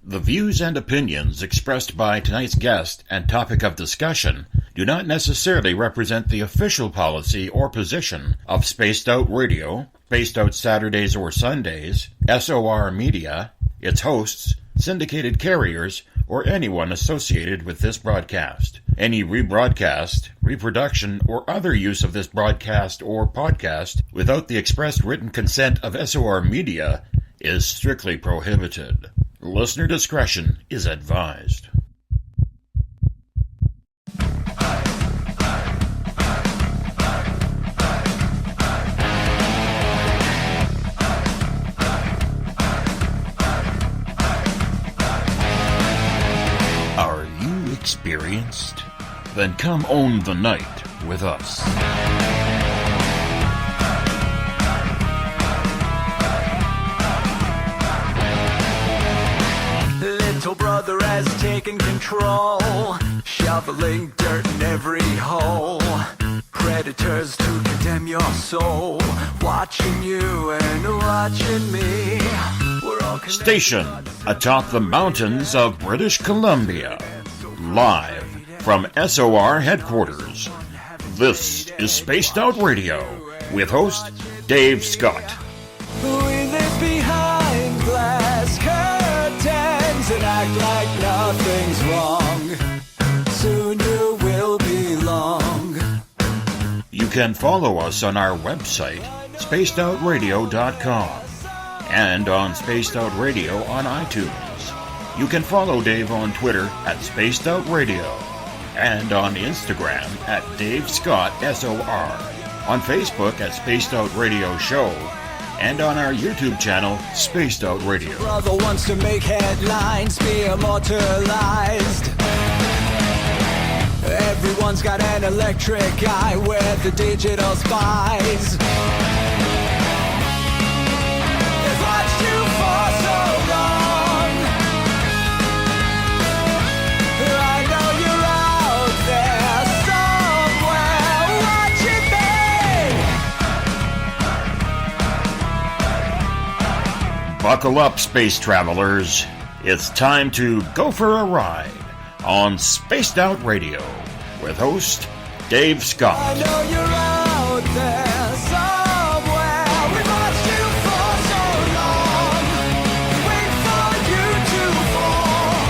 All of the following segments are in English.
The views and opinions expressed by tonight's guest and topic of discussion do not necessarily represent the official policy or position of Spaced Out Radio, Spaced Out Saturdays or Sundays, SOR Media, its hosts, syndicated carriers, or anyone associated with this broadcast. Any rebroadcast, reproduction, or other use of this broadcast or podcast without the express written consent of SOR Media is strictly prohibited. Listener discretion is advised. Are you experienced? Then come own the night with us. Little brother has taken control, shoveling dirt in every hole. Predators to condemn your soul, watching you and watching me. We're all Station atop the mountains of British Columbia, live from SOR headquarters. This is Spaced Out Radio with host Dave Scott. We live behind glass curtains and act like nothing's wrong. Soon you will belong. You can follow us on our website, spacedoutradio.com, and on Spaced Out Radio on iTunes. You can follow Dave on Twitter at Spaced Out Radio, and on Instagram at Dave Scott SOR, on Facebook at Spaced Out Radio Show, and on our YouTube channel, Spaced Out Radio. Brother wants to make headlines, be immortalized. Everyone's got an electric eye with the digital spies. They've watched you for so long. I know you're out there somewhere watching me. Buckle up, space travelers. It's time to go for a ride on Spaced Out Radio with host Dave Scott. I know you're out there somewhere. We've watched you for so long. We wait for you to fall.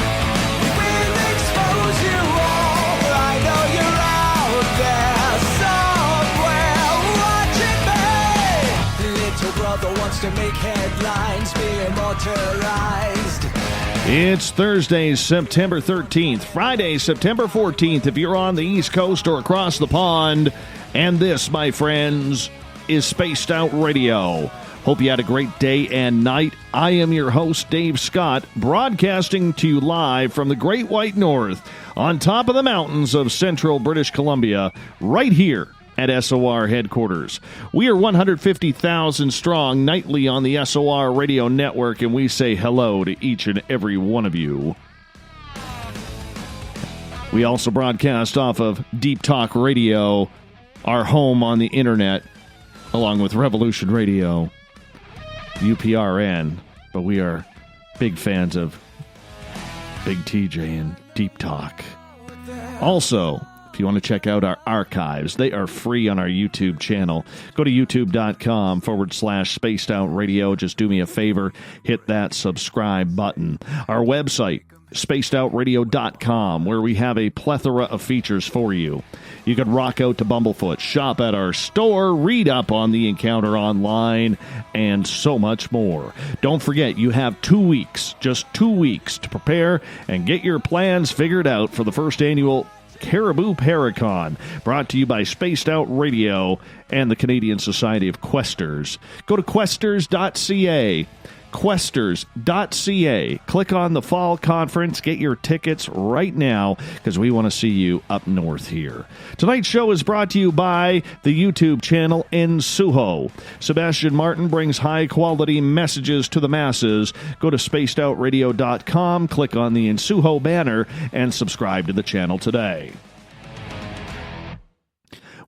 We will expose you all. I know you're out there somewhere watching me. Little brother wants to make headlines, be immortalized. It's Thursday, September 13th, Friday, September 14th, if you're on the East Coast or across the pond. And this, my friends, is Spaced Out Radio. Hope you had a great day and night. I am your host, Dave Scott, broadcasting to you live from the Great White North on top of the mountains of central British Columbia, right here at SOR headquarters. We are 150,000 strong nightly on the SOR radio network, and we say hello to each and every one of you. We also broadcast off of Deep Talk Radio, our home on the internet, along with Revolution Radio, UPRN, but we are big fans of Big TJ and Deep Talk. Also, if you want to check out our archives, they are free on our YouTube channel. Go to youtube.com/Spaced Out Radio. Just do me a favor, hit that subscribe button. Our website, spacedoutradio.com, where we have a plethora of features for you. You can rock out to Bumblefoot, shop at our store, read up on the encounter online, and so much more. Don't forget, you have 2 weeks, just 2 weeks, to prepare and get your plans figured out for the first annual Caribou Paracon, brought to you by Spaced Out Radio and the Canadian Society of Questers. Go to questers.ca. Questers.ca. Click on the fall conference. Get your tickets right now because we want to see you up north here. Tonight's show is brought to you by the YouTube channel Ensuho. Sebastian Martin brings high-quality messages to the masses. Go to spacedoutradio.com, click on the Ensuho banner, and subscribe to the channel today.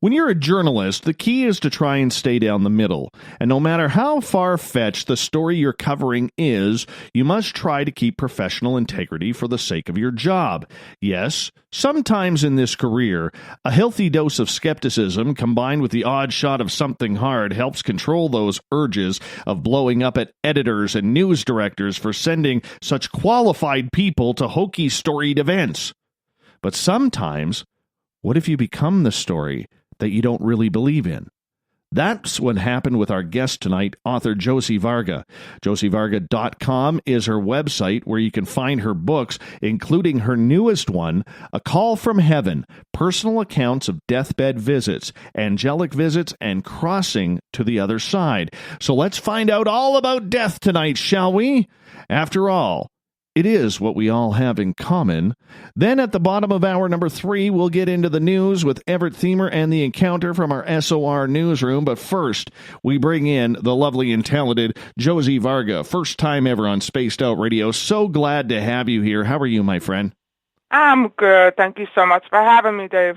When you're a journalist, the key is to try and stay down the middle. And no matter how far-fetched the story you're covering is, you must try to keep professional integrity for the sake of your job. Yes, sometimes in this career, a healthy dose of skepticism combined with the odd shot of something hard helps control those urges of blowing up at editors and news directors for sending such qualified people to hokey storied events. But sometimes, what if you become the story that you don't really believe in? That's what happened with our guest tonight, author Josie Varga. JosieVarga.com is her website where you can find her books, including her newest one, A Call from Heaven, Personal Accounts of Deathbed Visits, Angelic Visits, and Crossing to the Other Side. So let's find out all about death tonight, shall we? After all, it is what we all have in common. Then at the bottom of hour number 3, we'll get into the news with Everett Thiemer and the encounter from our SOR newsroom. But first, we bring in the lovely and talented Josie Varga. First time ever on Spaced Out Radio. So glad to have you here. How are you, my friend? I'm good. Thank you so much for having me, Dave.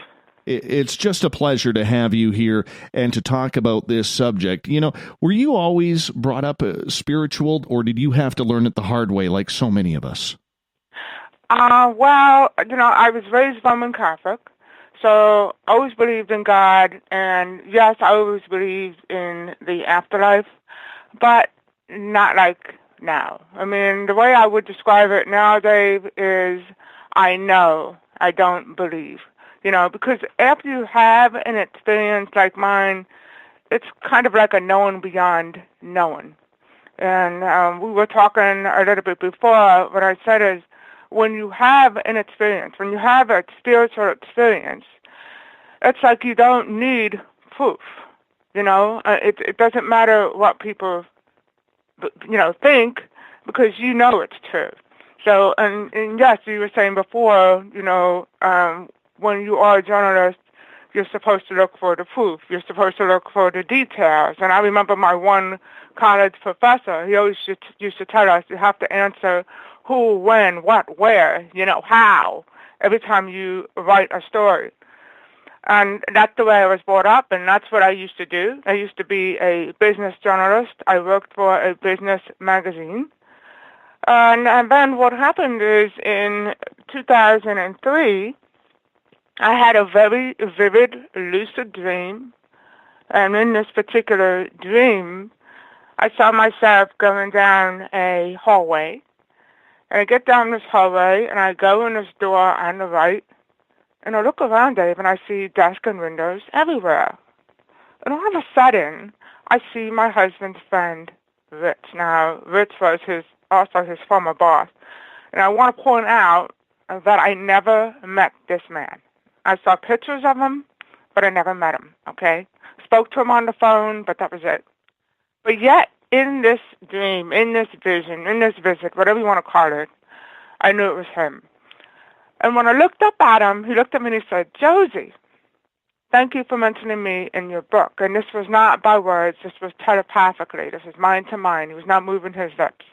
It's just a pleasure to have you here and to talk about this subject. You know, were you always brought up spiritual, or did you have to learn it the hard way like so many of us? Well, I was raised Roman Catholic, so I always believed in God, and yes, I always believed in the afterlife, but not like now. I mean, the way I would describe it now, Dave, is I know, I don't believe. Because after you have an experience like mine, it's kind of like a knowing beyond knowing. And we were talking a little bit before. What I said is, when you have an experience, when you have a spiritual experience, it's like you don't need proof. It doesn't matter what people, think, because you know it's true. So, and yes, you were saying before, when you are a journalist, you're supposed to look for the proof. You're supposed to look for the details. And I remember my one college professor, he always used to tell us, you have to answer who, when, what, where, how, every time you write a story. And that's the way I was brought up, and that's what I used to do. I used to be a business journalist. I worked for a business magazine. And then what happened is in 2003, I had a very vivid, lucid dream, and in this particular dream, I saw myself going down a hallway, and I get down this hallway, and I go in this door on the right, and I look around, Dave, and I see desks and windows everywhere. And all of a sudden, I see my husband's friend, Rich. Now, Rich was also his former boss, and I want to point out that I never met this man. I saw pictures of him, but I never met him, okay? Spoke to him on the phone, but that was it. But yet, in this dream, in this vision, in this visit, whatever you want to call it, I knew it was him. And when I looked up at him, he looked at me and he said, Josie, thank you for mentioning me in your book. And this was not by words, this was telepathically, this was mind to mind. He was not moving his lips.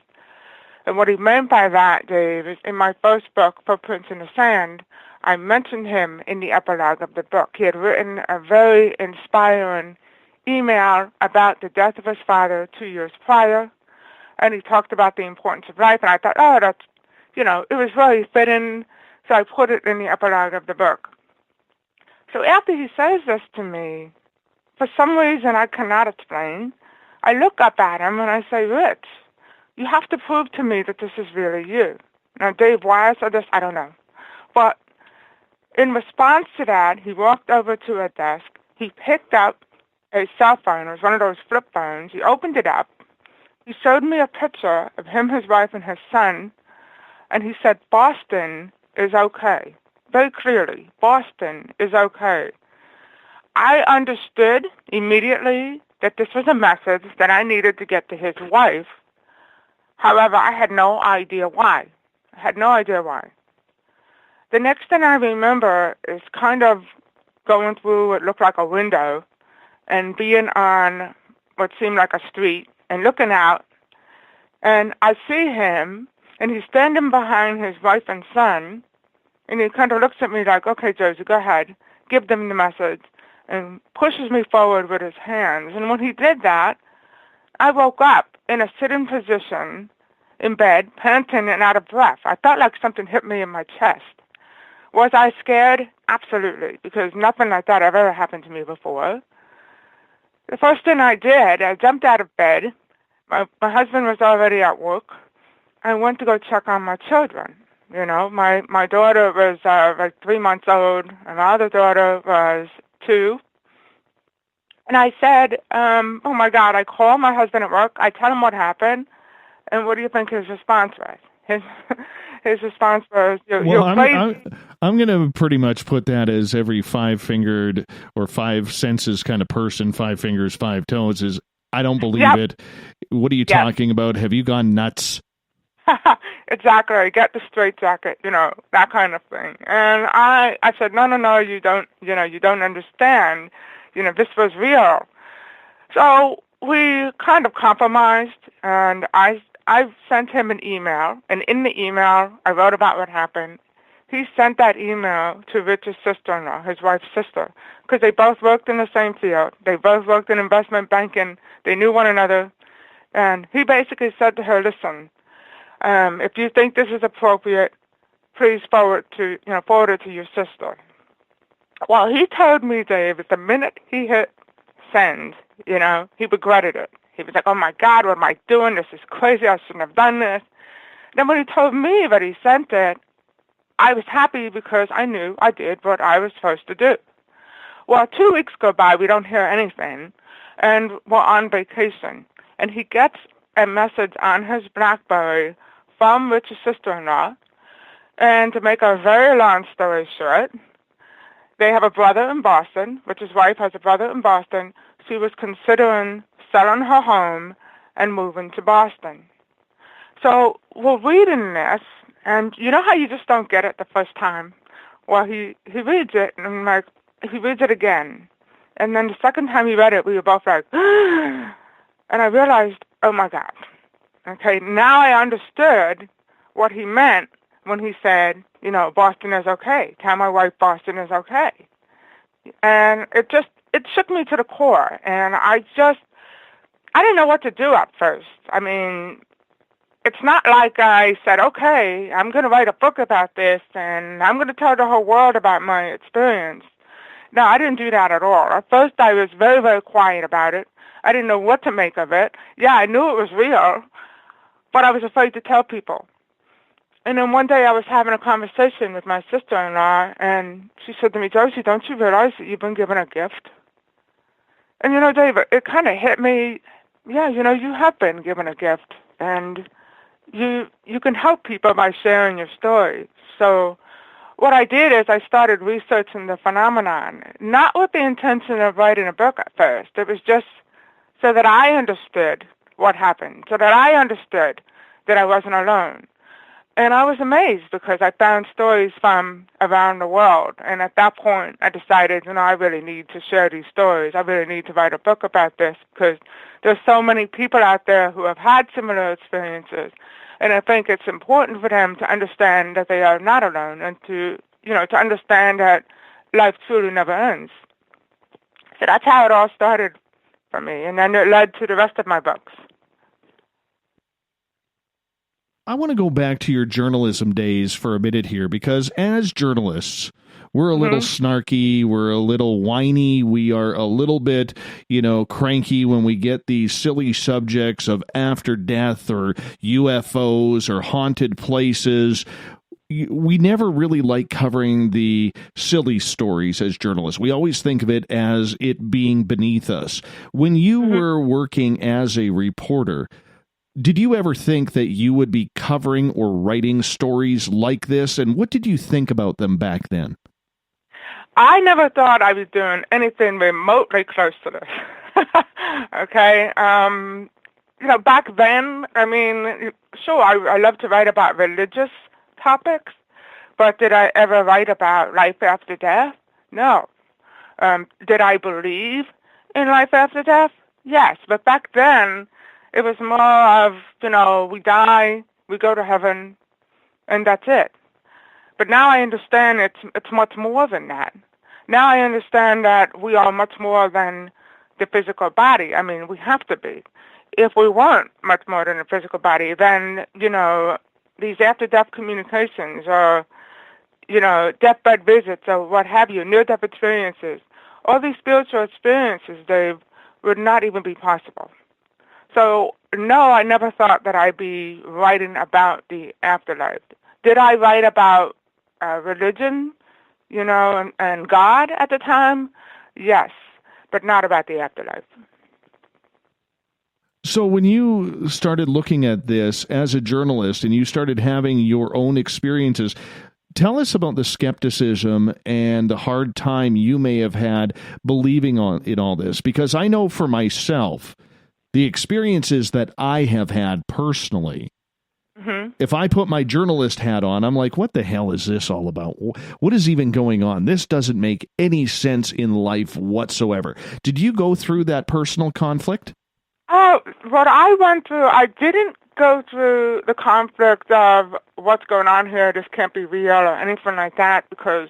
And what he meant by that, Dave, is in my first book, Footprints in the Sand, I mentioned him in the epilogue of the book. He had written a very inspiring email about the death of his father 2 years prior, and he talked about the importance of life, and I thought, oh, that's, it was very fitting, so I put it in the epilogue of the book. So after he says this to me, for some reason I cannot explain, I look up at him and I say, Rich, you have to prove to me that this is really you. Now, Dave, why I said this, I don't know. But in response to that, he walked over to a desk. He picked up a cell phone. It was one of those flip phones. He opened it up. He showed me a picture of him, his wife, and his son, and he said, Boston is okay. Very clearly, Boston is okay. I understood immediately that this was a message that I needed to get to his wife. However, I had no idea why. The next thing I remember is kind of going through what looked like a window and being on what seemed like a street and looking out, and I see him, and he's standing behind his wife and son, and he kind of looks at me like, okay, Josie, go ahead, give them the message. and pushes me forward with his hands. And when he did that, I woke up in a sitting position in bed, panting and out of breath. I felt like something hit me in my chest. Was I scared? Absolutely, because nothing like that ever happened to me before. The first thing I did, I jumped out of bed. My husband was already at work. I went to go check on my children. You know, my daughter was like 3 months old, and my other daughter was 2. And I said, oh, my God, I called my husband at work. I tell him what happened. And what do you think his response was? His response was, you're crazy. I'm going to pretty much put that as every 5-fingered or 5 senses kind of person, 5 fingers, 5 toes, is, I don't believe it. What are you talking about? Have you gone nuts? Exactly. Get the straight jacket, you know, that kind of thing. And I said, no, you don't understand. You know, this was real. So we kind of compromised, and I sent him an email, and in the email, I wrote about what happened. He sent that email to Rich's sister-in-law, his wife's sister, because they both worked in the same field. They both worked in investment banking. They knew one another. And he basically said to her, listen, if you think this is appropriate, please forward it to your sister. Well, he told me, Dave, that the minute he hit send, you know, he regretted it. He was like, oh, my God, what am I doing? This is crazy. I shouldn't have done this. Then when he told me that he sent it, I was happy because I knew I did what I was supposed to do. Well, 2 weeks go by. We don't hear anything, and we're on vacation. And he gets a message on his BlackBerry from Rich's sister-in-law. And to make a very long story short, they have a brother in Boston. Rich's wife has a brother in Boston. She was considering selling her home and moving to Boston. So we're reading this, and you know how you just don't get it the first time? Well, he reads it, and he reads it again. And then the second time he read it, we were both like, and I realized, oh, my God. Okay, now I understood what he meant when he said, you know, Boston is okay. Tell my wife Boston is okay. And it shook me to the core, and I didn't know what to do at first. I mean, it's not like I said, okay, I'm going to write a book about this, and I'm going to tell the whole world about my experience. No, I didn't do that at all. At first, I was very, very quiet about it. I didn't know what to make of it. Yeah, I knew it was real, but I was afraid to tell people. And then one day I was having a conversation with my sister-in-law, and she said to me, Josie, don't you realize that you've been given a gift? And, you know, David, it kind of hit me, yeah, you know, you have been given a gift, and you can help people by sharing your story. So what I did is I started researching the phenomenon, not with the intention of writing a book at first. It was just so that I understood what happened, so that I understood that I wasn't alone. And I was amazed because I found stories from around the world. And at that point, I decided, you know, I really need to share these stories. I really need to write a book about this because there's so many people out there who have had similar experiences. And I think it's important for them to understand that they are not alone and to understand that life truly never ends. So that's how it all started for me. And then it led to the rest of my books. I want to go back to your journalism days for a minute here, because as journalists, we're a little snarky, we're a little whiny, we are a little bit, cranky when we get these silly subjects of after death or UFOs or haunted places. We never really like covering the silly stories as journalists. We always think of it as it being beneath us. When you were working as a reporter, did you ever think that you would be covering or writing stories like this? And what did you think about them back then? I never thought I was doing anything remotely close to this. Okay. Back then, I mean, sure, I love to write about religious topics, but did I ever write about life after death? No. Did I believe in life after death? Yes. But back then, it was more of, we die, we go to heaven, and that's it. But now I understand it's much more than that. Now I understand that we are much more than the physical body. I mean, we have to be. If we weren't much more than the physical body, then, these after-death communications or, deathbed visits or what have you, near-death experiences, all these spiritual experiences, they would not even be possible. So, no, I never thought that I'd be writing about the afterlife. Did I write about religion, and God at the time? Yes, but not about the afterlife. So when you started looking at this as a journalist and you started having your own experiences, tell us about the skepticism and the hard time you may have had believing in all this. Because I know for myself, the experiences that I have had personally, if I put my journalist hat on, I'm like, what the hell is this all about? What is even going on? This doesn't make any sense in life whatsoever. Did you go through that personal conflict? Oh, what I went through, I didn't go through the conflict of what's going on here, this can't be real or anything like that, because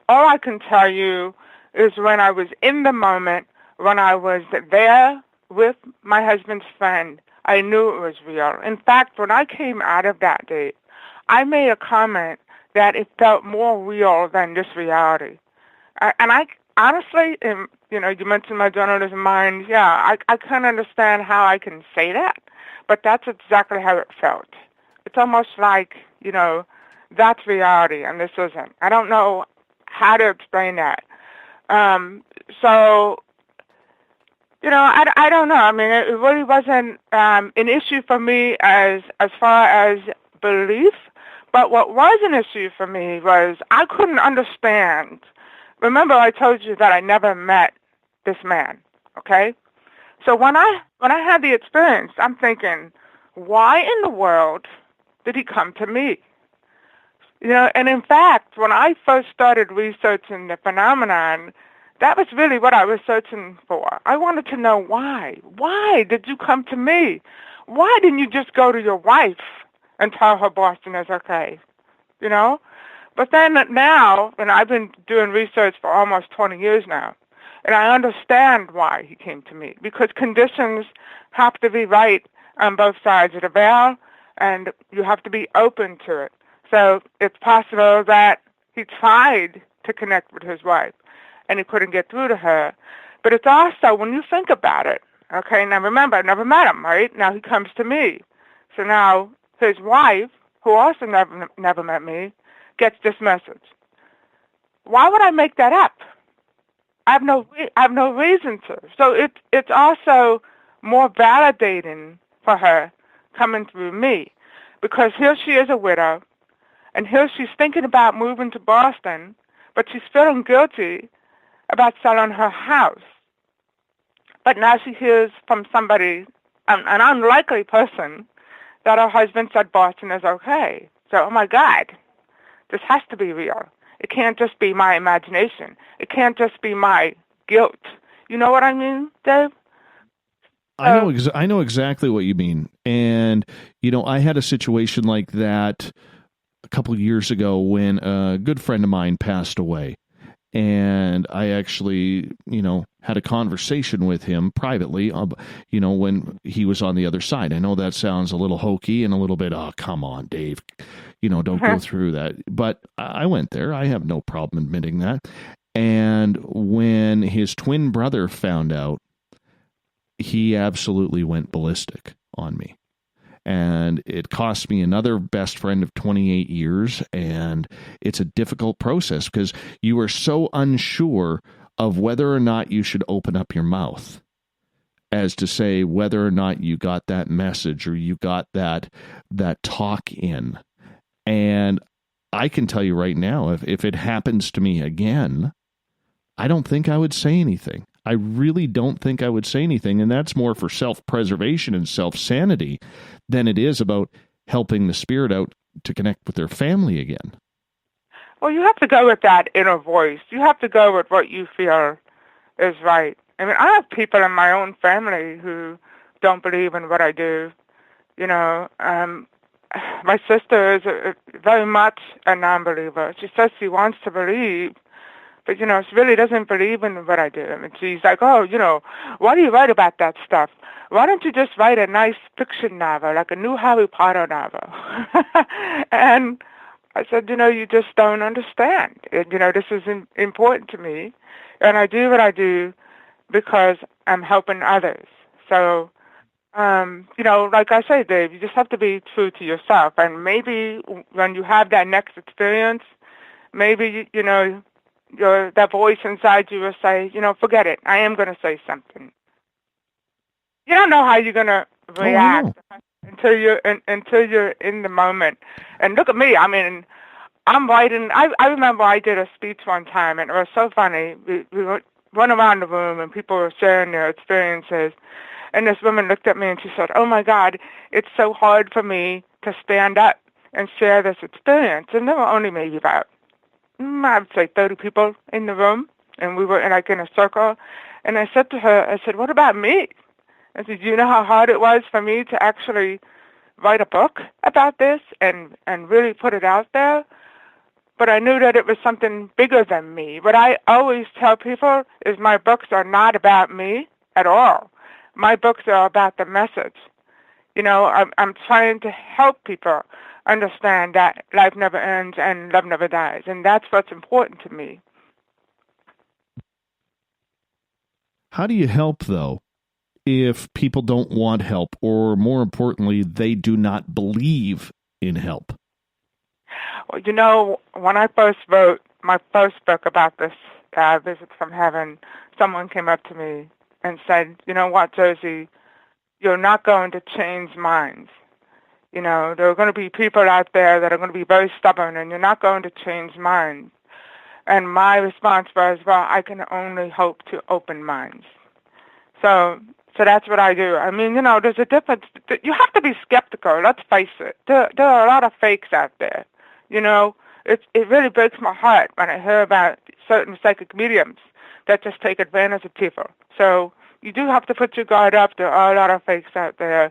all I can tell you is when I was in the moment, when I was there with my husband's friend, I knew it was real. In fact, when I came out of that date, I made a comment that it felt more real than this reality. And I honestly, you mentioned my journalism mind. Yeah, I can't understand how I can say that, but that's exactly how it felt. It's almost like, that's reality and this isn't. I don't know how to explain that. So, I don't know. I mean, it really wasn't an issue for me as far as belief, but what was an issue for me was I couldn't understand. Remember, I told you that I never met this man, okay? So when I had the experience, I'm thinking, why in the world did he come to me? And in fact, when I first started researching the phenomenon, that was really what I was searching for. I wanted to know why. Why did you come to me? Why didn't you just go to your wife and tell her Boston is okay? But then now, and I've been doing research for almost 20 years now, and I understand why he came to me, because conditions have to be right on both sides of the veil, and you have to be open to it. So it's possible that he tried to connect with his wife, and he couldn't get through to her. But it's also, when you think about it, okay, now remember, I never met him, right? Now he comes to me. So now his wife, who also never met me, gets this message. Why would I make that up? I have no reason to. So it's also more validating for her coming through me, because here she is a widow, and here she's thinking about moving to Boston, but she's feeling guilty about selling her house. But now she hears from somebody, an unlikely person, that her husband said Boston is okay. So, oh my God, this has to be real. It can't just be my imagination. It can't just be my guilt. You know what I mean, Dave? I know exactly what you mean. And, I had a situation like that a couple of years ago when a good friend of mine passed away. And I actually, had a conversation with him privately, when he was on the other side. I know that sounds a little hokey and a little bit, oh, come on, Dave, don't go through that. But I went there. I have no problem admitting that. And when his twin brother found out, he absolutely went ballistic on me. And it cost me another best friend of 28 years. And it's a difficult process because you are so unsure of whether or not you should open up your mouth as to say whether or not you got that message or you got that talk in. And I can tell you right now, if it happens to me again, I don't think I would say anything. I really don't think I would say anything. And that's more for self-preservation and self-sanity than it is about helping the spirit out to connect with their family again. Well, you have to go with that inner voice. You have to go with what you feel is right. I mean, I have people in my own family who don't believe in what I do. My sister is very much a non-believer. She says she wants to believe, But, she really doesn't believe in what I do. I mean, she's like, oh, why do you write about that stuff? Why don't you just write a nice fiction novel, like a new Harry Potter novel? And I said, you just don't understand. And, this is important to me. And I do what I do because I'm helping others. So, like I say, Dave, you just have to be true to yourself. And maybe when you have that next experience, maybe, that voice inside you will say, forget it. I am going to say something. You don't know how you're going to react until you're in the moment. And look at me. I mean, I'm writing. I remember I did a speech one time, and it was so funny. We went around the room, and people were sharing their experiences. And this woman looked at me, and she said, oh, my God, it's so hard for me to stand up and share this experience. And there were only maybe about, I would say 30 people in the room, and we were in a circle. And I said to her, what about me? I said, do you know how hard it was for me to actually write a book about this and really put it out there? But I knew that it was something bigger than me. What I always tell people is my books are not about me at all. My books are about the message. I'm trying to help people understand that life never ends and love never dies, and that's what's important to me. How do you help, though, if people don't want help, or more importantly, they do not believe in help? Well, when I first wrote my first book about this visit from heaven, someone came up to me and said, you know what, Josie, you're not going to change minds. There are going to be people out there that are going to be very stubborn, and you're not going to change minds. And my response was, well, I can only hope to open minds. So that's what I do. I mean, there's a difference. You have to be skeptical. Let's face it. There are a lot of fakes out there. It really breaks my heart when I hear about certain psychic mediums that just take advantage of people. So you do have to put your guard up. There are a lot of fakes out there.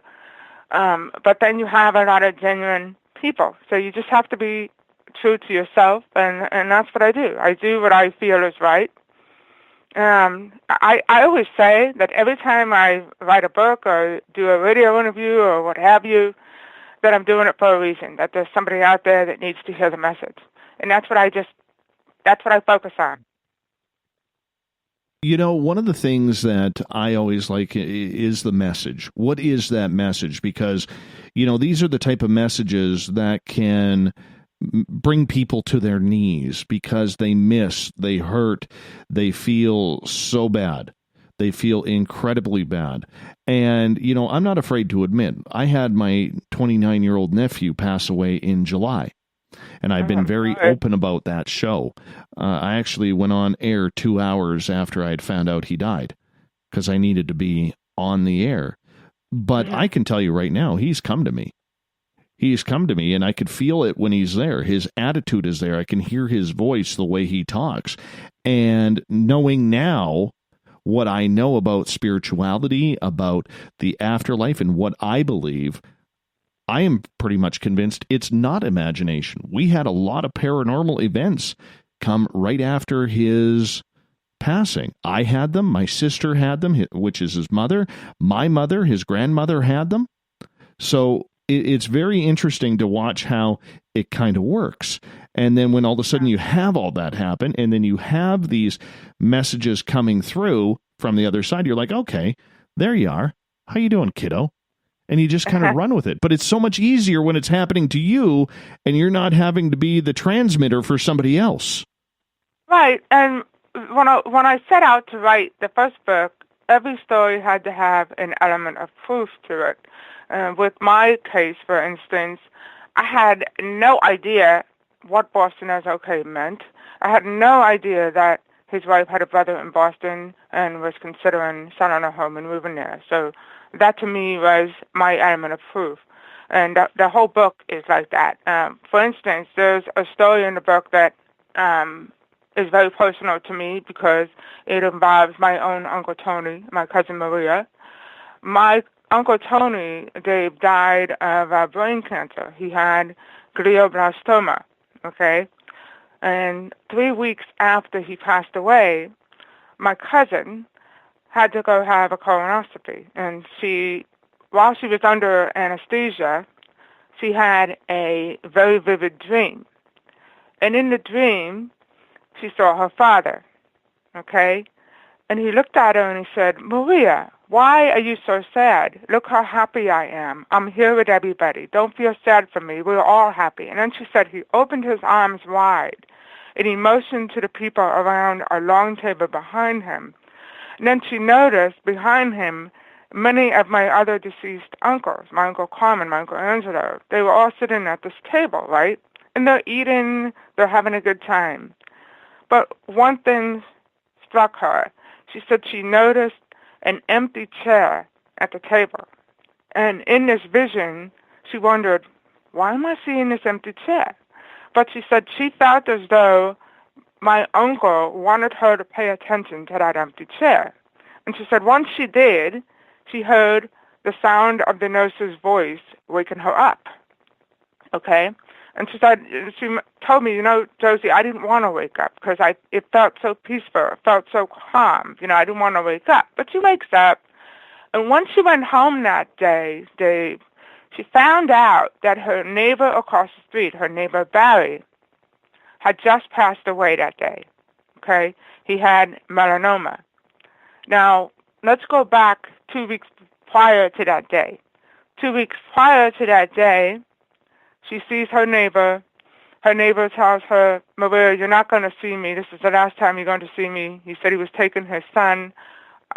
But then you have a lot of genuine people. So you just have to be true to yourself, and that's what I do. I do what I feel is right. I always say that every time I write a book or do a radio interview or what have you, that I'm doing it for a reason, that there's somebody out there that needs to hear the message. And that's what I focus on. One of the things that I always like is the message. What is that message? Because, these are the type of messages that can bring people to their knees because they miss, they hurt, they feel so bad. They feel incredibly bad. And, I'm not afraid to admit, I had my 29-year-old nephew pass away in July. And I've been very open about that show. I actually went on air 2 hours after I had found out he died because I needed to be on the air. But I can tell you right now, he's come to me. He's come to me, and I could feel it when he's there. His attitude is there. I can hear his voice, the way he talks. And knowing now what I know about spirituality, about the afterlife, and what I believe, I am pretty much convinced it's not imagination. We had a lot of paranormal events come right after his passing. I had them. My sister had them, which is his mother. My mother, his grandmother, had them. So it's very interesting to watch how it kind of works. And then when all of a sudden you have all that happen, and then you have these messages coming through from the other side, you're like, okay, there you are. How you doing, kiddo? And you just kind of run with it. But it's so much easier when it's happening to you and you're not having to be the transmitter for somebody else. Right. And when I set out to write the first book, every story had to have an element of proof to it. With my case, for instance, I had no idea what Boston is okay meant. I had no idea that his wife had a brother in Boston and was considering selling a home and moving there. So that to me was my element of proof. And the whole book is like that. For instance, there's a story in the book that is very personal to me because it involves my own Uncle Tony, my cousin Maria. My Uncle Tony, Dave, died of brain cancer. He had glioblastoma, okay? And 3 weeks after he passed away, my cousin had to go have a colonoscopy. And while she was under anesthesia, she had a very vivid dream. And in the dream, she saw her father, okay? And he looked at her and he said, Maria, why are you so sad? Look how happy I am. I'm here with everybody. Don't feel sad for me. We're all happy. And then she said he opened his arms wide and he motioned to the people around a long table behind him. And then she noticed behind him many of my other deceased uncles, my Uncle Carmen, my Uncle Angelo. They were all sitting at this table, right? And they're eating, they're having a good time. But one thing struck her. She said she noticed an empty chair at the table. And in this vision, she wondered, why am I seeing this empty chair? But she said she felt as though my uncle wanted her to pay attention to that empty chair. And she said once she did, she heard the sound of the nurse's voice waking her up. Okay? And she told me, Josie, I didn't want to wake up because it felt so peaceful. It felt so calm. I didn't want to wake up. But she wakes up. And once she went home that day, Dave, she found out that her neighbor across the street, her neighbor Barry, had just passed away that day. Okay? He had melanoma. Now, let's go back 2 weeks prior to that day. 2 weeks prior to that day, she sees her neighbor. Her neighbor tells her, Maria, you're not going to see me. This is the last time you're going to see me. He said he was taking his son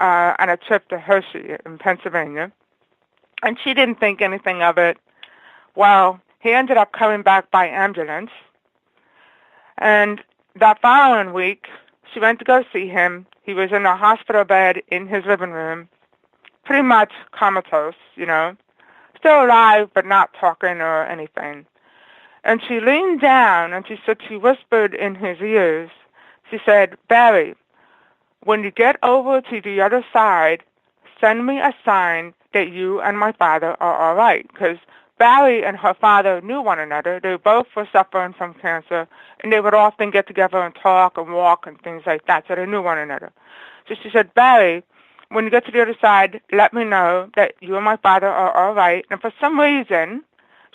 on a trip to Hershey in Pennsylvania. And she didn't think anything of it. Well, he ended up coming back by ambulance. And that following week, she went to go see him. He was in a hospital bed in his living room, pretty much comatose, still alive but not talking or anything. And she leaned down and she said she whispered in his ears. She said, Barry, when you get over to the other side, send me a sign that you and my father are all right. Because Barry and her father knew one another. They both were suffering from cancer, and they would often get together and talk and walk and things like that, so they knew one another. So she said, Barry, when you get to the other side, let me know that you and my father are all right. And for some reason,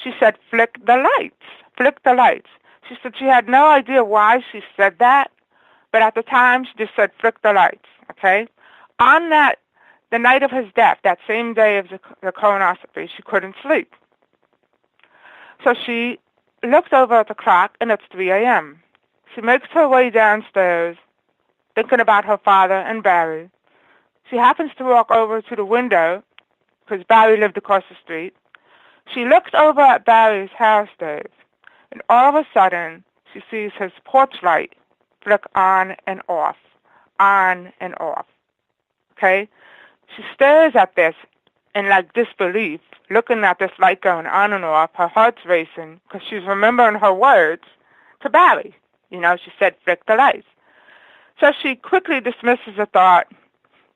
she said, flick the lights. Flick the lights. She said she had no idea why she said that, but at the time, she just said, flick the lights, okay? On the night of his death, that same day of the colonoscopy, she couldn't sleep. So she looks over at the clock, and it's 3 a.m. She makes her way downstairs, thinking about her father and Barry. She happens to walk over to the window, because Barry lived across the street. She looks over at Barry's house, Dave, and all of a sudden, she sees his porch light flick on and off, okay? She stares at this in, disbelief, looking at this light going on and off. Her heart's racing, because she's remembering her words to Barry. She said, flick the lights. So she quickly dismisses the thought,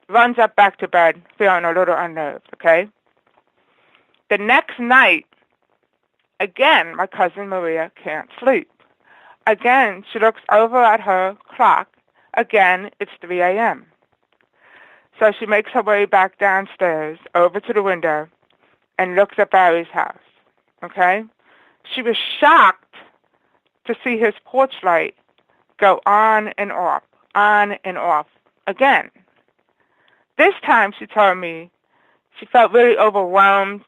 runs up back to bed, feeling a little unnerved, okay? The next night, again, my cousin Maria can't sleep. Again, she looks over at her clock. Again, it's 3 a.m. So she makes her way back downstairs, over to the window, and looks at Barry's house, okay? She was shocked to see his porch light go on and off again. This time, she told me, she felt really overwhelmed,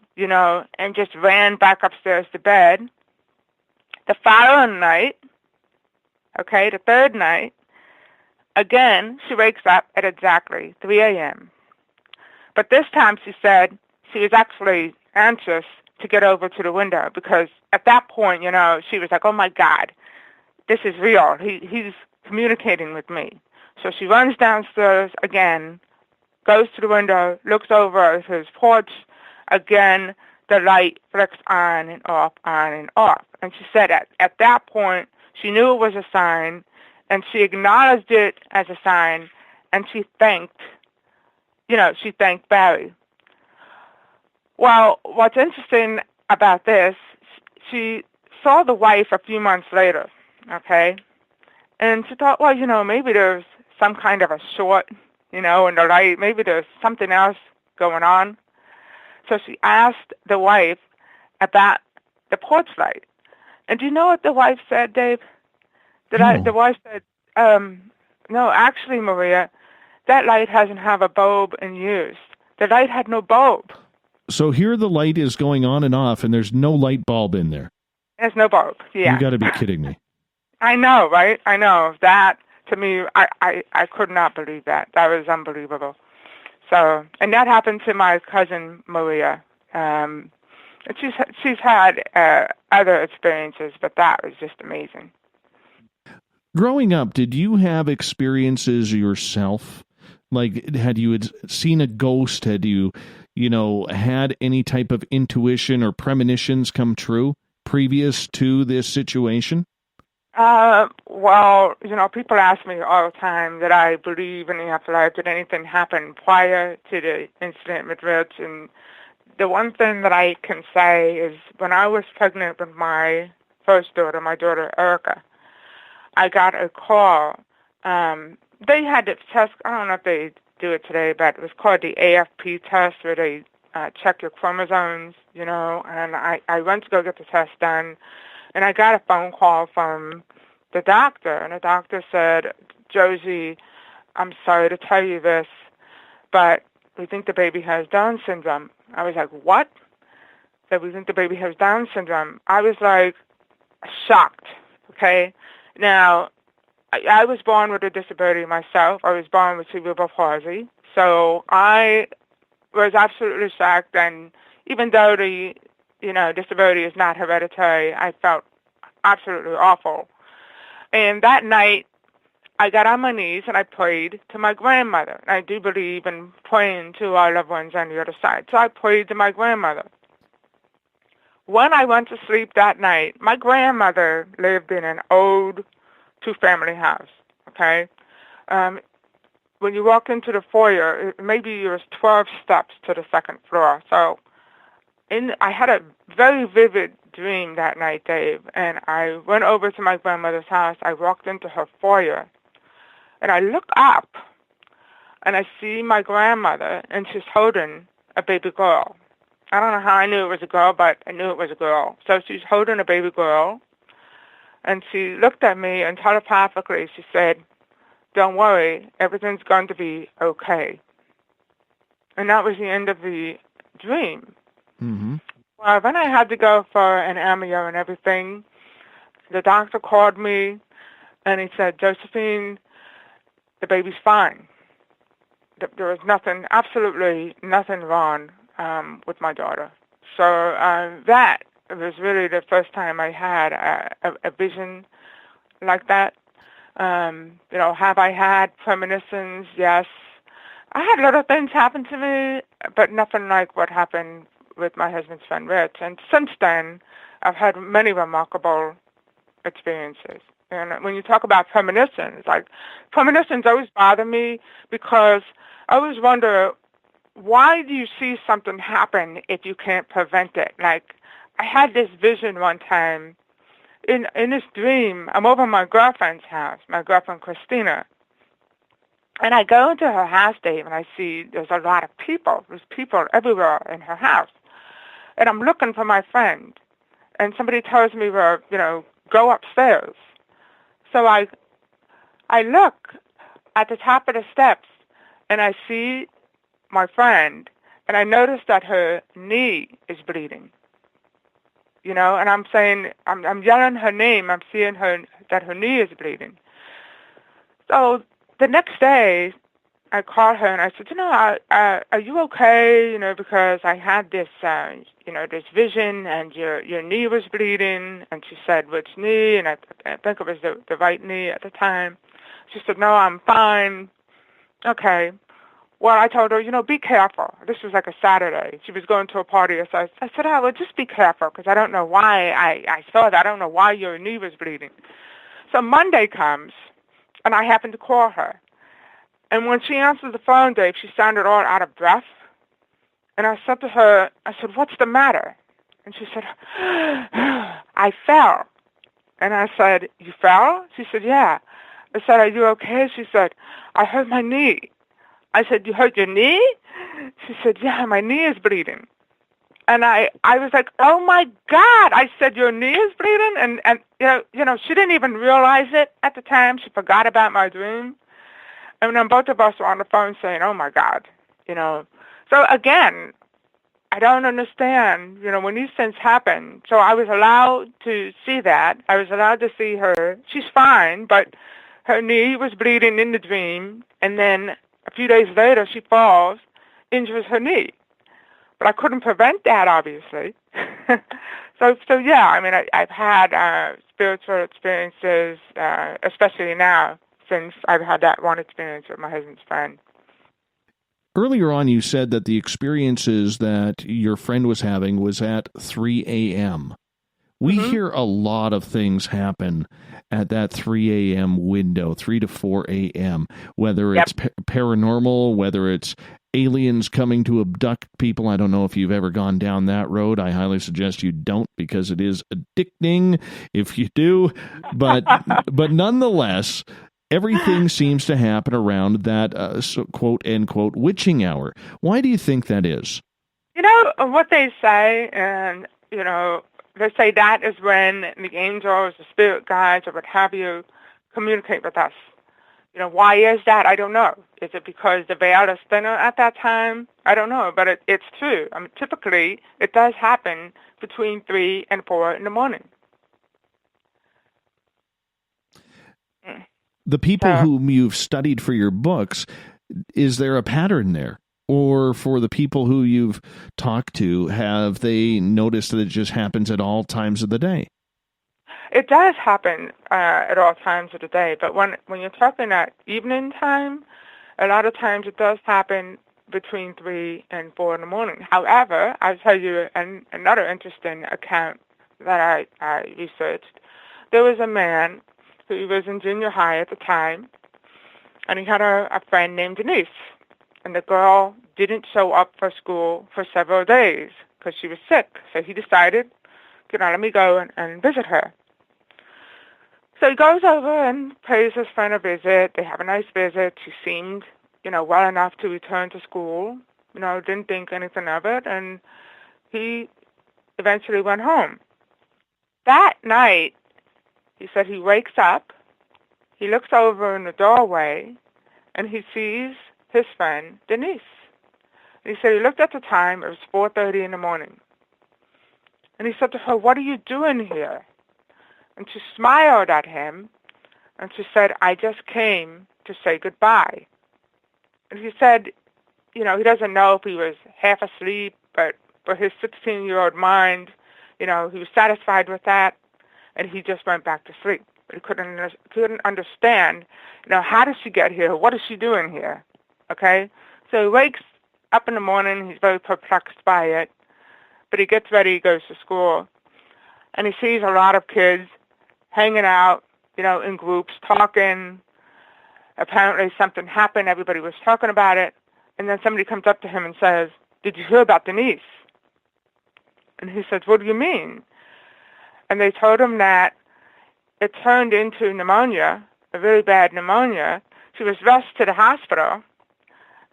and just ran back upstairs to bed. The following night, okay, the third night, again, she wakes up at exactly 3 a.m. But this time, she said she was actually anxious to get over to the window because at that point, she was like, oh, my God, this is real. He's communicating with me. So she runs downstairs again, goes to the window, looks over at his porch. Again, the light flicks on and off, on and off. And she said at that point, she knew it was a sign, and she acknowledged it as a sign, and she thanked Barry. Well, what's interesting about this, she saw the wife a few months later, okay? And she thought, well, maybe there's some kind of a short, in the light. Maybe there's something else going on. So she asked the wife about the porch light. And do you know what the wife said, Dave? The wife said, no, actually, Maria, that light hasn't have a bulb in use. The light had no bulb. So here the light is going on and off, and there's no light bulb in there. There's no bulb, yeah. You got to be kidding me. I know, right? I know. That, to me, I could not believe that. That was unbelievable. So, and that happened to my cousin, Maria. And she's had other experiences, but that was just amazing. Growing up, did you have experiences yourself? Like, had you seen a ghost? Had you, had any type of intuition or premonitions come true previous to this situation? Well, people ask me all the time that I believe in the afterlife. Did anything happen prior to the incident with Rich? And the one thing that I can say is when I was pregnant with my first daughter, my daughter Erica, I got a call. They had this test. I don't know if they do it today, but it was called the AFP test, where they check your chromosomes, and I went to go get the test done, and I got a phone call from the doctor, and the doctor said, Josie, I'm sorry to tell you this, but we think the baby has Down syndrome. I was like, what? That we think the baby has Down syndrome. I was like shocked, okay? Now, I was born with a disability myself. I was born with cerebral palsy. So I was absolutely shocked. And even though the, disability is not hereditary, I felt absolutely awful. And that night, I got on my knees and I prayed to my grandmother. I do believe in praying to our loved ones on the other side. So I prayed to my grandmother. When I went to sleep that night, my grandmother lived in an old two-family house, okay? When you walk into the foyer, maybe there was 12 steps to the second floor. So I had a very vivid dream that night, Dave, and I went over to my grandmother's house. I walked into her foyer, and I look up, and I see my grandmother, and she's holding a baby girl. I don't know how I knew it was a girl, but I knew it was a girl. So she's holding a baby girl, and she looked at me, and telepathically she said, don't worry, everything's going to be okay. And that was the end of the dream. Mm-hmm. Well, then I had to go for an amnio and everything. The doctor called me, and he said, Josephine, the baby's fine. There was nothing, absolutely nothing wrong with my daughter. So that was really the first time I had a vision like that. Have I had premonitions? Yes. I had little things happen to me, but nothing like what happened with my husband's friend Rich. And since then, I've had many remarkable experiences. And when you talk about premonitions, premonitions always bother me because I always wonder, why do you see something happen if you can't prevent it? Like, I had this vision one time. In this dream, I'm over at my girlfriend's house, my girlfriend Christina. And I go into her house, Dave, and I see there's a lot of people. There's people everywhere in her house. And I'm looking for my friend. And somebody tells me, go upstairs. So I look at the top of the steps, and I see my friend, and I notice that her knee is bleeding. And I'm saying, I'm yelling her name. I'm seeing that her knee is bleeding. So the next day, I called her and I said, are you okay? Because I had this, this vision, and your knee was bleeding. And she said, which knee? And I think it was the right knee at the time. She said, no, I'm fine. Okay. Well, I told her, be careful. This was like a Saturday. She was going to a party. So I said, well, just be careful, because I don't know why I saw that. I don't know why your knee was bleeding. So Monday comes, and I happen to call her. And when she answered the phone, Dave, she sounded all out of breath. And I said to her, what's the matter? And she said, I fell. And I said, you fell? She said, yeah. I said, "Are you okay?" She said, "I hurt my knee." I said, "You hurt your knee?" She said, "Yeah, my knee is bleeding." And I was like, "Oh my God!" I said, "Your knee is bleeding?" And she didn't even realize it at the time. She forgot about my dream. And then both of us were on the phone saying, "Oh my God," So again, I don't understand, when these things happen. So I was allowed to see that. I was allowed to see her. She's fine, but her knee was bleeding in the dream. And then a few days later, she falls, injures her knee. But I couldn't prevent that, obviously. So yeah, I mean, I've had spiritual experiences, especially now, since I've had that one experience with my husband's friend. Earlier on, you said that the experiences that your friend was having was at 3 a.m. We hear a lot of things happen at that 3 a.m. window, 3 to 4 a.m., whether it's paranormal, whether it's aliens coming to abduct people. I don't know if you've ever gone down that road. I highly suggest you don't, because it is addicting if you do. But nonetheless, everything seems to happen around that quote-unquote witching hour. Why do you think that is? What they say, and, they say that is when the angels, the spirit guides, or what have you, communicate with us. Why is that? I don't know. Is it because the veil is thinner at that time? I don't know, but it's true. I mean, typically, it does happen between 3 and 4 in the morning. The people whom you've studied for your books, is there a pattern there? Or for the people who you've talked to, have they noticed that it just happens at all times of the day? It does happen at all times of the day, but when you're talking at evening time, a lot of times it does happen between 3 and 4 in the morning. However, I'll tell you another interesting account that I researched. There was a man who was in junior high at the time, and he had a friend named Denise. And the girl didn't show up for school for several days because she was sick. So he decided, let me go and visit her. So he goes over and pays his friend a visit. They have a nice visit. She seemed, well enough to return to school. Didn't think anything of it. And he eventually went home. That night, he said he wakes up, he looks over in the doorway, and he sees his friend, Denise. And he said he looked at the time, it was 4:30 in the morning. And he said to her, "What are you doing here?" And she smiled at him, and she said, "I just came to say goodbye." And he said, he doesn't know if he was half asleep, but for his 16-year-old mind, he was satisfied with that, and he just went back to sleep. But he couldn't understand, how did she get here? What is she doing here? Okay? So he wakes up in the morning. He's very perplexed by it. But he gets ready. He goes to school. And he sees a lot of kids hanging out, in groups, talking. Apparently something happened. Everybody was talking about it. And then somebody comes up to him and says, "Did you hear about Denise?" And he says, "What do you mean?" And they told him that it turned into pneumonia, a really bad pneumonia. She was rushed to the hospital,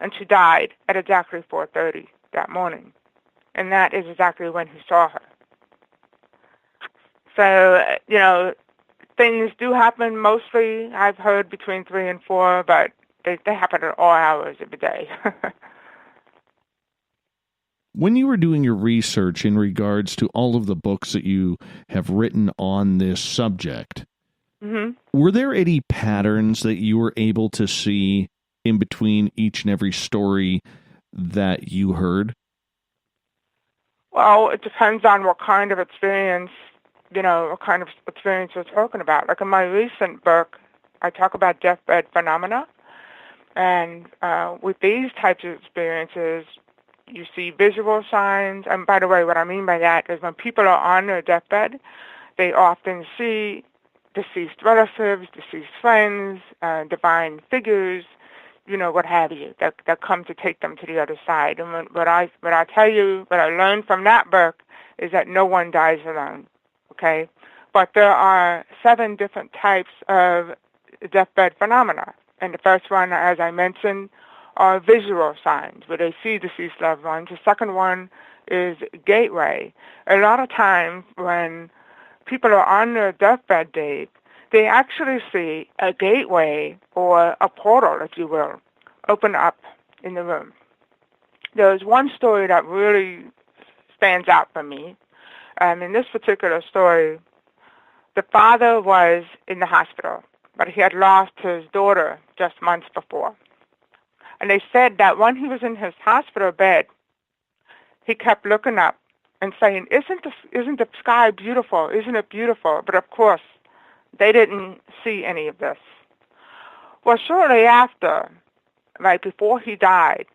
and she died at exactly 4:30 that morning. And that is exactly when he saw her. So, things do happen mostly, I've heard, between 3 and 4, but they happen at all hours of the day. When you were doing your research in regards to all of the books that you have written on this subject, were there any patterns that you were able to see in between each and every story that you heard? Well, it depends on what kind of experience, what kind of experience you're talking about. Like in my recent book, I talk about deathbed phenomena. And with these types of experiences, you see visual signs. And by the way, what I mean by that is when people are on their deathbed, they often see deceased relatives, deceased friends, divine figures, what have you, that come to take them to the other side. And what I tell you, what I learned from that book is that no one dies alone, okay? But there are 7 different types of deathbed phenomena. And the first one, as I mentioned, are visual signs, where they see deceased loved ones. The second one is gateway. A lot of times when people are on their deathbed date, they actually see a gateway or a portal, if you will, open up in the room. There's one story that really stands out for me. In this particular story, the father was in the hospital, but he had lost his daughter just months before. And they said that when he was in his hospital bed, he kept looking up and saying, isn't the sky beautiful? Isn't it beautiful? But of course, they didn't see any of this. Well, shortly after, right before he died,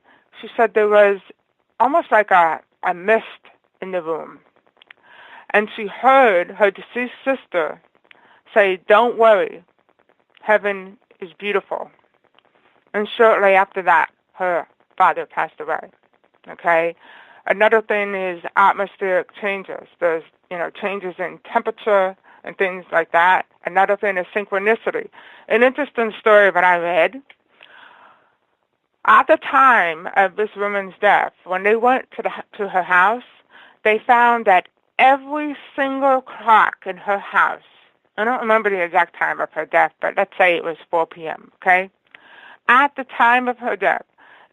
she said there was almost like a mist in the room. And she heard her deceased sister say, don't worry, heaven is beautiful. And shortly after that, her father passed away. Okay? Another thing is atmospheric changes. There's, changes in temperature and things like that. Another thing is synchronicity. An interesting story that I read, at the time of this woman's death, when they went to her house, they found that every single clock in her house, I don't remember the exact time of her death, but let's say it was 4 p.m., okay? At the time of her death,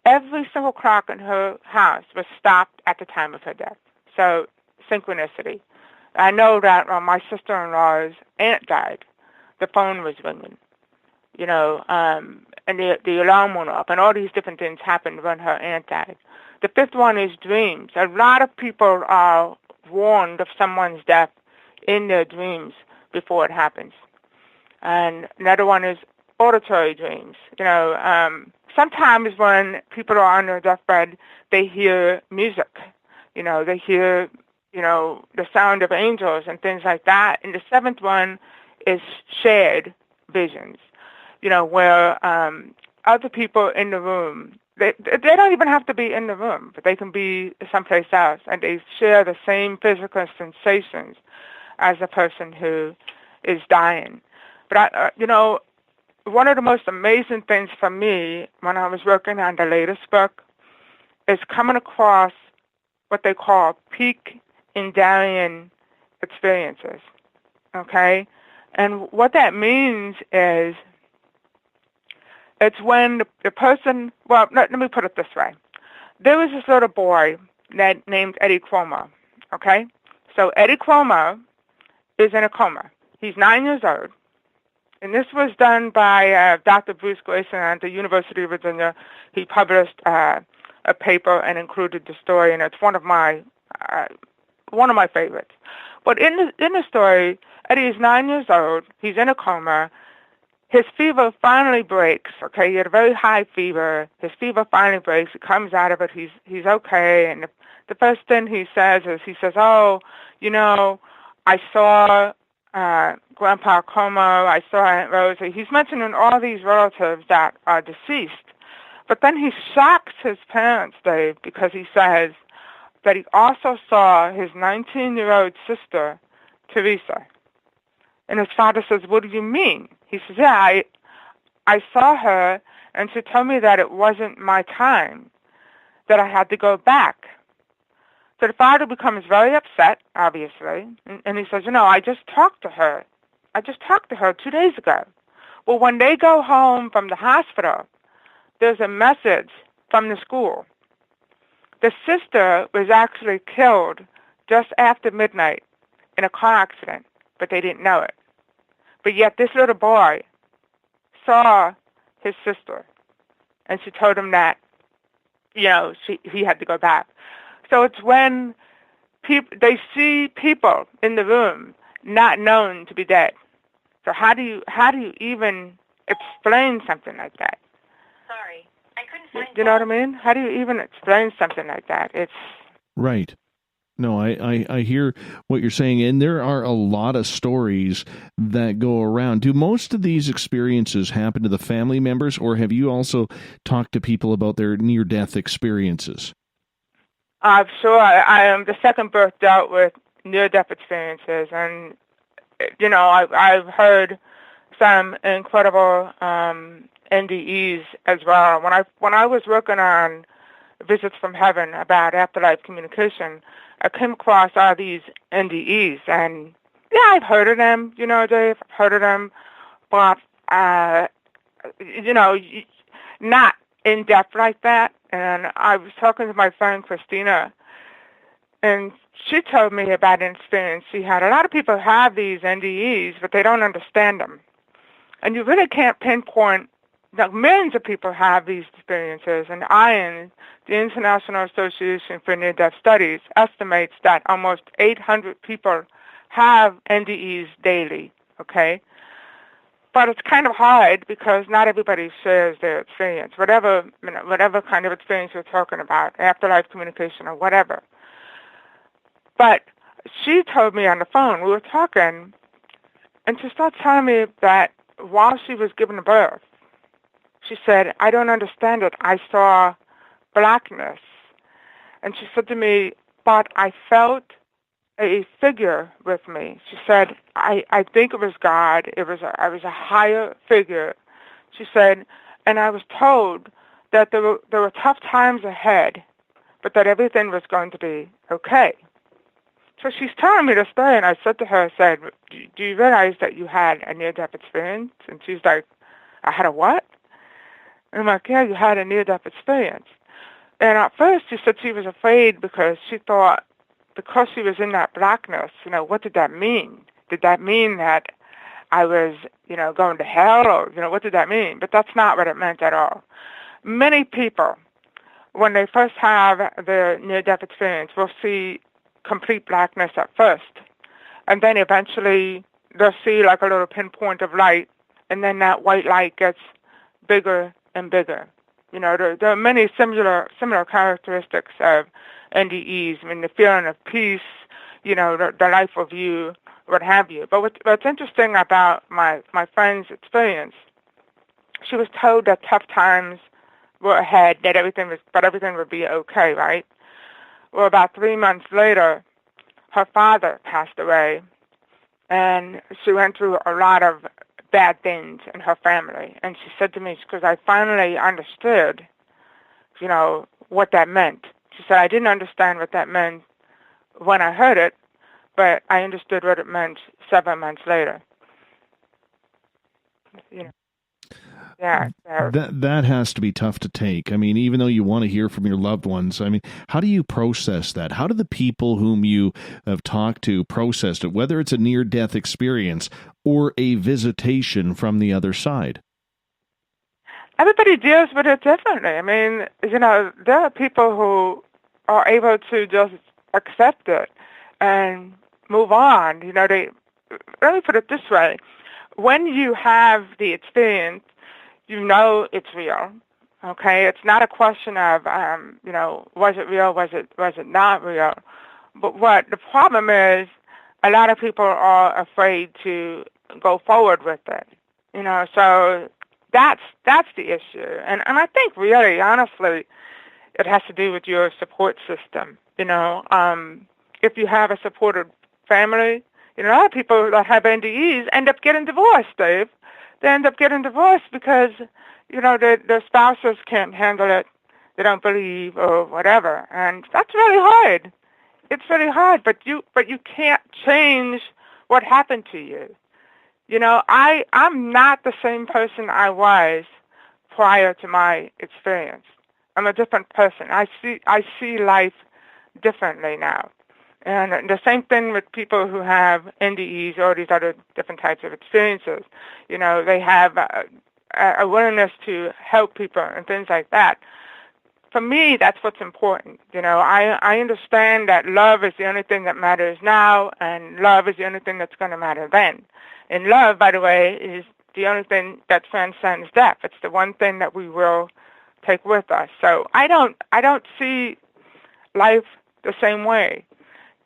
every single clock in her house was stopped at the time of her death. So, synchronicity. I know that when my sister-in-law's aunt died, the phone was ringing, and the alarm went off, and all these different things happened when her aunt died. The fifth one is dreams. A lot of people are warned of someone's death in their dreams before it happens. And another one is auditory dreams. Sometimes when people are on their deathbed, they hear music. They hear, the sound of angels and things like that. And the seventh one is shared visions, where other people in the room, they don't even have to be in the room, but they can be someplace else, and they share the same physical sensations as the person who is dying. But, one of the most amazing things for me when I was working on the latest book is coming across what they call peak Indian experiences, okay? And what that means is it's when the person, well, let me put it this way. There was this little boy named Eddie Cuomo, okay? So Eddie Cuomo is in a coma. He's 9 years old. And this was done by Dr. Bruce Grayson at the University of Virginia. He published a paper and included the story, and it's one of my favorites. But in the story, Eddie is 9 years old. He's in a coma. His fever finally breaks. Okay, he had a very high fever. His fever finally breaks. He comes out of it. He's okay. And the first thing he says is, "Oh, I saw Grandpa Como, I saw Aunt Rosie." He's mentioning all these relatives that are deceased. But then he shocks his parents, Dave, because he says that he also saw his 19-year-old sister, Teresa. And his father says, "What do you mean?" He says, "Yeah, I saw her, and she told me that it wasn't my time, that I had to go back." So the father becomes very upset, obviously, and he says, "I just talked to her. I just talked to her 2 days ago." Well, when they go home from the hospital, there's a message from the school. The sister was actually killed just after midnight in a car accident, but they didn't know it. But yet this little boy saw his sister, and she told him that, he had to go back. So it's when they see people in the room not known to be dead. So how do you even explain something like that? Sorry, I couldn't find. You know what I mean? How do you even explain something like that? It's right. No, I hear what you're saying, and there are a lot of stories that go around. Do most of these experiences happen to the family members, or have you also talked to people about their near-death experiences? Sure. The second birth dealt with near-death experiences, and I've heard some incredible NDEs as well. When I was working on Visits from Heaven about afterlife communication, I came across all these NDEs, and yeah, I've heard of them, Dave, I've heard of them, but, not in depth like that. And I was talking to my friend Christina, and she told me about an experience she had. A lot of people have these NDEs, but they don't understand them. And you really can't pinpoint. Millions of people have these experiences, and IANS, the International Association for Near-Death Studies, estimates that almost 800 people have NDEs daily, okay? But it's kind of hard because not everybody shares their experience, whatever kind of experience you're talking about, afterlife communication or whatever. But she told me on the phone, we were talking, and she started telling me that while she was giving birth, she said, I don't understand it. I saw blackness. And she said to me, but I felt a figure with me. She said, I think it was God. I was a higher figure. She said, and I was told that there were tough times ahead, but that everything was going to be okay. So she's telling me this story, and I said to her, do you realize that you had a near-death experience? And she's like, I had a what? And I'm like, yeah, you had a near-death experience. And at first she said she was afraid because she thought, because she was in that blackness, what did that mean? Did that mean that I was, going to hell? Or, what did that mean? But that's not what it meant at all. Many people, when they first have their near-death experience, will see complete blackness at first. And then eventually they'll see like a little pinpoint of light, and then that white light gets bigger and bigger. There are many similar characteristics of NDEs. I mean, the feeling of peace, the life of you, what have you. But what's interesting about my friend's experience, she was told that tough times were ahead, that everything would be okay, right? Well, about 3 months later, her father passed away, and she went through a lot of bad things in her family. And she said to me, because I finally understood, what that meant. She said, I didn't understand what that meant when I heard it, but I understood what it meant 7 months later. Yeah. That has to be tough to take. I mean, even though you want to hear from your loved ones, I mean, how do you process that? How do the people whom you have talked to process it, whether it's a near-death experience or a visitation from the other side? Everybody deals with it differently. I mean, there are people who are able to just accept it and move on. Let me put it this way. When you have the experience, it's real, okay? It's not a question of, was it real, was it not real? But what the problem is, a lot of people are afraid to go forward with it, so that's the issue. And I think really, honestly, it has to do with your support system, if you have a supportive family, a lot of people that have NDEs end up getting divorced, Dave. They end up getting divorced because, their spouses can't handle it, they don't believe, or whatever. And that's really hard. It's really hard, but you can't change what happened to you. I'm not the same person I was prior to my experience. I'm a different person. I see life differently now. And the same thing with people who have NDEs or these other different types of experiences. They have a willingness to help people and things like that. For me, that's what's important. I understand that love is the only thing that matters now, and love is the only thing that's going to matter then. And love, by the way, is the only thing that transcends death. It's the one thing that we will take with us. So I don't see life the same way.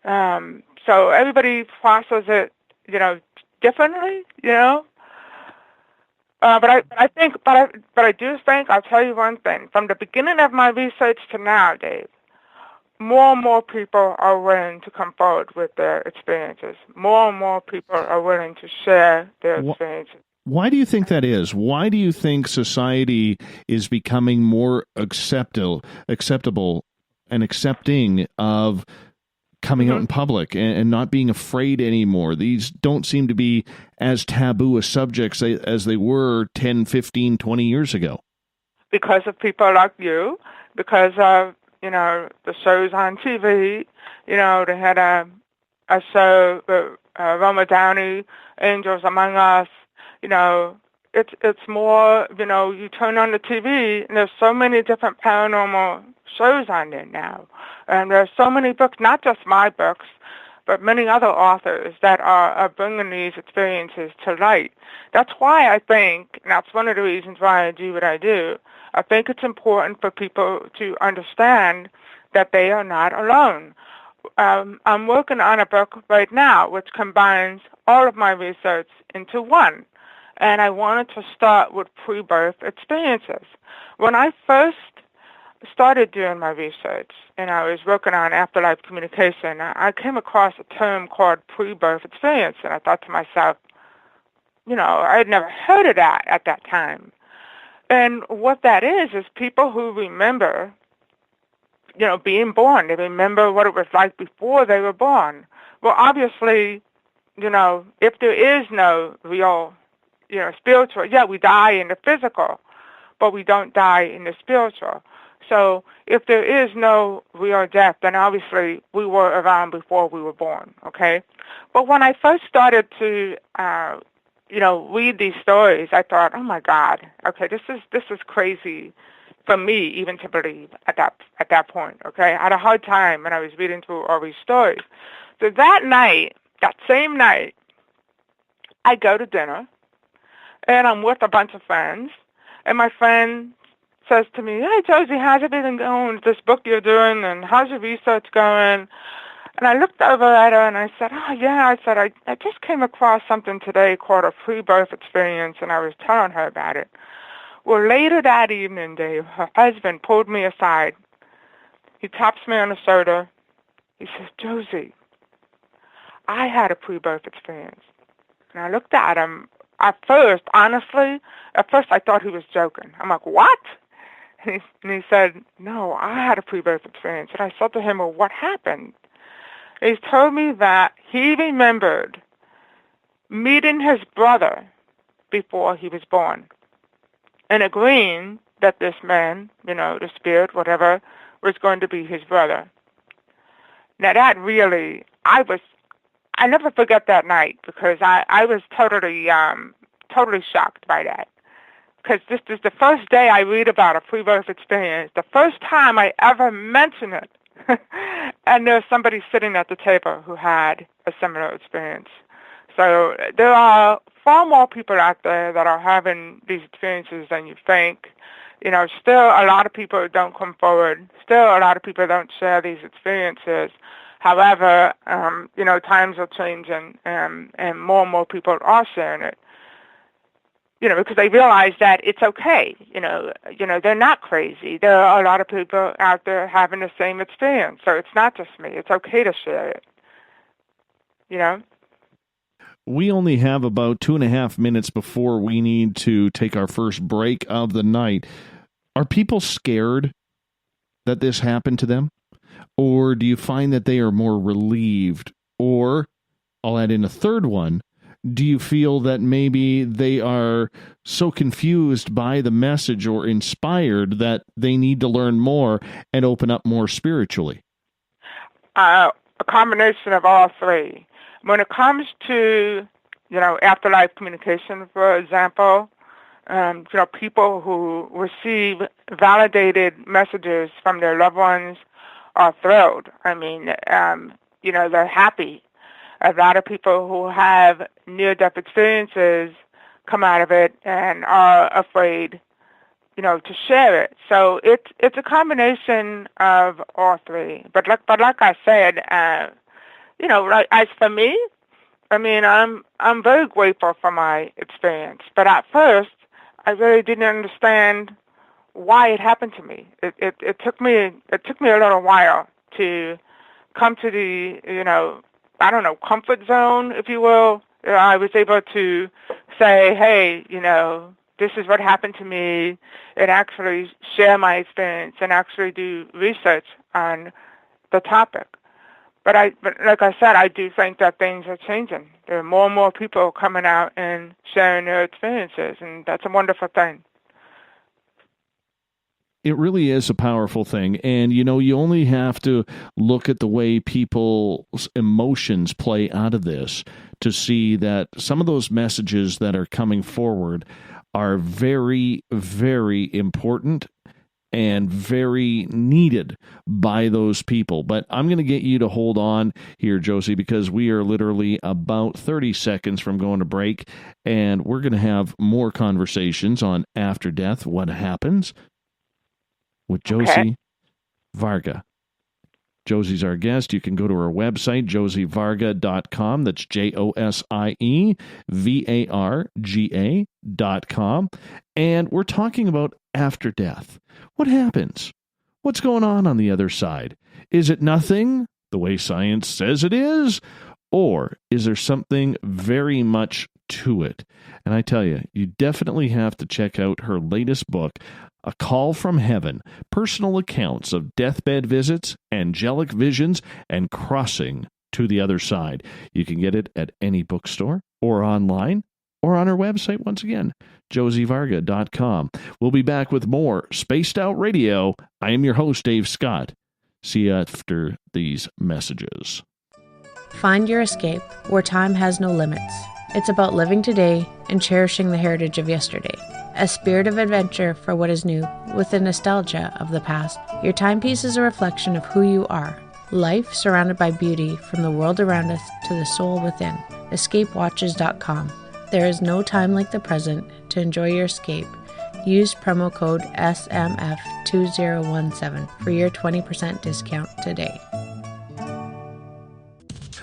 So everybody processes it, differently, But I do think, I'll tell you one thing. From the beginning of my research to now, Dave, more and more people are willing to come forward with their experiences. More and more people are willing to share their experiences. Why do you think that is? Why do you think society is becoming more acceptable and accepting of coming out in public and not being afraid anymore? These don't seem to be as taboo a subjects as they were 10, 15, 20 years ago. Because of people like you, because of, the shows on TV. They had a show, Roma Downey, Angels Among Us. It's more, you turn on the TV and there's so many different paranormal shows on there now. And there's so many books, not just my books, but many other authors that are bringing these experiences to light. That's why I think, and that's one of the reasons why I do what I do, I think it's important for people to understand that they are not alone. I'm working on a book right now which combines all of my research into one. And I wanted to start with pre-birth experiences. When I first started doing my research and I was working on afterlife communication, I came across a term called pre-birth experience. And I thought to myself, I had never heard of that at that time. And what that is people who remember, being born. They remember what it was like before they were born. Well, obviously, if there is no real, spiritual, we die in the physical, but we don't die in the spiritual. So if there is no real death, then obviously we were around before we were born, okay? But when I first started to, read these stories, I thought, oh my God, okay, this is crazy for me even to believe at that point, okay? I had a hard time when I was reading through all these stories. So that same night, I go to dinner, and I'm with a bunch of friends, and my friend says to me, hey, Josie, how's everything going with this book you're doing, and how's your research going? And I looked over at her, and I said, oh, yeah, I just came across something today called a pre-birth experience, and I was telling her about it. Well, later that evening, Dave, her husband pulled me aside. He taps me on the shoulder. He says, Josie, I had a pre-birth experience. And I looked at him. At first, honestly, I thought he was joking. I'm like, what? And he said, no, I had a pre-birth experience. And I said to him, well, what happened? And he told me that he remembered meeting his brother before he was born and agreeing that this man, the spirit, whatever, was going to be his brother. Now that really, I never forget that night because I was totally shocked by that. Because this is the first day I read about a pre-birth experience, the first time I ever mention it. And there's somebody sitting at the table who had a similar experience. So there are far more people out there that are having these experiences than you think. Still a lot of people don't come forward. Still a lot of people don't share these experiences. However, times are changing, and more people are sharing it. Because they realize that it's okay. They're not crazy. There are a lot of people out there having the same experience. So it's not just me. It's okay to share it. We only have about 2.5 minutes before we need to take our first break of the night. Are people scared that this happened to them? Or do you find that they are more relieved? Or, I'll add in a third one, do you feel that maybe they are so confused by the message or inspired that they need to learn more and open up more spiritually? A combination of all three. When it comes to, afterlife communication, for example, people who receive validated messages from their loved ones are thrilled. I mean, they're happy. A lot of people who have near-death experiences come out of it and are afraid, to share it. So it's a combination of all three. But like I said, as for me, I mean, I'm very grateful for my experience. But at first, I really didn't understand why it happened to me. It took me a little while to come to the comfort zone, if you will, I was able to say, hey, this is what happened to me, and actually share my experience and actually do research on the topic. But like I said, I do think that things are changing. There are more and more people coming out and sharing their experiences, and that's a wonderful thing. It really is a powerful thing. And, you only have to look at the way people's emotions play out of this to see that some of those messages that are coming forward are very, very important and very needed by those people. But I'm going to get you to hold on here, Josie, because we are literally about 30 seconds from going to break, and we're going to have more conversations on after death, what happens, with Josie Varga. Josie's our guest. You can go to her website, josievarga.com. That's JosieVarga.com. And we're talking about after death. What happens? What's going on the other side? Is it nothing, the way science says it is? Or is there something very much to it? And I tell you, you definitely have to check out her latest book, A Call from Heaven, Personal Accounts of Deathbed Visits, Angelic Visions, and Crossing to the Other Side. You can get it at any bookstore or online or on her website, once again, josievarga.com. We'll be back with more Spaced Out Radio. I am your host, Dave Scott. See you after these messages. Find your escape where time has no limits. It's about living today and cherishing the heritage of yesterday. A spirit of adventure for what is new, with the nostalgia of the past. Your timepiece is a reflection of who you are. Life surrounded by beauty from the world around us to the soul within. EscapeWatches.com. There is no time like the present to enjoy your escape. Use promo code SMF2017 for your 20% discount today.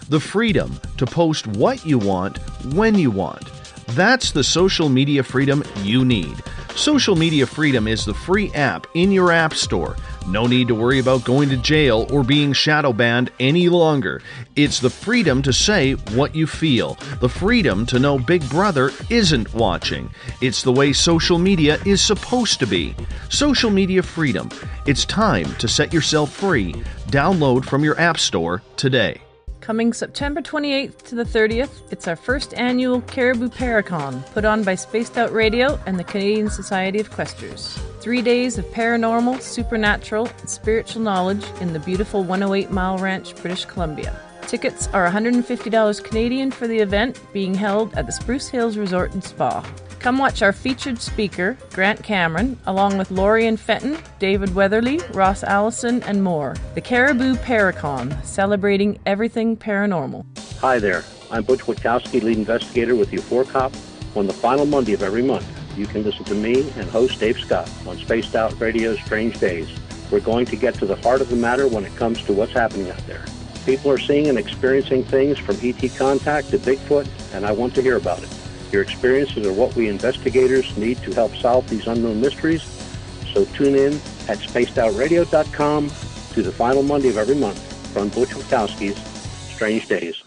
The freedom to post what you want, when you want. That's the social media freedom you need. Social Media Freedom is the free app in your app store. No need to worry about going to jail or being shadow banned any longer. It's the freedom to say what you feel. The freedom to know Big Brother isn't watching. It's the way social media is supposed to be. Social Media Freedom. It's time to set yourself free. Download from your app store today. Coming September 28th to the 30th, it's our first annual Caribou Paracon, put on by Spaced Out Radio and the Canadian Society of Questers. 3 days of paranormal, supernatural, and spiritual knowledge in the beautiful 108 Mile Ranch, British Columbia. Tickets are $150 Canadian for the event, being held at the Spruce Hills Resort and Spa. Come watch our featured speaker, Grant Cameron, along with Lorian Fenton, David Weatherly, Ross Allison, and more. The Caribou Paracon, celebrating everything paranormal. Hi there, I'm Butch Witkowski, lead investigator with U4Cop. On the final Monday of every month, you can listen to me and host Dave Scott on Spaced Out Radio's Strange Days. We're going to get to the heart of the matter when it comes to what's happening out there. People are seeing and experiencing things from ET contact to Bigfoot, and I want to hear about it. Your experiences are what we investigators need to help solve these unknown mysteries. So tune in at spacedoutradio.com to the final Monday of every month from Butch Witkowski's Strange Days.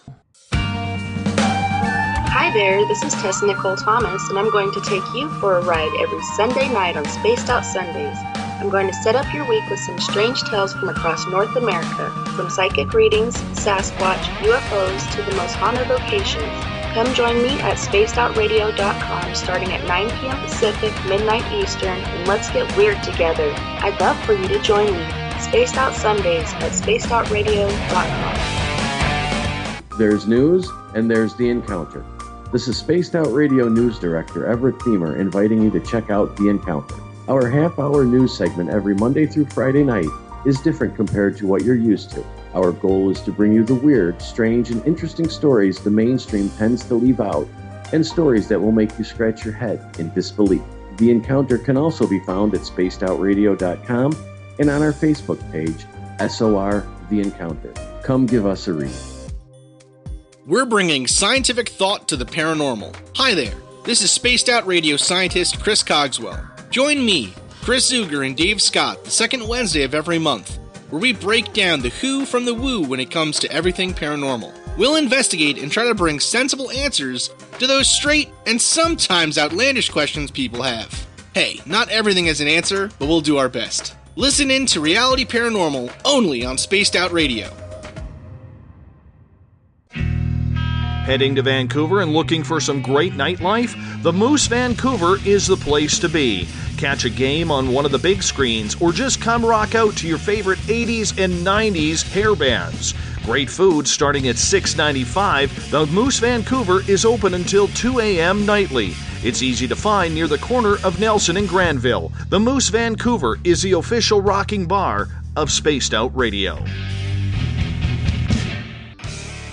Hi there, this is Tessa Nicole Thomas, and I'm going to take you for a ride every Sunday night on Spaced Out Sundays. I'm going to set up your week with some strange tales from across North America, from psychic readings, Sasquatch, UFOs, to the most haunted locations. Come join me at spacedoutradio.com starting at 9 p.m. Pacific, midnight Eastern, and let's get weird together. I'd love for you to join me. Spaced Out Sundays at spacedoutradio.com. There's news, and there's The Encounter. This is Spaced Out Radio News Director Everett Thiemer inviting you to check out The Encounter. Our half-hour news segment every Monday through Friday night is different compared to what you're used to. Our goal is to bring you the weird, strange, and interesting stories the mainstream tends to leave out, and stories that will make you scratch your head in disbelief. The Encounter can also be found at spacedoutradio.com and on our Facebook page, SOR The Encounter. Come give us a read. We're bringing scientific thought to the paranormal. Hi there, this is Spaced Out Radio scientist Chris Cogswell. Join me, Chris Zuger, and Dave Scott the second Wednesday of every month, where we break down the who from the woo when it comes to everything paranormal. We'll investigate and try to bring sensible answers to those straight and sometimes outlandish questions people have. Hey, not everything has an answer, but we'll do our best. Listen in to Reality Paranormal only on Spaced Out Radio. Heading to Vancouver and looking for some great nightlife? The Moose Vancouver is the place to be. Catch a game on one of the big screens or just come rock out to your favorite 80s and 90s hair bands. Great food starting at $6.95. The Moose Vancouver is open until 2 a.m. nightly. It's easy to find near the corner of Nelson and Granville. The Moose Vancouver is the official rocking bar of Spaced Out Radio.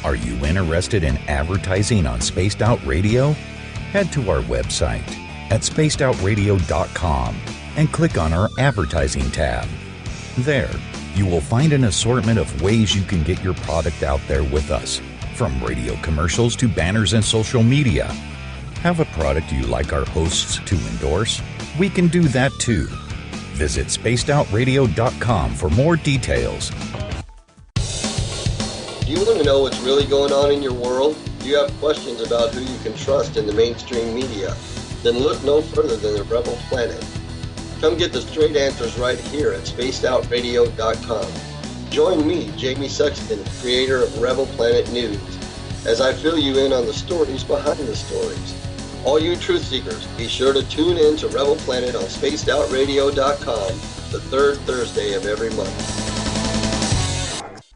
Are you interested in advertising on Spaced Out Radio? Head to our website at spacedoutradio.com and click on our advertising tab. There, you will find an assortment of ways you can get your product out there with us, from radio commercials to banners and social media. Have a product you like our hosts to endorse? We can do that too. Visit spacedoutradio.com for more details. Do you want to know what's really going on in your world? Do you have questions about who you can trust in the mainstream media? Then look no further than the Rebel Planet. Come get the straight answers right here at spacedoutradio.com. Join me, Jamie Sexton, creator of Rebel Planet News, as I fill you in on the stories behind the stories. All you truth seekers, be sure to tune in to Rebel Planet on spacedoutradio.com the third Thursday of every month.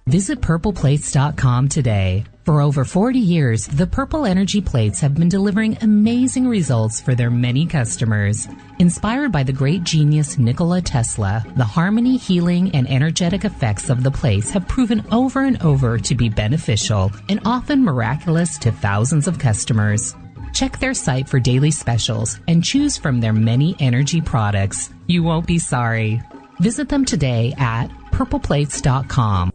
Visit purpleplates.com today. For over 40 years, the Purple Energy Plates have been delivering amazing results for their many customers. Inspired by the great genius Nikola Tesla, the harmony, healing, and energetic effects of the plates have proven over and over to be beneficial and often miraculous to thousands of customers. Check their site for daily specials and choose from their many energy products. You won't be sorry. Visit them today at purpleplates.com.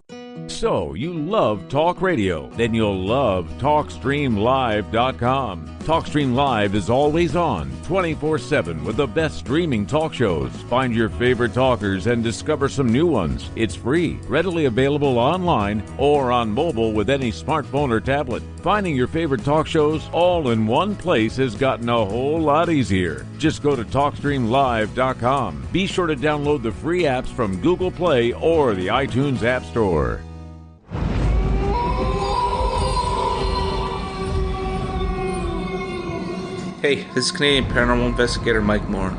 So, you love talk radio? Then you'll love TalkStreamLive.com. TalkStream Live is always on, 24/7, with the best streaming talk shows. Find your favorite talkers and discover some new ones. It's free, readily available online or on mobile with any smartphone or tablet. Finding your favorite talk shows all in one place has gotten a whole lot easier. Just go to TalkStreamLive.com. Be sure to download the free apps from Google Play or the iTunes App Store. Hey, this is Canadian Paranormal Investigator Mike Moore.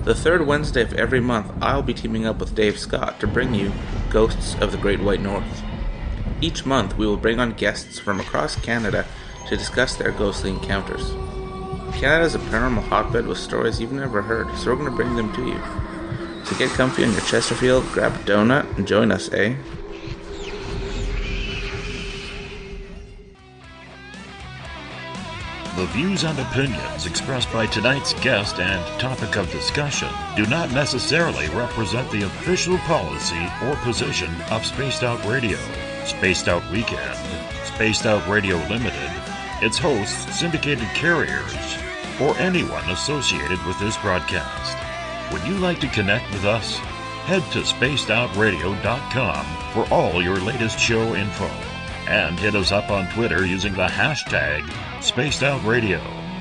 The third Wednesday of every month, I'll be teaming up with Dave Scott to bring you Ghosts of the Great White North. Each month, we will bring on guests from across Canada to discuss their ghostly encounters. Canada is a paranormal hotbed with stories you've never heard, so we're going to bring them to you. So get comfy on your Chesterfield, grab a donut, and join us, eh? The views and opinions expressed by tonight's guest and topic of discussion do not necessarily represent the official policy or position of Spaced Out Radio, Spaced Out Weekend, Spaced Out Radio Limited, its hosts, syndicated carriers, or anyone associated with this broadcast. Would you like to connect with us? Head to spacedoutradio.com for all your latest show info. And hit us up on Twitter using the hashtag SpacedOutRadio.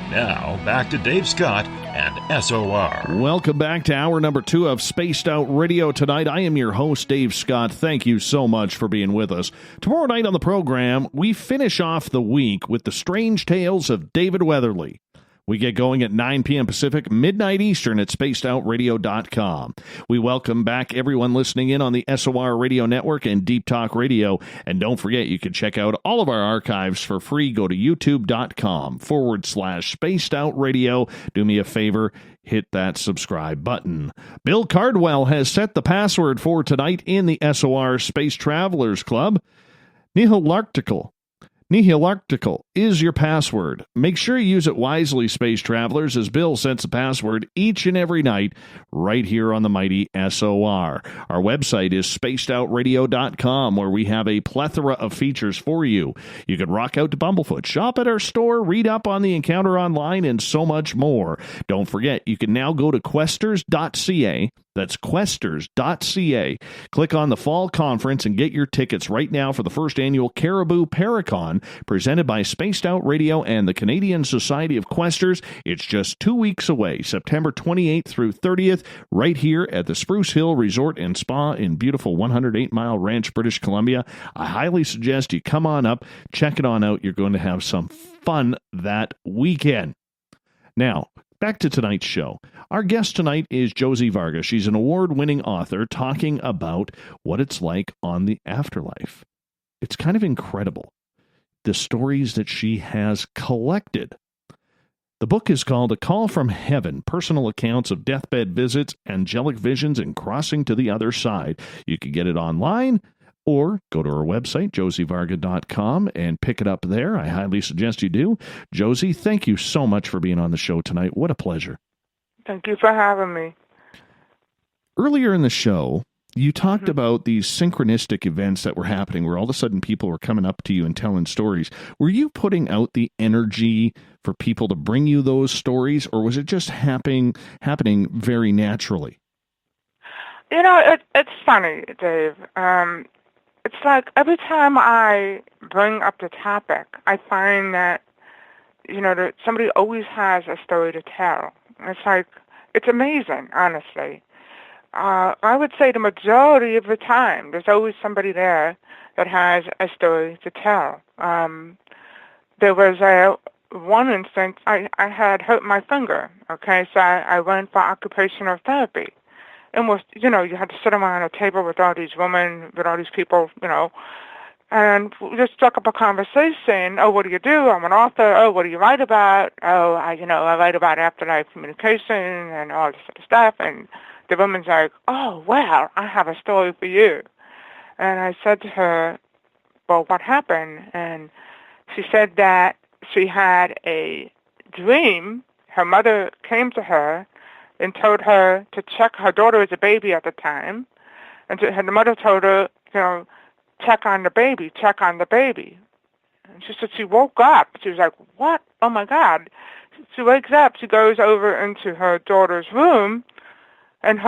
Now, back to Dave Scott and SOR. Welcome back to hour number 2 of Spaced Out Radio tonight. I am your host, Dave Scott. Thank you so much for being with us. Tomorrow night on the program, we finish off the week with the strange tales of David Weatherly. We get going at 9 p.m. Pacific, midnight Eastern at spacedoutradio.com. We welcome back everyone listening in on the SOR Radio Network and Deep Talk Radio. And don't forget, you can check out all of our archives for free. Go to youtube.com/spacedoutradio. Do me a favor, hit that subscribe button. Bill Cardwell has set the password for tonight in the SOR Space Travelers Club. Nihilarctical is your password. Make sure you use it wisely, Space Travelers, as Bill sets a password each and every night right here on the mighty SOR. Our website is spacedoutradio.com, where we have a plethora of features for you. You can rock out to Bumblefoot, shop at our store, read up on the encounter online, and so much more. Don't forget, you can now go to questers.ca. That's questers.ca. Click on the fall conference and get your tickets right now for the first annual Caribou Paracon presented by Spaced Out Radio and the Canadian Society of Questers. It's just 2 weeks away, September 28th through 30th, right here at the Spruce Hill Resort and Spa in beautiful 108 Mile Ranch, British Columbia. I highly suggest you come on up, check it on out. You're going to have some fun that weekend. Now, back to tonight's show. Our guest tonight is Josie Varga. She's an award-winning author talking about what it's like on the afterlife. It's kind of incredible, the stories that she has collected. The book is called A Call from Heaven, Personal Accounts of Deathbed Visits, Angelic Visions, and Crossing to the Other Side. You can get it online or go to our website, josievarga.com, and pick it up there. I highly suggest you do. Josie, thank you so much for being on the show tonight. What a pleasure. Thank you for having me. Earlier in the show, you talked about these synchronistic events that were happening where all of a sudden people were coming up to you and telling stories. Were you putting out the energy for people to bring you those stories, or was it just happening very naturally? You know, it's funny, Dave. It's like every time I bring up the topic, I find that, you know, that somebody always has a story to tell. It's like, it's amazing, honestly. I would say the majority of the time, there's always somebody there that has a story to tell. There was one instance, I had hurt my finger, okay, so I went for occupational therapy. And was, you know, you had to sit around a table with all these women, with all these people, you know, and we just struck up a conversation. Oh, what do you do? I'm an author. Oh, what do you write about? Oh, I write about afterlife communication and all this sort of stuff. And the woman's like, oh, well, I have a story for you. And I said to her, well, what happened? And she said that she had a dream. Her mother came to her and told her to check. Her daughter was a baby at the time. And the mother told her, you know, check on the baby. And she said she woke up. She was like, what? Oh, my God. She wakes up. She goes over into her daughter's room, and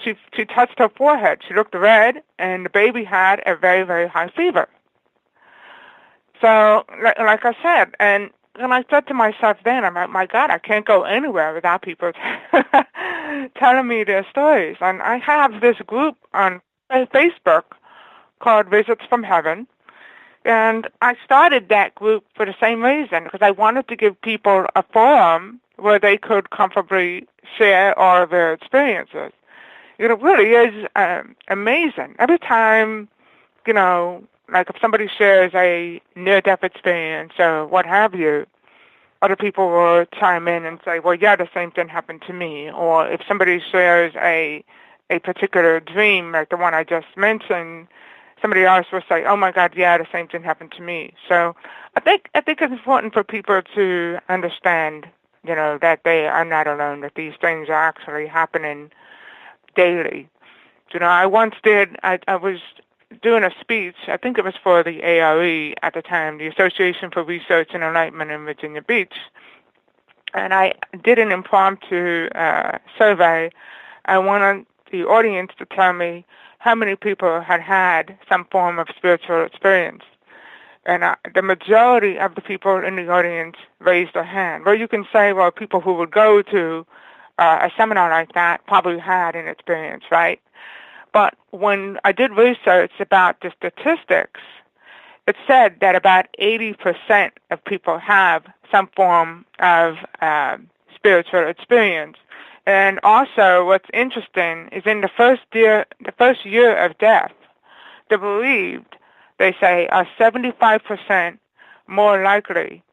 she touched her forehead. She looked red, and the baby had a very, very high fever. So, like I said, and I said to myself then, I'm like, my God, I can't go anywhere without people telling me their stories. And I have this group on Facebook called Visits from Heaven. And I started that group for the same reason, because I wanted to give people a forum where they could comfortably share all of their experiences. It really is amazing. Every time, you know, like if somebody shares a near-death experience or what have you, other people will chime in and say, well, yeah, the same thing happened to me. Or if somebody shares a particular dream, like the one I just mentioned, somebody else will say, oh, my God, yeah, the same thing happened to me. So I think it's important for people to understand, you know, that they are not alone, that these things are actually happening daily. You know, I once I was doing a speech, I think it was for the ARE at the time, the Association for Research and Enlightenment in Virginia Beach, and I did an impromptu survey. I wanted the audience to tell me how many people had some form of spiritual experience. And the majority of the people in the audience raised their hand. Well, you can say, well, people who would go to a seminar like that probably had an experience, right? But when I did research about the statistics, it said that about 80% of people have some form of spiritual experience. And also, what's interesting is in the first year of death, the bereaved, they say, are 75% more likely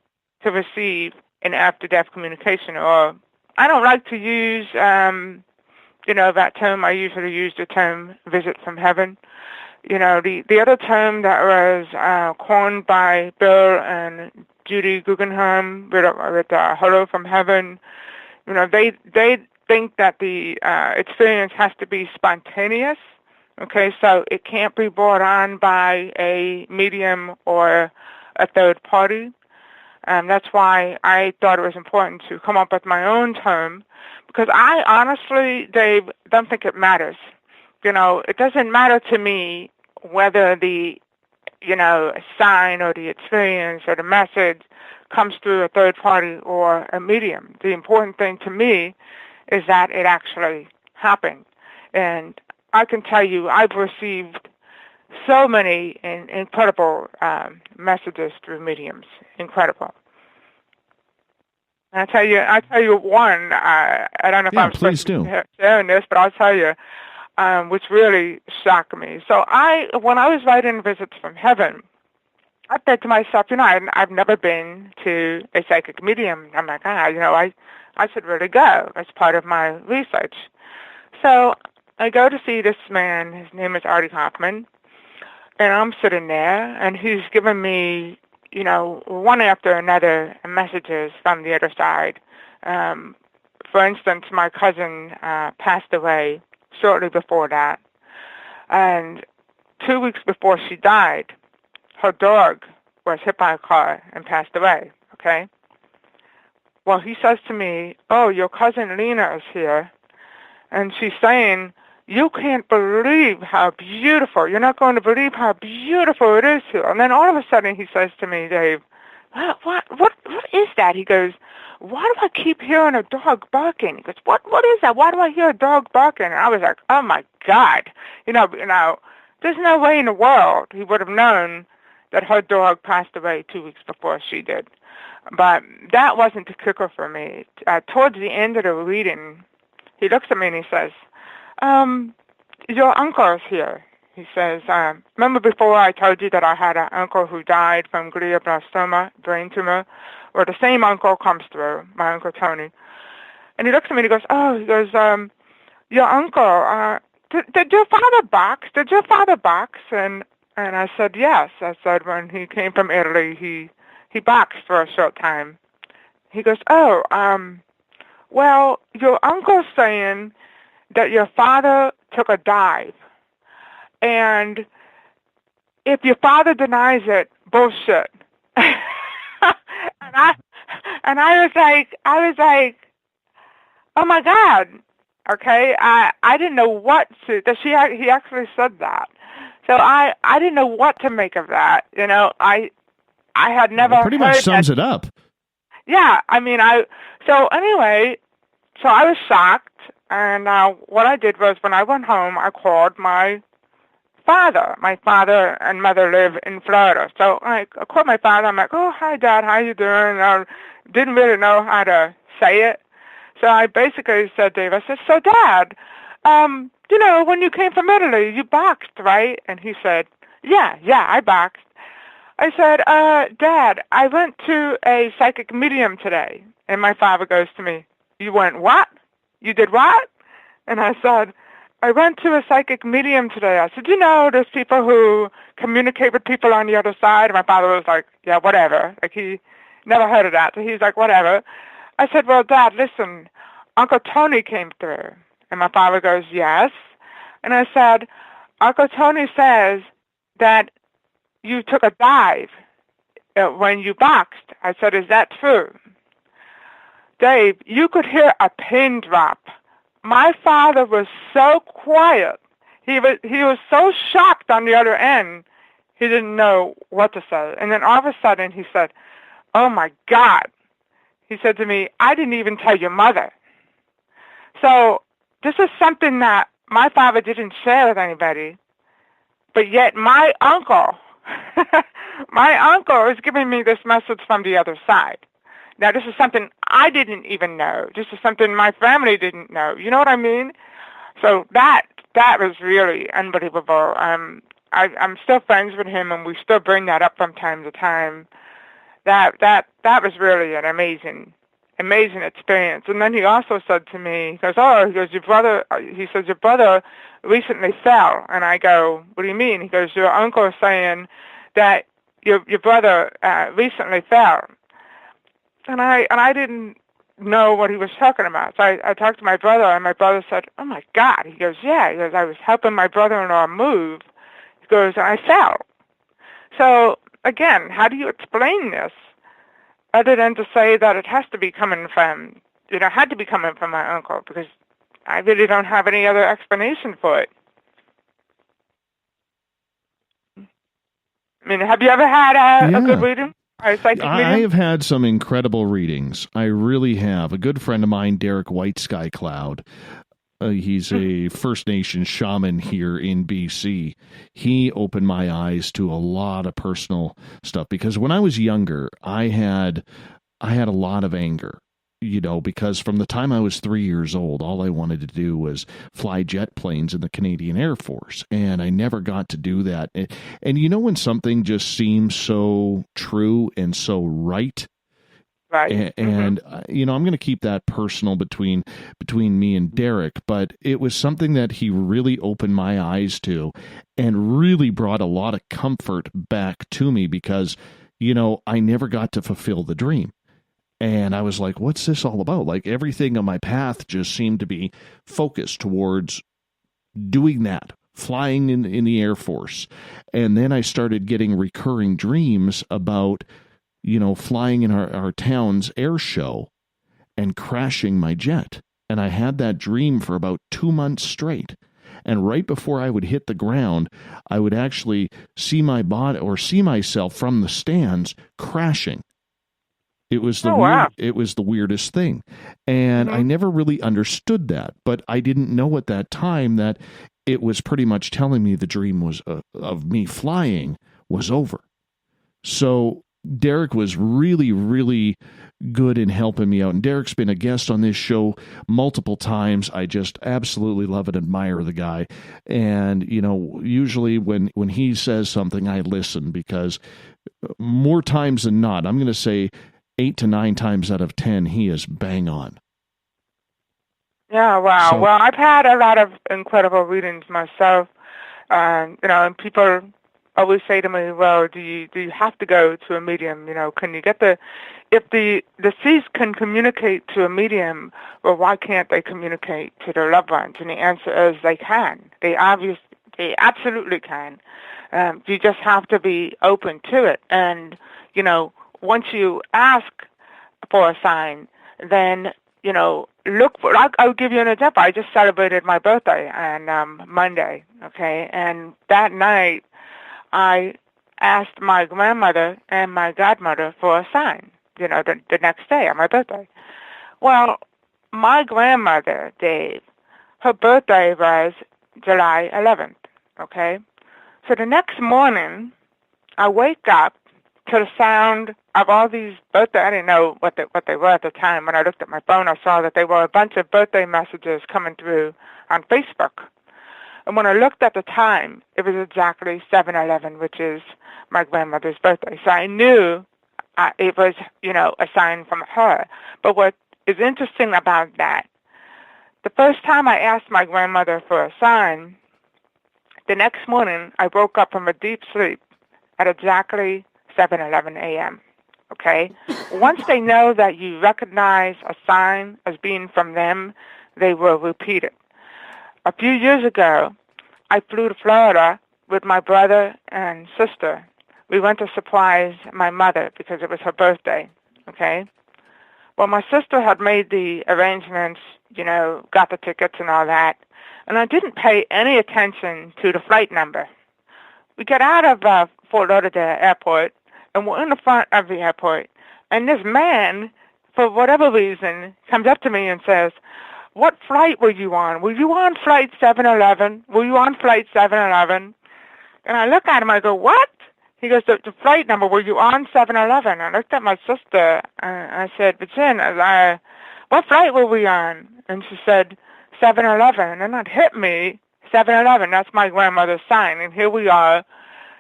to receive an after-death communication. Or I don't like to use that term. I usually use the term visit from heaven. You know, the other term that was coined by Bill and Judy Guggenheim with hello from heaven, you know, they think that the experience has to be spontaneous. Okay, so it can't be brought on by a medium or a third party. That's why I thought it was important to come up with my own term, because I honestly, Dave, don't think it matters. It doesn't matter to me whether the, sign or the experience or the message comes through a third party or a medium. The important thing to me is that it actually happened. And I can tell you, I've received so many incredible messages through mediums. Incredible. And I tell you one. I don't know if I'm supposed to share this, but I'll tell you, which really shocked me. So when I was writing Visits from Heaven, I said to myself, I've never been to a psychic medium. I'm like, I should really go as part of my research. So I go to see this man. His name is Artie Hoffman. And I'm sitting there, and he's giving me, one after another messages from the other side. For instance, my cousin passed away shortly before that. And 2 weeks before she died, her dog was hit by a car and passed away, okay? Well, he says to me, oh, your cousin Lena is here, and she's saying, you can't believe how beautiful, you're not going to believe how beautiful it is here. And then all of a sudden he says to me, Dave, what is that? He goes, why do I keep hearing a dog barking? He goes, what is that? Why do I hear a dog barking? And I was like, oh my God. There's no way in the world he would have known that her dog passed away 2 weeks before she did. But that wasn't the kicker for me. Towards the end of the reading, he looks at me and he says, your uncle is here. He says, remember before I told you that I had an uncle who died from glioblastoma, brain tumor? Or the same uncle comes through, my Uncle Tony. And he looks at me and he goes, your uncle, did your father box? Did your father box? And I said, yes. I said, when he came from Italy, he boxed for a short time. He goes, well, your uncle's saying that your father took a dive. And if your father denies it, bullshit. and I was like, oh my God. Okay, I didn't know what to. He actually said that, so I didn't know what to make of that. I had never. Pretty much sums it up. Yeah, So anyway, so I was shocked, and what I did was when I went home, I called my father. My father and mother live in Florida, so I called my father. I'm like, oh, hi, Dad, how you doing? I didn't really know how to say it. So I basically said, Dave, I said, so Dad, when you came from Italy, you boxed, right? And he said, yeah, I boxed. I said, Dad, I went to a psychic medium today. And my father goes to me, you went what? You did what? And I said, I went to a psychic medium today. I said, there's people who communicate with people on the other side. And my father was like, yeah, whatever. Like he never heard of that. So he's like, whatever. I said, well, Dad, listen, Uncle Tony came through. And my father goes, yes. And I said, Uncle Tony says that you took a dive when you boxed. I said, is that true? Dave, you could hear a pin drop. My father was so quiet. He was so shocked on the other end, he didn't know what to say. And then all of a sudden he said, oh, my God. He said to me, I didn't even tell your mother. So this is something that my father didn't share with anybody, but yet my uncle is giving me this message from the other side. Now, this is something I didn't even know. This is something my family didn't know. You know what I mean? So that was really unbelievable. I'm still friends with him, and we still bring that up from time to time. That was really an amazing experience. And then he also said to me, your brother recently fell. And I go, what do you mean? He goes, your uncle is saying that your brother recently fell. And I didn't know what he was talking about. So I talked to my brother, and my brother said, oh my God. He goes, yeah. He goes, I was helping my brother-in-law move. He goes, and I fell. So again, how do you explain this? other than to say that it has to be coming from, had to be coming from my uncle, because I really don't have any other explanation for it. I mean, have you ever had a good reading? A psychic medium? I have had some incredible readings. I really have. A good friend of mine, Derek White Sky Cloud, he's a First Nation shaman here in BC. He opened my eyes to a lot of personal stuff, because when I was younger, I had a lot of anger. Because from the time I was 3 years old, all I wanted to do was fly jet planes in the Canadian Air Force, and I never got to do that. And when something just seems so true and so right, right? And I'm going to keep that personal between me and Derek, but it was something that he really opened my eyes to, and really brought a lot of comfort back to me, because I never got to fulfill the dream. And I was like, what's this all about? Like, everything on my path just seemed to be focused towards doing that, flying in the Air Force. And then I started getting recurring dreams about, flying in our town's air show and crashing my jet. And I had that dream for about 2 months straight. And right before I would hit the ground, I would actually see my body, or see myself from the stands, crashing. It was It was the weirdest thing. And I never really understood that, but I didn't know at that time that it was pretty much telling me the dream was of me flying was over. So Derek was really, really good in helping me out. And Derek's been a guest on this show multiple times. I just absolutely love and admire the guy. And, usually when he says something, I listen, because more times than not, I'm going to say 8 to 9 times out of 10, he is bang on. Yeah, wow. Well, I've had a lot of incredible readings myself. And people always say to me, well, do you have to go to a medium? Can you get if the deceased can communicate to a medium, well, why can't they communicate to their loved ones? And the answer is they can. They absolutely can. You just have to be open to it. And, once you ask for a sign, then, look for, I'll give you an example. I just celebrated my birthday on Monday, okay? And that night, I asked my grandmother and my godmother for a sign, the next day on my birthday. Well, my grandmother, Dave, her birthday was July 11th, okay? So the next morning, I wake up to the sound of all these birthday, I didn't know what they were at the time. When I looked at my phone, I saw that they were a bunch of birthday messages coming through on Facebook. And when I looked at the time, it was exactly 7/11, which is my grandmother's birthday. So I knew it was, a sign from her. But what is interesting about that, the first time I asked my grandmother for a sign, the next morning I woke up from a deep sleep at exactly 7:11 a.m., okay? Once they know that you recognize a sign as being from them, they will repeat it. A few years ago, I flew to Florida with my brother and sister. We went to surprise my mother because it was her birthday, okay? Well, my sister had made the arrangements, got the tickets and all that, and I didn't pay any attention to the flight number. We get out of Fort Lauderdale Airport, and we're in the front of the airport, and this man, for whatever reason, comes up to me and says, what flight were you on? Were you on flight 711? Were you on flight 711? And I look at him, I go, what? He goes, the flight number, were you on 711? I looked at my sister, and I said, Virginia, what flight were we on? And she said, 711. And that hit me, 711, that's my grandmother's sign. And here we are,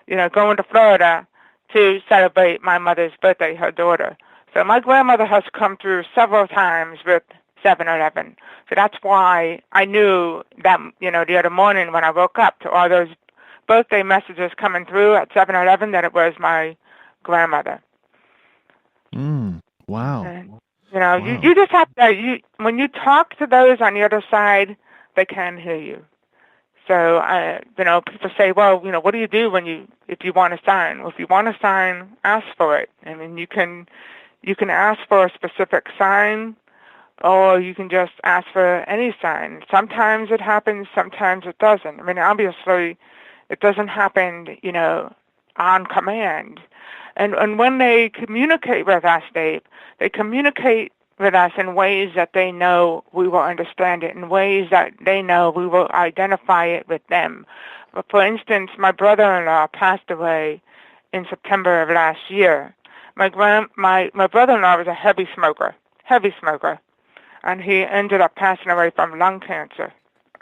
going to Florida to celebrate my mother's birthday, her daughter. So my grandmother has come through several times with 711. So that's why I knew that, the other morning when I woke up to all those birthday messages coming through at 711 that it was my grandmother. Wow. And, you just have to, when you talk to those on the other side, they can hear you. So, people say, well, what do you do if you want a sign? Well, if you want a sign, ask for it. I mean, you can You can ask for a specific sign, or you can just ask for any sign. Sometimes it happens, sometimes it doesn't. I mean, obviously, it doesn't happen, on command. And when they communicate with us, Dave, they communicate with us in ways that they know we will understand it, in ways that they know we will identify it with them. For instance, my brother-in-law passed away in September of last year. My brother-in-law was a heavy smoker, and he ended up passing away from lung cancer,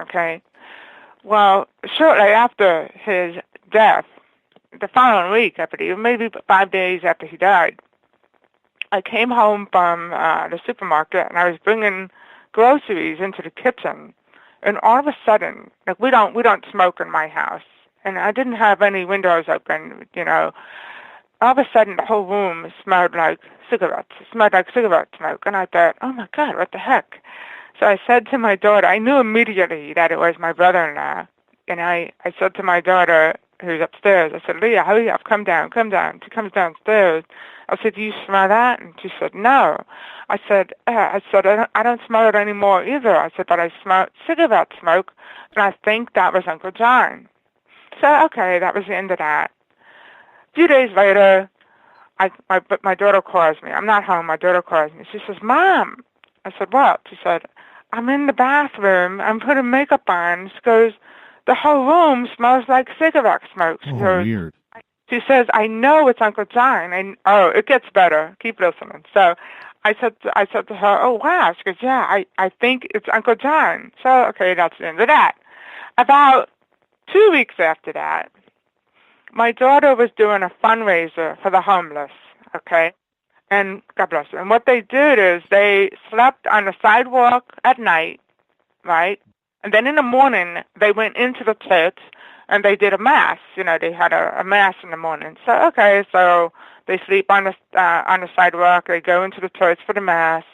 okay? Well, shortly after his death, the following week, I believe, maybe 5 days after he died, I came home from the supermarket, and I was bringing groceries into the kitchen, and all of a sudden, like we don't smoke in my house, and I didn't have any windows open, All of a sudden, the whole room smelled like cigarettes. It smelled like cigarette smoke, and I thought, oh my God, what the heck? So I said to my daughter, I knew immediately that it was my brother-in-law, and I said to my daughter, who's upstairs, I said, Leah, hurry up, come down. She comes downstairs. I said, do you smell that? And she said, no. I said, I don't smell it anymore either. I said, but I smell cigarette smoke, and I think that was Uncle John. So, okay, that was the end of that. A few days later, my daughter calls me. I'm not home. My daughter calls me. She says, Mom. I said, what? She said, I'm in the bathroom. I'm putting makeup on. She goes, the whole room smells like cigarette smoke. She goes, weird. She says, I know it's Uncle John. And it gets better. Keep listening. So I said to her, oh, wow. She goes, yeah, I think it's Uncle John. So, okay, that's the end of that. About 2 weeks after that, my daughter was doing a fundraiser for the homeless, okay? And God bless her. And what they did is they slept on the sidewalk at night, right? And then in the morning, they went into the church and they did a mass. They had a mass in the morning. So, okay, so they sleep on the sidewalk. They go into the church for the mass.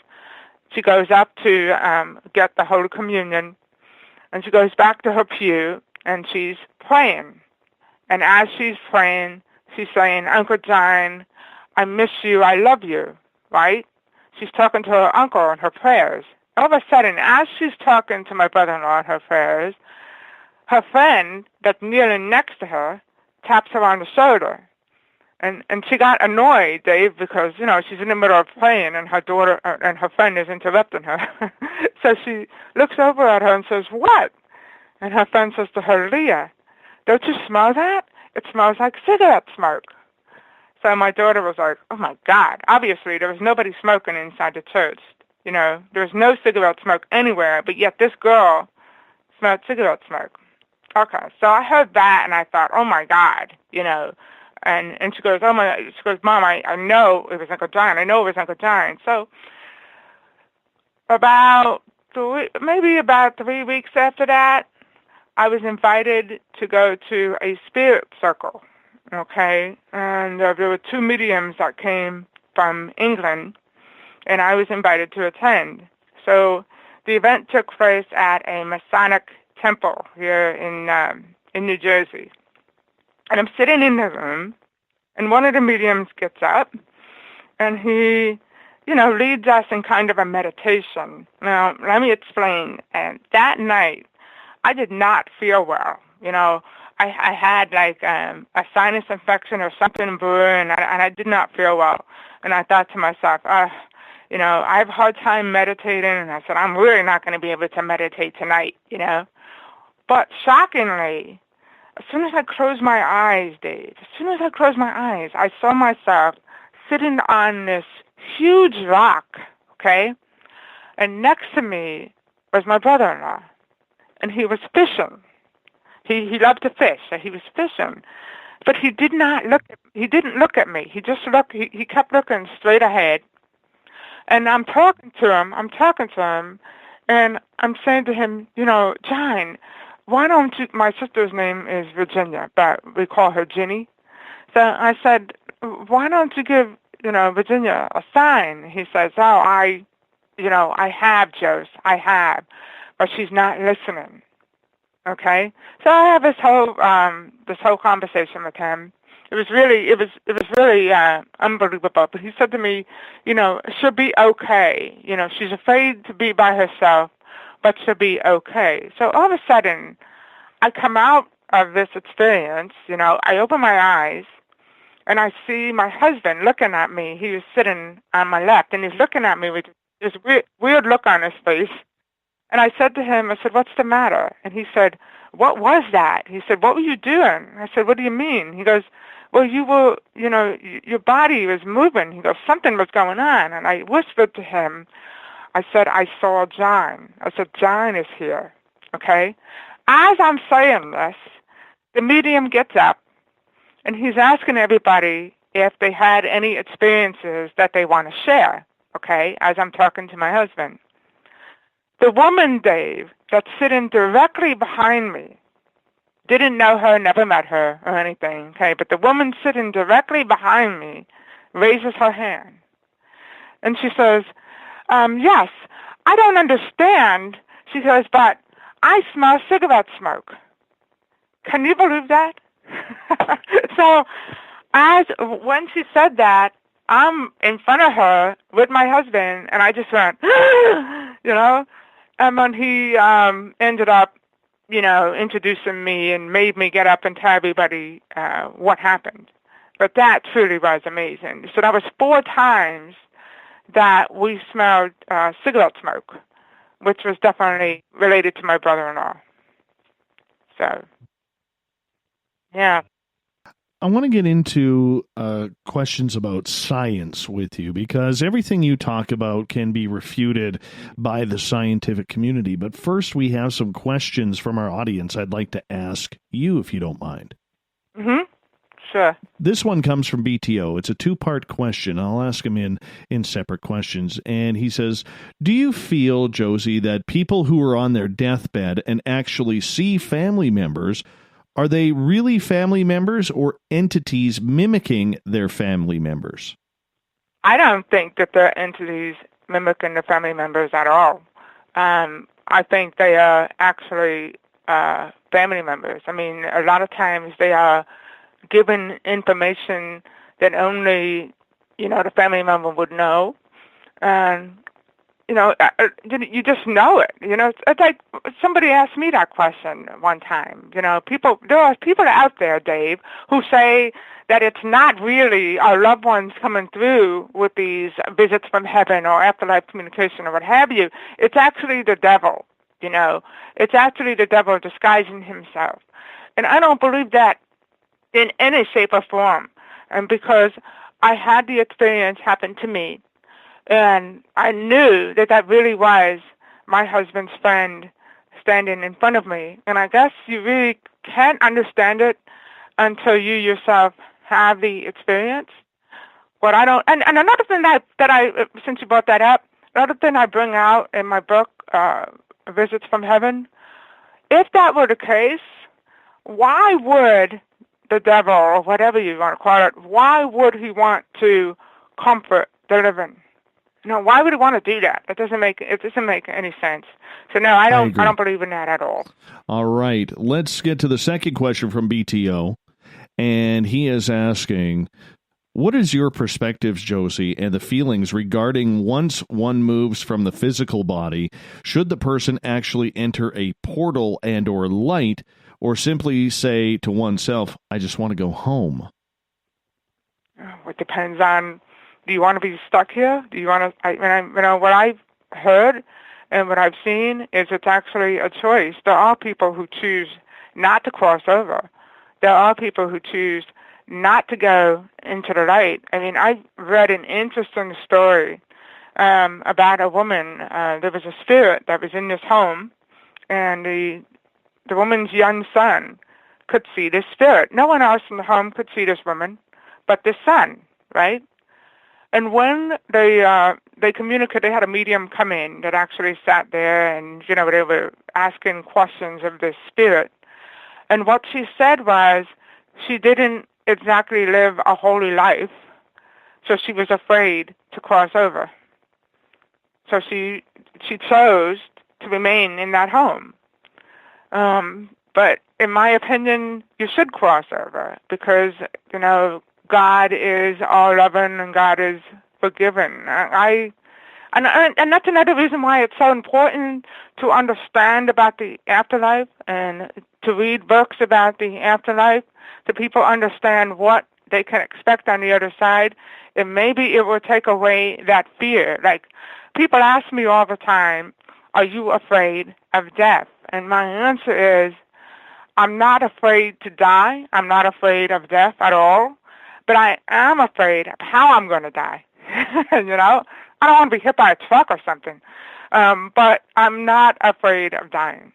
She goes up to get the Holy Communion, and she goes back to her pew, and she's praying. And as she's praying, she's saying, Uncle John, I miss you, I love you, right? She's talking to her uncle in her prayers. All of a sudden, as she's talking to my brother-in-law in her prayers, her friend that's kneeling next to her taps her on the shoulder. And she got annoyed, Dave, because, she's in the middle of praying and her daughter and her friend is interrupting her. So she looks over at her and says, what? And her friend says to her, Leah, don't you smell that? It smells like cigarette smoke. So my daughter was like, oh, my God. Obviously, there was nobody smoking inside the church. There was no cigarette smoke anywhere, but yet this girl smelled cigarette smoke. Okay, so I heard that, and I thought, oh, my God, And she goes, Mom, I know it was Uncle John. I know it was Uncle John. So about 3 weeks after that, I was invited to go to a spirit circle, okay? And there were 2 mediums that came from England, and I was invited to attend. So the event took place at a Masonic temple here in New Jersey. And I'm sitting in the room, and one of the mediums gets up, and he, leads us in kind of a meditation. Now, let me explain. And that night, I did not feel well. I had like a sinus infection or something brewing, and I did not feel well. And I thought to myself, I have a hard time meditating, and I said, I'm really not going to be able to meditate tonight, But shockingly, as soon as I closed my eyes, Dave, I saw myself sitting on this huge rock, okay? And next to me was my brother-in-law, and he was fishing. He loved to fish, so he was fishing. But he didn't look at me. He kept looking straight ahead. And I'm talking to him, and I'm saying to him, John, why don't you, my sister's name is Virginia, but we call her Ginny. So I said, why don't you give, Virginia a sign? He says, oh, I have, Jose, I have, but she's not listening. Okay? So I have this whole conversation with him, It was really unbelievable. But he said to me, she'll be okay. She's afraid to be by herself, but she'll be okay. So all of a sudden, I come out of this experience, I open my eyes, and I see my husband looking at me. He was sitting on my left, and he's looking at me with this weird look on his face. And I said to him, I said, "What's the matter?" And he said, "What was that?" He said, "What were you doing?" I said, "What do you mean?" He goes, "Well, you were, your body was moving." He goes, "Something was going on." And I whispered to him, I said, "I saw John." I said, "John is here." Okay? As I'm saying this, the medium gets up, and he's asking everybody if they had any experiences that they want to share, okay, as I'm talking to my husband. The woman, Dave, that's sitting directly behind me, didn't know her, never met her or anything, okay, but the woman sitting directly behind me raises her hand. And she says, "Yes, I don't understand," she says, "but I smell cigarette smoke." Can you believe that? So when she said that, I'm in front of her with my husband, and I just went, and when he ended up, introducing me and made me get up and tell everybody what happened. But that truly was amazing. So that was 4 times that we smelled cigarette smoke, which was definitely related to my brother-in-law. So, yeah. I want to get into questions about science with you, because everything you talk about can be refuted by the scientific community. But first, we have some questions from our audience I'd like to ask you, if you don't mind. Mm-hmm. Sure. This one comes from BTO. It's a 2-part question. I'll ask him in separate questions. And he says, do you feel, Josie, that people who are on their deathbed and actually see family members, are they really family members or entities mimicking their family members? I don't think that they're entities mimicking the family members at all. I think they are actually family members. I mean, a lot of times they are given information that only, the family member would know. And, you just know it. It's like somebody asked me that question one time. There are people out there, Dave, who say that it's not really our loved ones coming through with these visits from heaven or afterlife communication or what have you. It's actually the devil, It's actually the devil disguising himself. And I don't believe that in any shape or form. And because I had the experience happen to me, and I knew that really was my husband's friend standing in front of me. And I guess you really can't understand it until you yourself have the experience. But I don't. And another thing that I, since you brought that up, another thing I bring out in my book, Visits from Heaven, if that were the case, why would the devil, or whatever you want to call it, why would he want to comfort the living? Why would he want to do that? It doesn't make any sense. So no, I don't believe in that at all. All right, let's get to the second question from BTO, and he is asking, what is your perspectives, Josie, and the feelings regarding once one moves from the physical body, should the person actually enter a portal and or light, or simply say to oneself, I just want to go home? It depends on, do you want to be stuck here? Do you want to, what I've heard and what I've seen is it's actually a choice. There are people who choose not to cross over. There are people who choose not to go into the light. I mean, I read an interesting story about a woman. There was a spirit that was in this home, and the woman's young son could see this spirit. No one else in the home could see this woman but the son, right? And when they communicated, they had a medium come in that actually sat there, and they were asking questions of this spirit. And what she said was she didn't exactly live a holy life, so she was afraid to cross over. So she chose to remain in that home. But But in my opinion, you should cross over because, God is all loving and God is forgiving. And that's another reason why it's so important to understand about the afterlife and to read books about the afterlife, so people understand what they can expect on the other side, and maybe it will take away that fear. Like, people ask me all the time, are you afraid of death? And my answer is, I'm not afraid to die. I'm not afraid of death at all. But I am afraid of how I'm going to die. I don't want to be hit by a truck or something. But I'm not afraid of dying.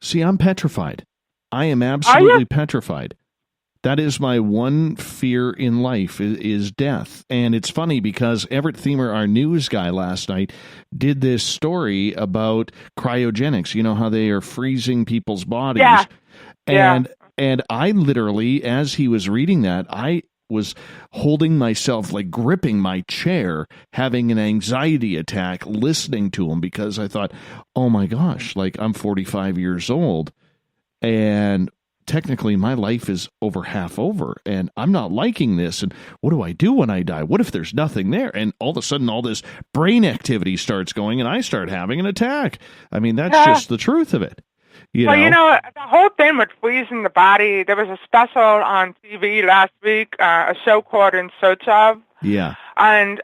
See, I'm petrified. I am absolutely petrified. That is my one fear in life is death. And it's funny because Everett Themer, our news guy last night, did this story about cryogenics. You know how they are freezing people's bodies. Yeah. And I literally, as he was reading that, I was holding myself, like gripping my chair, having an anxiety attack, listening to him because I thought, oh my gosh, like I'm 45 years old and technically my life is over half over and I'm not liking this. And what do I do when I die? What if there's nothing there? And all of a sudden all this brain activity starts going and I start having an attack. I mean, that's just the truth of it. The whole thing with freezing the body, there was a special on TV last week, a show called In Search Of. Yeah. And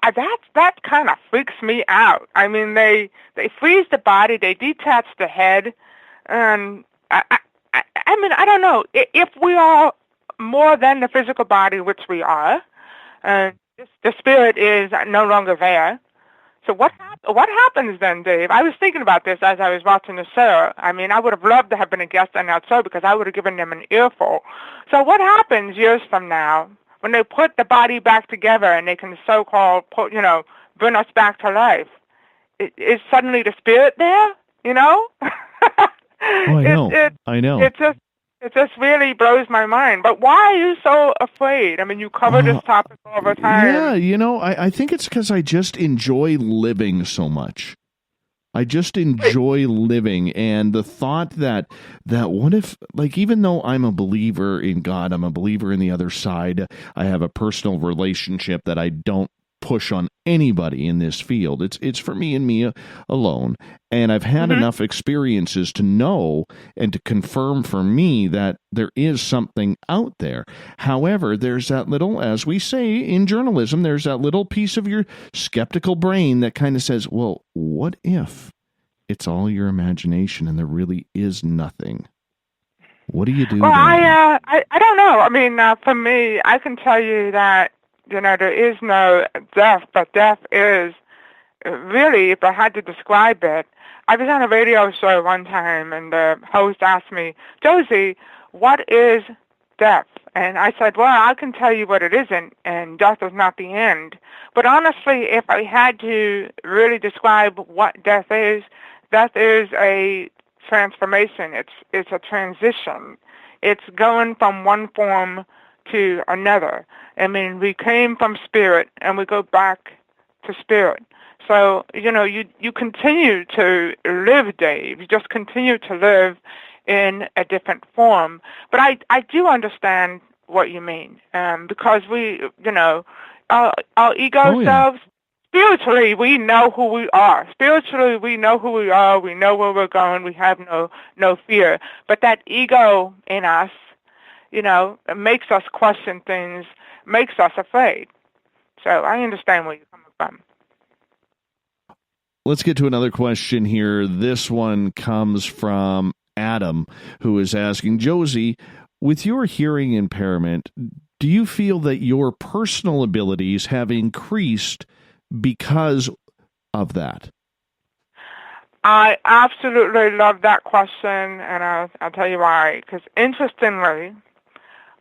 that kind of freaks me out. I mean, they freeze the body, they detach the head, and I mean, I don't know. If we are more than the physical body, which we are, and the spirit is no longer there, so what happens then, Dave? I was thinking about this as I was watching the show. I mean, I would have loved to have been a guest on that show because I would have given them an earful. So what happens years from now when they put the body back together and they can so-called, bring us back to life? Is suddenly the spirit there, Oh, I know. It just really blows my mind. But why are you so afraid? I mean, you cover this topic all the time. Yeah, I think it's because I just enjoy living so much. I just enjoy living, and the thought that what if, like, even though I'm a believer in God, I'm a believer in the other side, I have a personal relationship that I don't push on anybody in this field. It's for me and me alone. And I've had enough experiences to know and to confirm for me that there is something out there. However, there's that little, as we say in journalism, there's that little piece of your skeptical brain that kind of says, well, what if it's all your imagination and there really is nothing? What do you do? Well, I don't know. I mean, for me, I can tell you that there is no death, but death is really, if I had to describe it, I was on a radio show one time and the host asked me, Josie, what is death? And I said, well, I can tell you what it isn't, and death is not the end. But honestly, if I had to really describe what death is a transformation. It's a transition. It's going from one form to another. I mean, we came from spirit and we go back to spirit. So, you continue to live, Dave. You just continue to live in a different form. But I do understand what you mean, because we, our ego selves, spiritually, we know who we are. Spiritually, we know who we are. We know where we're going. We have no fear. But that ego in us, it makes us question things, makes us afraid. So I understand where you're coming from. Let's get to another question here. This one comes from Adam, who is asking, Josie, with your hearing impairment, do you feel that your personal abilities have increased because of that? I absolutely love that question, and I'll tell you why. Because interestingly,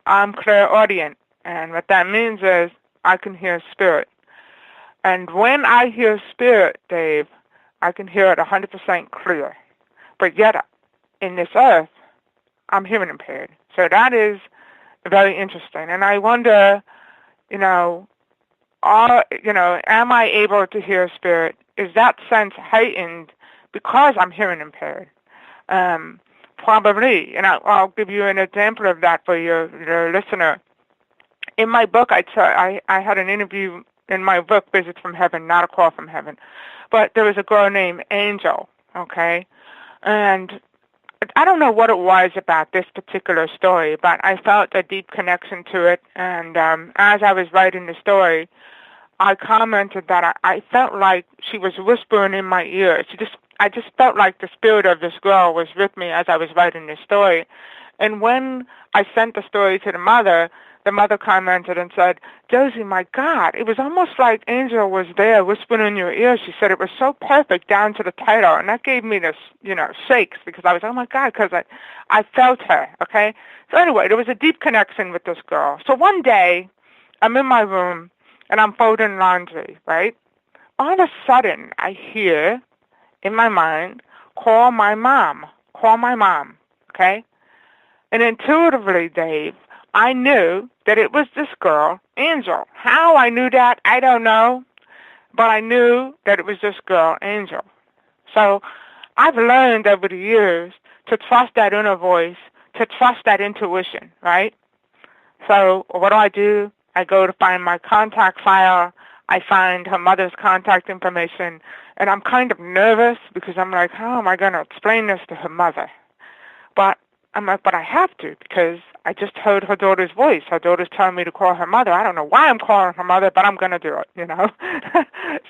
I'm clairaudient, and what that means is I can hear spirit. And when I hear spirit, Dave, I can hear it 100% clear. But yet, in this earth, I'm hearing impaired. So that is very interesting. And I wonder, am I able to hear spirit? Is that sense heightened because I'm hearing impaired. Probably, and I'll give you an example of that for your listener. In my book, I had an interview in my book, Visits from Heaven, not a call from heaven. But there was a girl named Angel, okay? And I don't know what it was about this particular story, but I felt a deep connection to it. And as I was writing the story, I commented that I felt like she was whispering in my ear. I just felt like the spirit of this girl was with me as I was writing this story. And when I sent the story to the mother commented and said, Josie, my God, it was almost like Angel was there whispering in your ear. She said it was so perfect down to the title. And that gave me this, shakes because I was, oh, my God, because I felt her, okay? So anyway, there was a deep connection with this girl. So one day, I'm in my room, and I'm folding laundry, right? All of a sudden, I hear in my mind, call my mom, okay? And intuitively, Dave, I knew that it was this girl, Angel. How I knew that, I don't know, but I knew that it was this girl, Angel. So I've learned over the years to trust that inner voice, to trust that intuition, right? So what do? I go to find my contact file. I find her mother's contact information, and I'm kind of nervous because I'm like, how am I going to explain this to her mother? But I'm like, but I have to because I just heard her daughter's voice. Her daughter's telling me to call her mother. I don't know why I'm calling her mother, but I'm going to do it,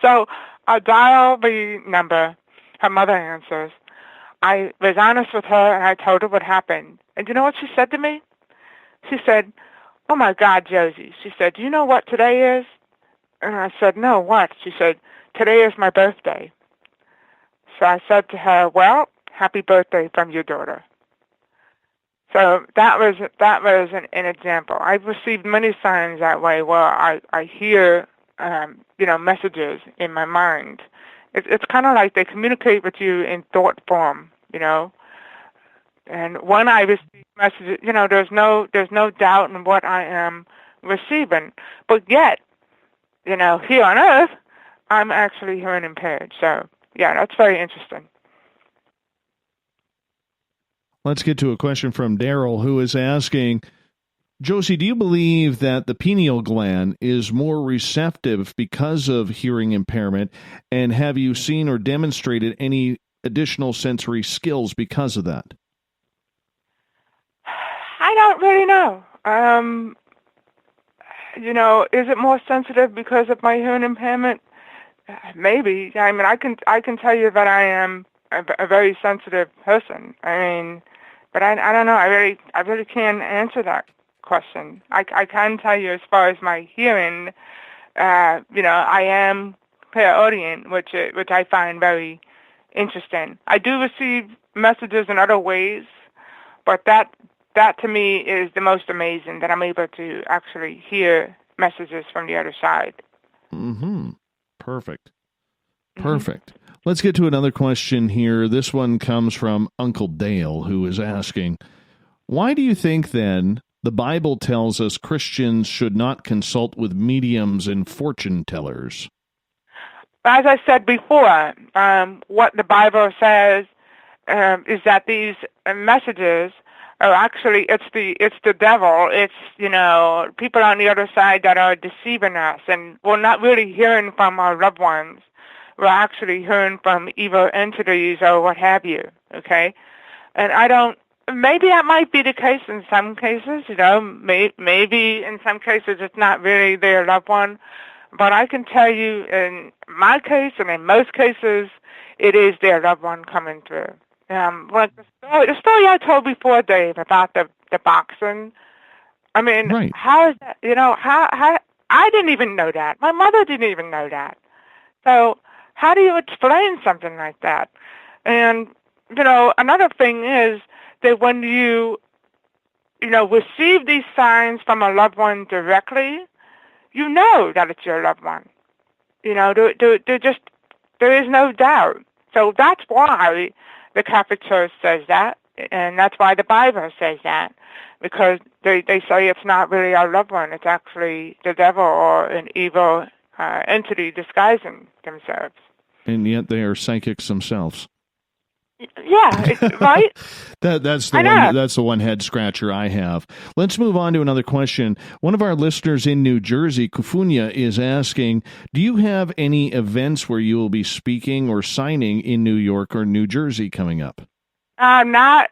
So I dial the number. Her mother answers. I was honest with her, and I told her what happened. And you know what she said to me? She said, oh, my God, Josie. She said, do you know what today is? And I said, no, what? She said, today is my birthday. So I said to her, well, happy birthday from your daughter. So that was an example. I've received many signs that way where I hear, messages in my mind. It's kind of like they communicate with you in thought form, And when I receive messages, there's no doubt in what I am receiving. But yet, here on Earth, I'm actually hearing impaired. So, yeah, that's very interesting. Let's get to a question from Daryl, who is asking, Josie, do you believe that the pineal gland is more receptive because of hearing impairment? And have you seen or demonstrated any additional sensory skills because of that? I don't really know. Is it more sensitive because of my hearing impairment? Maybe. I mean, I can tell you that I am a very sensitive person. I mean, but I don't know. I really can't answer that question. I can tell you as far as my hearing, I am clairaudient, which I find very interesting. I do receive messages in other ways, but that to me is the most amazing, that I'm able to actually hear messages from the other side. Mm-hmm. Perfect. Let's get to another question here. This one comes from Uncle Dale, who is asking, why do you think then the Bible tells us Christians should not consult with mediums and fortune tellers? As I said before, what the Bible says is that these messages are actually, it's the devil. It's, people on the other side that are deceiving us, and we're not really hearing from our loved ones. We're actually hearing from evil entities or what have you, okay? And maybe that might be the case in some cases, maybe in some cases it's not really their loved one, but I can tell you in my case and in most cases, it is their loved one coming through. Like the story I told before, Dave, about the boxing. I mean, right. How is that? How I didn't even know that. My mother didn't even know that. So how do you explain something like that? And another thing is that when you receive these signs from a loved one directly, you know that it's your loved one. There is no doubt. So that's why the Catholic Church says that, and that's why the Bible says that, because they say it's not really our loved one, it's actually the devil or an evil entity disguising themselves. And yet they are psychics themselves. Yeah, right? That's the I one. know. That's the one head scratcher I have. Let's move on to another question. One of our listeners in New Jersey, Kufunya, is asking, do you have any events where you will be speaking or signing in New York or New Jersey coming up? Not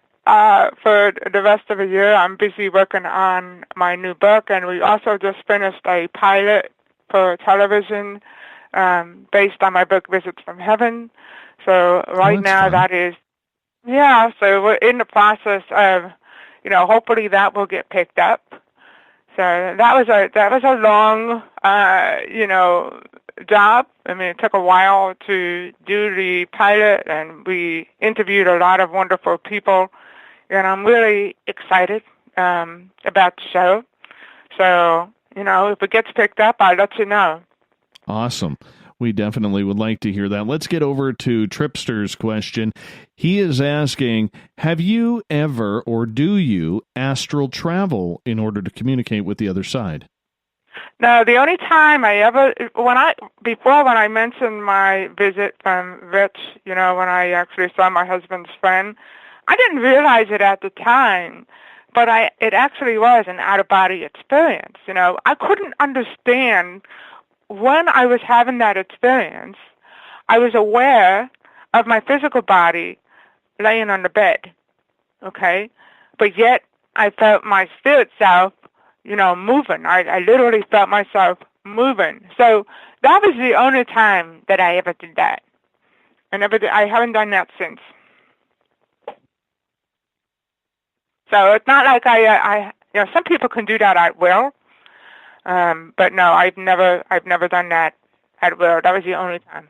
for the rest of the year. I'm busy working on my new book, and we also just finished a pilot for television based on my book, Visits from Heaven. So right now that is, yeah, so we're in the process of, hopefully that will get picked up. So that was a long, job. I mean, it took a while to do the pilot, and we interviewed a lot of wonderful people, and I'm really excited about the show. So, if it gets picked up, I'll let you know. Awesome. We definitely would like to hear that. Let's get over to Tripster's question. He is asking, have you ever or do you astral travel in order to communicate with the other side? No, the only time when I mentioned my visit from Rich, when I actually saw my husband's friend, I didn't realize it at the time, but it actually was an out-of-body experience. I couldn't understand when I was having that experience. I was aware of my physical body laying on the bed, okay? But yet I felt my spirit self, moving. I literally felt myself moving. So that was the only time that I ever did that. I haven't done that since. So it's not like some people can do that at will. But no, I've never done that at will. That was the only time.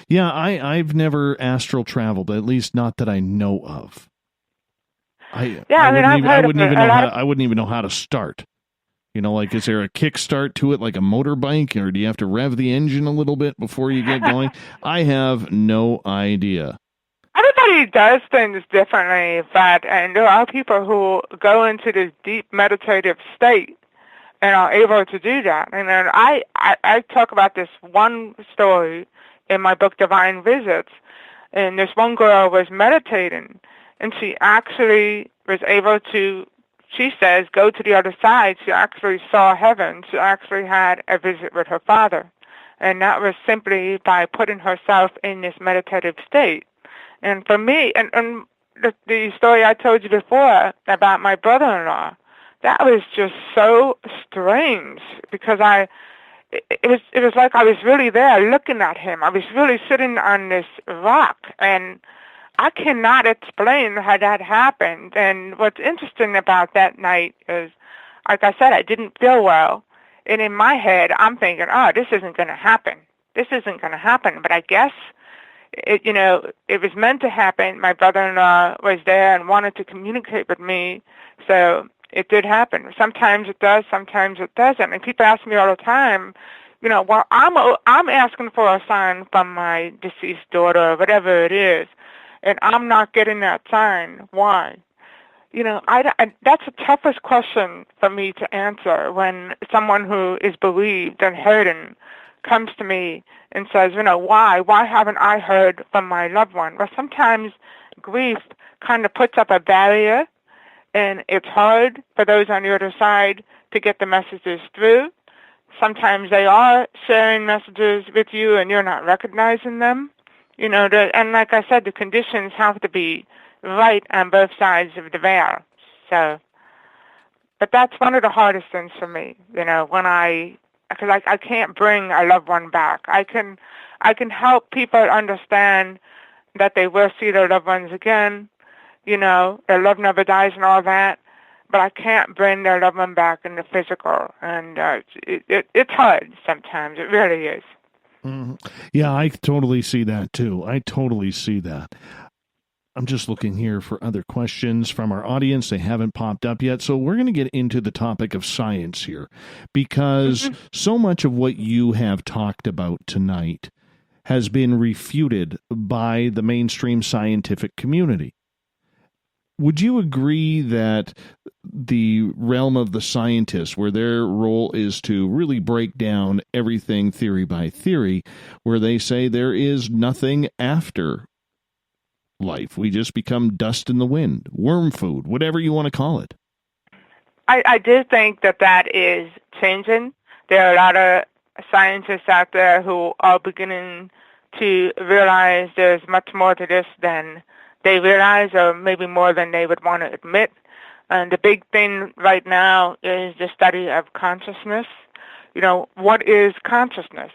Yeah, I've never astral traveled, at least not that I know of. I wouldn't even know how to start. Is there a kickstart to it like a motorbike, or do you have to rev the engine a little bit before you get going? I have no idea. Everybody does things differently, and there are people who go into this deep meditative state and are able to do that. And then I talk about this one story in my book, Divine Visits, and this one girl was meditating, and she actually was able to, she says, go to the other side. She actually saw heaven. She actually had a visit with her father. And that was simply by putting herself in this meditative state. And for me, and the story I told you before about my brother-in-law, that was just so strange because it was like I was really there looking at him. I was really sitting on this rock, and I cannot explain how that happened. And what's interesting about that night is, like I said, I didn't feel well. And in my head, I'm thinking, oh, this isn't going to happen. This isn't going to happen. But I guess, it was meant to happen. My brother-in-law was there and wanted to communicate with me. So it did happen. Sometimes it does, sometimes it doesn't. And people ask me all the time, well, I'm asking for a sign from my deceased daughter or whatever it is, and I'm not getting that sign. Why? That's the toughest question for me to answer when someone who is bereaved and hurting comes to me and says, why? Why haven't I heard from my loved one? Well, sometimes grief kind of puts up a barrier, and it's hard for those on the other side to get the messages through. Sometimes they are sharing messages with you and you're not recognizing them. And like I said, the conditions have to be right on both sides of the veil. So, but that's one of the hardest things for me, because I can't bring a loved one back. I can help people understand that they will see their loved ones again, their love never dies and all that, but I can't bring their loved one back in the physical, and it's hard sometimes. It really is. Mm-hmm. Yeah, I totally see that too. I totally see that. I'm just looking here for other questions from our audience. They haven't popped up yet. So we're going to get into the topic of science here, because so much of what you have talked about tonight has been refuted by the mainstream scientific community. Would you agree that the realm of the scientists, where their role is to really break down everything theory by theory, where they say there is nothing after life. We just become dust in the wind, worm food, whatever you want to call it. I do think that is changing. There are a lot of scientists out there who are beginning to realize there's much more to this than they realize, or maybe more than they would want to admit. And the big thing right now is the study of consciousness. You know, what is consciousness?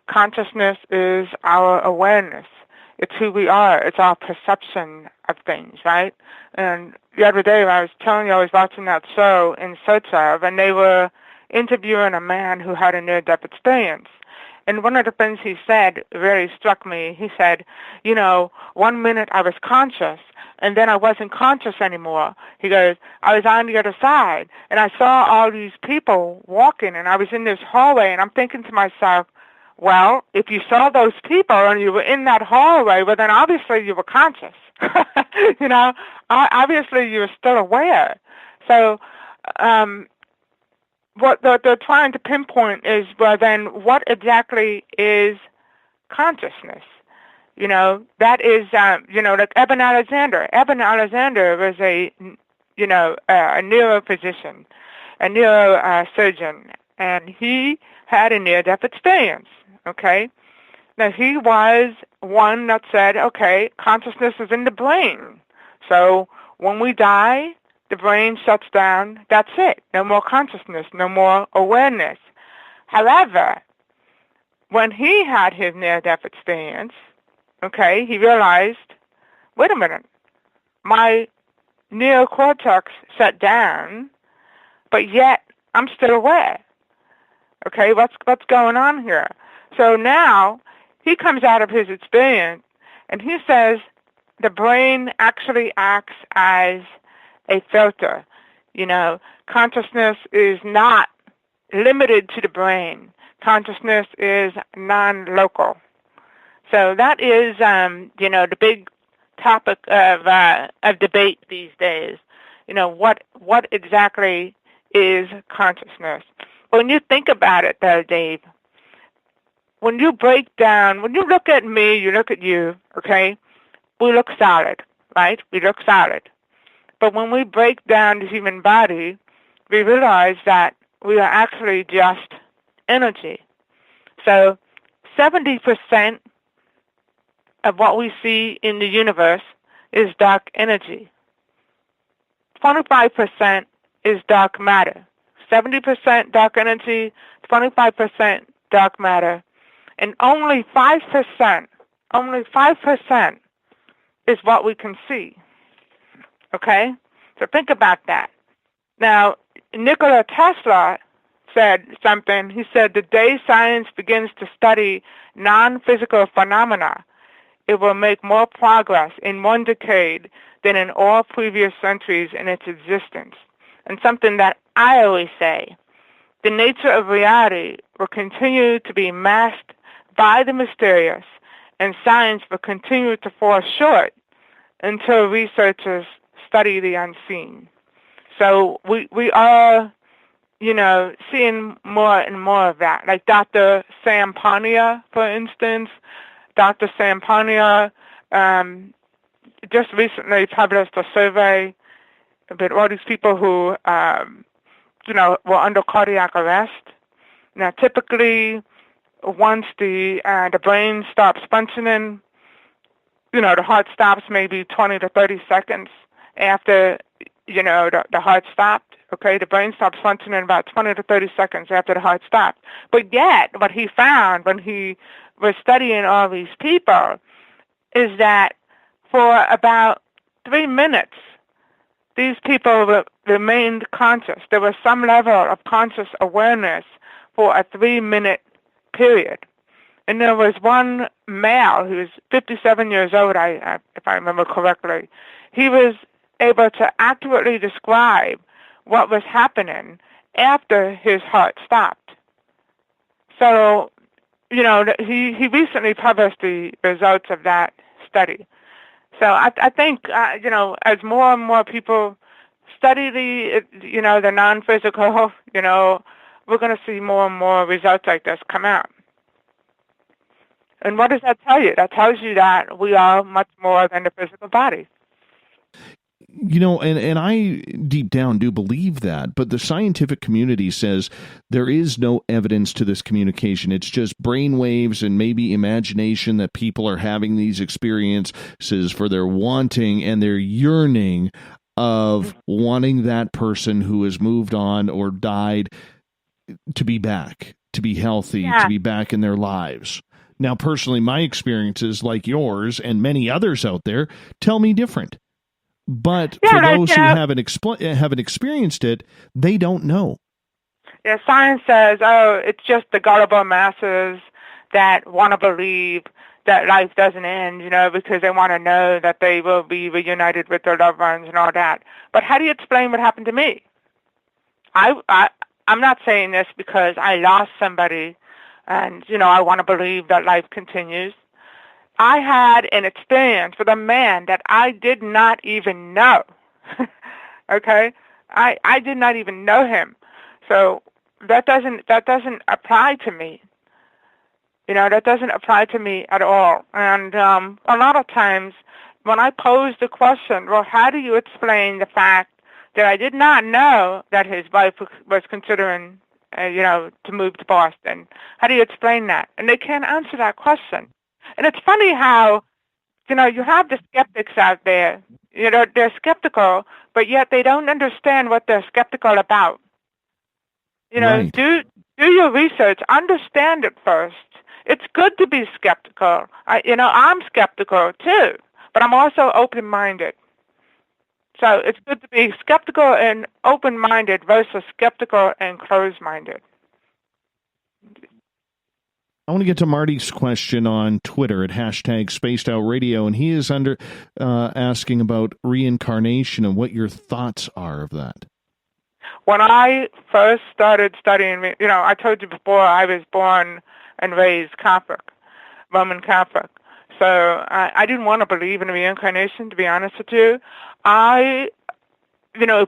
Consciousness is our awareness. It's who we are. It's our perception of things, right? And the other day, I was telling you, I was watching that show In Search Of, and they were interviewing a man who had a near-death experience. And one of the things he said really struck me. He said, you know, 1 minute I was conscious, and then I wasn't conscious anymore. He goes, I was on the other side, and I saw all these people walking, and I was in this hallway, and I'm thinking to myself, well, if you saw those people and you were in that hallway, well, then obviously you were conscious. You know, obviously you were still aware. So what they're trying to pinpoint is, well, then what exactly is consciousness? You know, that is, you know, like Eben Alexander. Eben Alexander was a neurophysician, a neurosurgeon, and he had a near-death experience, okay? Now, he was one that said, okay, consciousness is in the brain. So when we die, the brain shuts down. That's it. No more consciousness, no more awareness. However, when he had his near-death experience, okay, he realized, wait a minute, my neocortex shut down, but yet I'm still aware. Okay, what's going on here? So now he comes out of his experience and he says the brain actually acts as a filter. You know, consciousness is not limited to the brain. Consciousness is non-local. So that is, you know, the big topic of debate these days. You know, what exactly is consciousness? When you think about it, though, Dave, when you break down, when you look at me, you look at you, okay, we look solid, right? We look solid. But when we break down the human body, we realize that we are actually just energy. So 70% of what we see in the universe is dark energy. 25% is dark matter. 70% dark energy, 25% dark matter, and only 5% is what we can see. Okay? So think about that. Now, Nikola Tesla said something. He said, the day science begins to study non-physical phenomena, it will make more progress in one decade than in all previous centuries in its existence. And something that I always say, the nature of reality will continue to be masked by the mysterious, and science will continue to fall short until researchers study the unseen. So we are, you know, seeing more and more of that. Like Dr. Sam Pania, for instance. Dr. Sam Pania just recently published a survey about all these people who, you know, were under cardiac arrest. Now, typically, once the brain stops functioning, you know, the heart stops maybe 20 to 30 seconds after, you know, the heart stopped. Okay, the brain stops functioning about 20 to 30 seconds after the heart stopped. But yet, what he found when he was studying all these people is that for about 3 minutes, these people remained conscious. There was some level of conscious awareness for a 3-minute period. And there was one male who was 57 years old, if I remember correctly. He was able to accurately describe what was happening after his heart stopped. So, you know, he recently published the results of that study. So I think, you know, as more and more people study the non-physical, you know, we're going to see more and more results like this come out. And what does that tell you? That tells you that we are much more than the physical body. You know, and I deep down do believe that, but the scientific community says there is no evidence to this communication. It's just brainwaves and maybe imagination that people are having these experiences for their wanting and their yearning of wanting that person who has moved on or died to be back, to be healthy, to be back in their lives. Now, personally, my experiences, like yours and many others out there, tell me different. But for those who haven't experienced it, they don't know. Yeah, science says, oh, it's just the gullible masses that want to believe that life doesn't end, you know, because they want to know that they will be reunited with their loved ones and all that. But how do you explain what happened to me? I'm not saying this because I lost somebody and, you know, I want to believe that life continues. I had an experience with a man that I did not even know. Okay? I did not even know him. So that doesn't apply to me. You know, that doesn't apply to me at all. And a lot of times when I pose the question, well, how do you explain the fact that I did not know that his wife was considering, you know, to move to Boston? How do you explain that? And they can't answer that question. And it's funny how, you know, you have the skeptics out there. You know, they're skeptical, but yet they don't understand what they're skeptical about. You know, do your research, understand it first. It's good to be skeptical. I'm skeptical too, but I'm also open-minded. So it's good to be skeptical and open-minded versus skeptical and closed-minded. I want to get to Marty's question on Twitter at #SpacedOutRadio, and he is asking about reincarnation and what your thoughts are of that. When I first started studying, you know, I told you before I was born and raised Catholic, Roman Catholic. So I didn't want to believe in reincarnation, to be honest with you. It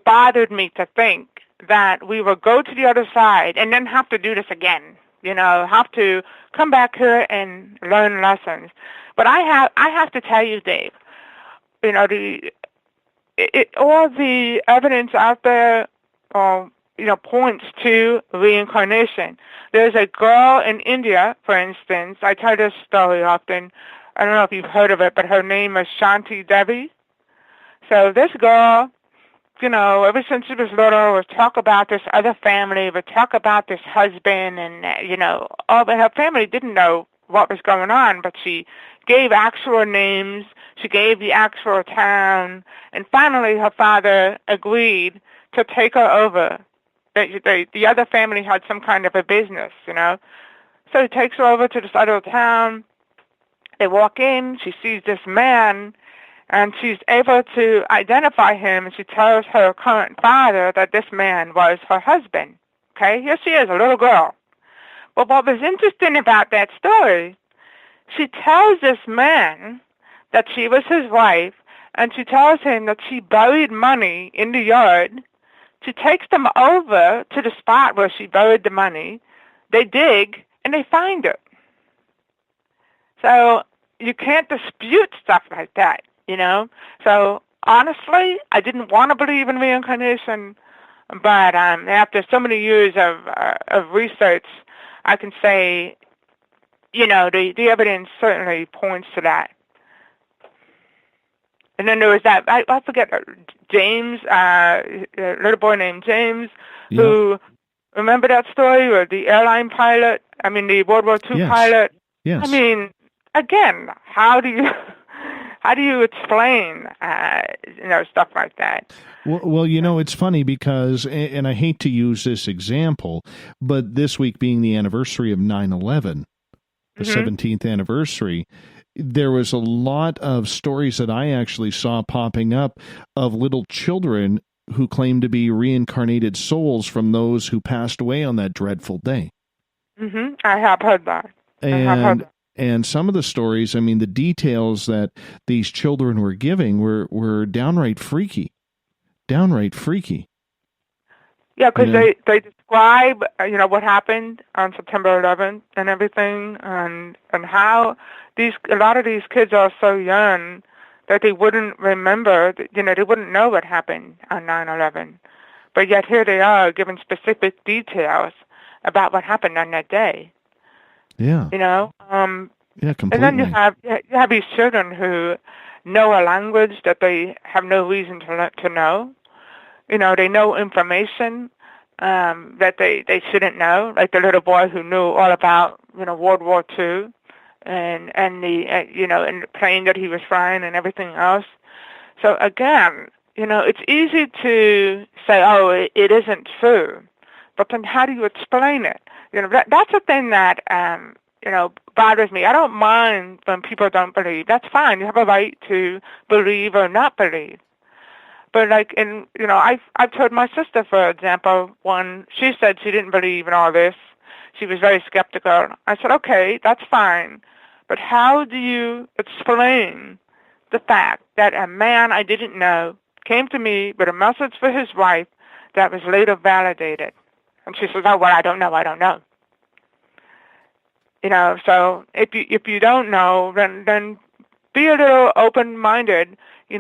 bothered me to think that we would go to the other side and then have to do this again. You know, have to come back here and learn lessons. But I have to tell you, Dave, you know, all the evidence out there, points to reincarnation. There's a girl in India, for instance. I tell this story often. I don't know if you've heard of it, but her name is Shanti Devi. So this girl, you know, ever since she was little, would talk about this other family, would talk about this husband, and, her family didn't know what was going on, but she gave actual names, she gave the actual town, and finally her father agreed to take her over. The other family had some kind of a business, you know. So he takes her over to this other town. They walk in, she sees this man, and she's able to identify him, and she tells her current father that this man was her husband. Okay, here she is, a little girl. But what was interesting about that story, she tells this man that she was his wife, and she tells him that she buried money in the yard. She takes them over to the spot where she buried the money. They dig, and they find it. So you can't dispute stuff like that. You know, so honestly, I didn't want to believe in reincarnation, but after so many years of research, I can say, you know, the evidence certainly points to that. And then there was that, I forget, James, a little boy named James, who, remember that story with the airline pilot? I mean, the World War II pilot? Yes. I mean, again, how do you explain, stuff like that? Well, you know, it's funny because, and I hate to use this example, but this week being the anniversary of 9/11, the 17th anniversary, there was a lot of stories that I actually saw popping up of little children who claimed to be reincarnated souls from those who passed away on that dreadful day. I have heard that. And some of the stories, I mean, the details that these children were giving were downright freaky. Downright freaky. Yeah, because they describe, what happened on September 11th and everything, and how a lot of these kids are so young that they wouldn't remember, they wouldn't know what happened on 9/11. But yet here they are giving specific details about what happened on that day. Yeah. Yeah, completely. And then you have these children who know a language that they have no reason to know. They know information that they shouldn't know, like the little boy who knew all about World War II and the and the plane that he was flying and everything else. So again, it's easy to say, oh, it isn't true, but then how do you explain it? That's the thing that bothers me. I don't mind when people don't believe. That's fine. You have a right to believe or not believe. But I've told my sister, for example, when she said she didn't believe in all this, she was very skeptical. I said, okay, that's fine. But how do you explain the fact that a man I didn't know came to me with a message for his wife that was later validated? And she says, oh, well, I don't know. So if you don't know, then be a little open-minded, be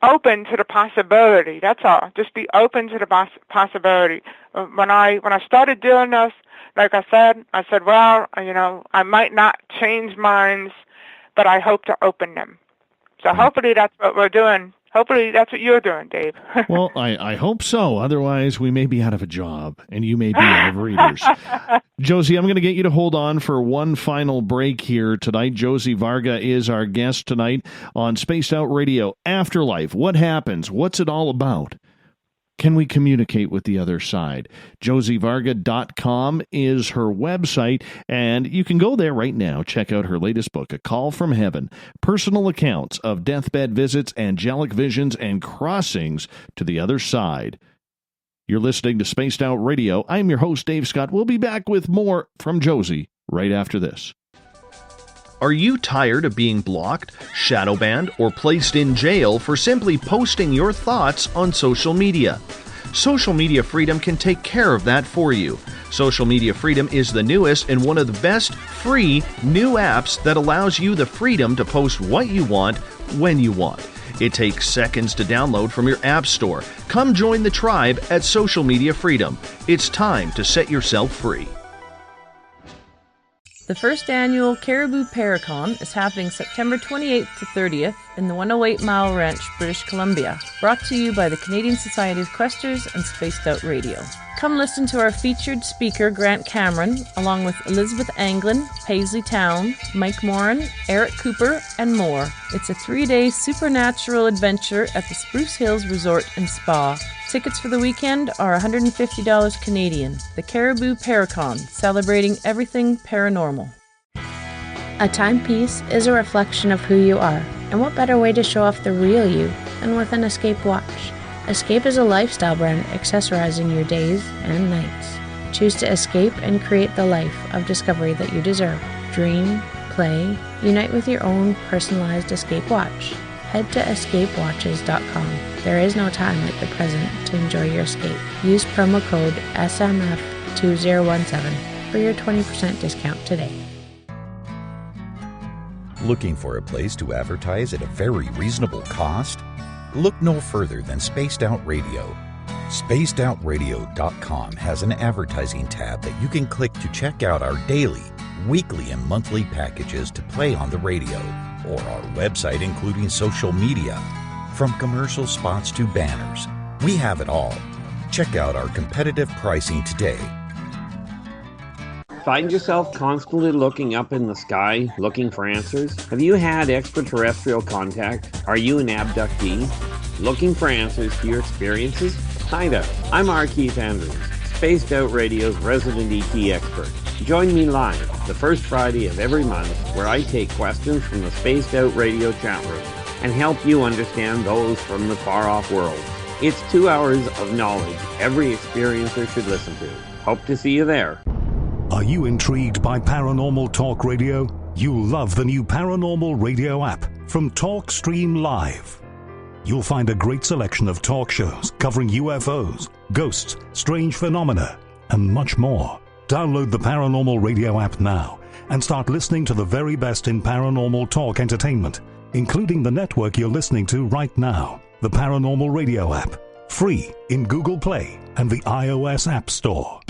open to the possibility. That's all. Just be open to the possibility. When I started doing this, like I said, well, I might not change minds, but I hope to open them. So hopefully that's what we're doing. Hopefully that's what you're doing, Dave. Well, I hope so. Otherwise, we may be out of a job, and you may be out of readers. Josie, I'm going to get you to hold on for one final break here tonight. Josie Varga is our guest tonight on Spaced Out Radio. Afterlife, what happens? What's it all about? Can we communicate with the other side? JosieVarga.com is her website, and you can go there right now. Check out her latest book, A Call from Heaven, personal accounts of deathbed visits, angelic visions, and crossings to the other side. You're listening to Spaced Out Radio. I'm your host, Dave Scott. We'll be back with more from Josie right after this. Are you tired of being blocked, shadow banned, or placed in jail for simply posting your thoughts on social media? Social Media Freedom can take care of that for you. Social Media Freedom is the newest and one of the best free new apps that allows you the freedom to post what you want, when you want. It takes seconds to download from your app store. Come join the tribe at Social Media Freedom. It's time to set yourself free. The first annual Caribou Paracon is happening September 28th to 30th in the 108 Mile Ranch, British Columbia. Brought to you by the Canadian Society of Questers and Spaced Out Radio. Come listen to our featured speaker, Grant Cameron, along with Elizabeth Anglin, Paisley Town, Mike Moran, Eric Cooper, and more. It's a 3-day supernatural adventure at the Spruce Hills Resort and Spa. Tickets for the weekend are $150 Canadian. The Caribou Paracon, celebrating everything paranormal. A timepiece is a reflection of who you are, and what better way to show off the real you than with an Escape watch? Escape is a lifestyle brand accessorizing your days and nights. Choose to escape and create the life of discovery that you deserve. Dream, play, unite with your own personalized Escape watch. Head to escapewatches.com. There is no time like the present to enjoy your escape. Use promo code SMF2017 for your 20% discount today. Looking for a place to advertise at a very reasonable cost? Look no further than Spaced Out Radio. SpacedOutRadio.com has an advertising tab that you can click to check out our daily, weekly, and monthly packages to play on the radio, or our website including social media. From commercial spots to banners, we have it all. Check out our competitive pricing today. Find yourself constantly looking up in the sky, looking for answers? Have you had extraterrestrial contact? Are you an abductee? Looking for answers to your experiences? Hi there, I'm R. Keith Andrews, Spaced Out Radio's resident ET expert. Join me live the first Friday of every month where I take questions from the Spaced Out Radio chat room and help you understand those from the far-off world. It's 2 hours of knowledge every experiencer should listen to. Hope to see you there. Are you intrigued by Paranormal Talk Radio? You'll love the new Paranormal Radio app from TalkStream Live. You'll find a great selection of talk shows covering UFOs, ghosts, strange phenomena, and much more. Download the Paranormal Radio app now and start listening to the very best in paranormal talk entertainment, including the network you're listening to right now, the Paranormal Radio app, free in Google Play and the iOS App Store.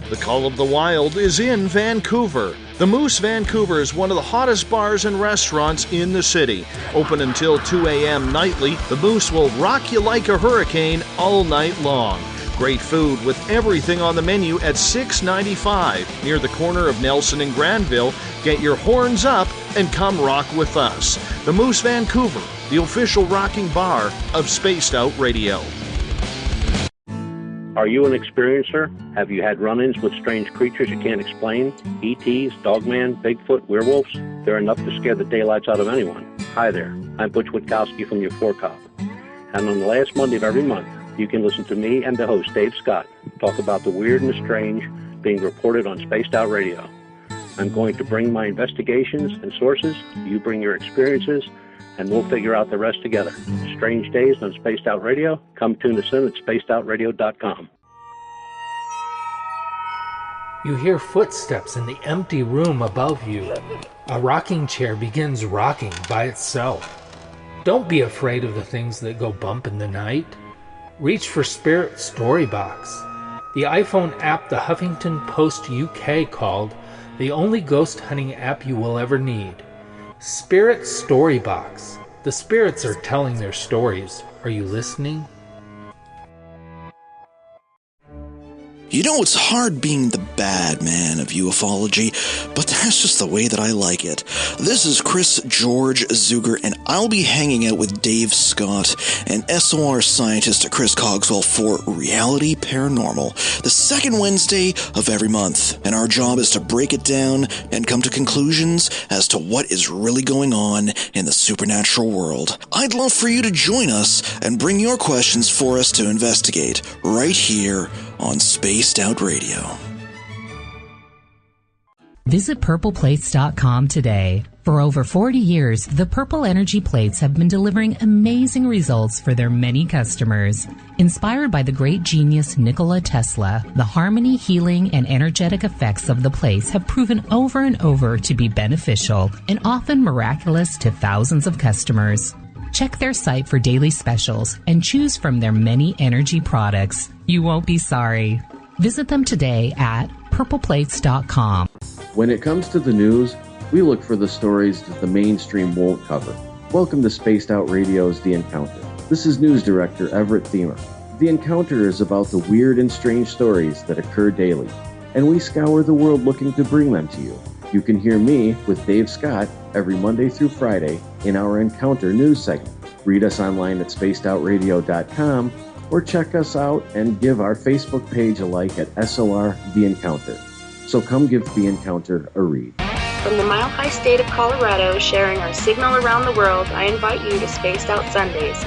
The Call of the Wild is in Vancouver. The Moose Vancouver is one of the hottest bars and restaurants in the city. Open until 2 a.m. nightly, the Moose will rock you like a hurricane all night long. Great food with everything on the menu at $6.95 near the corner of Nelson and Granville. Get your horns up and come rock with us. The Moose Vancouver, the official rocking bar of Spaced Out Radio. Are you an experiencer? Have you had run-ins with strange creatures you can't explain? ETs, Dogman, Bigfoot, werewolves? They're enough to scare the daylights out of anyone. Hi there, I'm Butch Witkowski from your 4-Cop. And on the last Monday of every month, you can listen to me and the host, Dave Scott, talk about the weird and the strange being reported on Spaced Out Radio. I'm going to bring my investigations and sources, you bring your experiences, and we'll figure out the rest together. Strange Days on Spaced Out Radio. Come tune us in at spacedoutradio.com. You hear footsteps in the empty room above you. A rocking chair begins rocking by itself. Don't be afraid of the things that go bump in the night. Reach for Spirit Storybox, the iPhone app the Huffington Post UK called the only ghost hunting app you will ever need. Spirit Storybox. The spirits are telling their stories. Are you listening? You know, it's hard being the bad man of ufology, but that's just the way that I like it. This is Chris George Zuger, and I'll be hanging out with Dave Scott and SOR scientist Chris Cogswell for Reality Paranormal, the second Wednesday of every month. And our job is to break it down and come to conclusions as to what is really going on in the supernatural world. I'd love for you to join us and bring your questions for us to investigate right here on Spaced Out Radio. Visit purpleplates.com today. For over 40 years, the Purple Energy Plates have been delivering amazing results for their many customers. Inspired by the great genius Nikola Tesla, the harmony, healing, and energetic effects of the plates have proven over and over to be beneficial and often miraculous to thousands of customers. Check their site for daily specials and choose from their many energy products. You won't be sorry. Visit them today at purpleplates.com. When it comes to the news, we look for the stories that the mainstream won't cover. Welcome to Spaced Out Radio's The Encounter. This is News Director Everett Thiemer. The Encounter is about the weird and strange stories that occur daily, and we scour the world looking to bring them to you. You can hear me with Dave Scott every Monday through Friday in our Encounter news segment. Read us online at spacedoutradio.com or check us out and give our Facebook page a like at SOR The Encounter. So come give The Encounter a read. From the mile-high state of Colorado, sharing our signal around the world, I invite you to Spaced Out Sundays.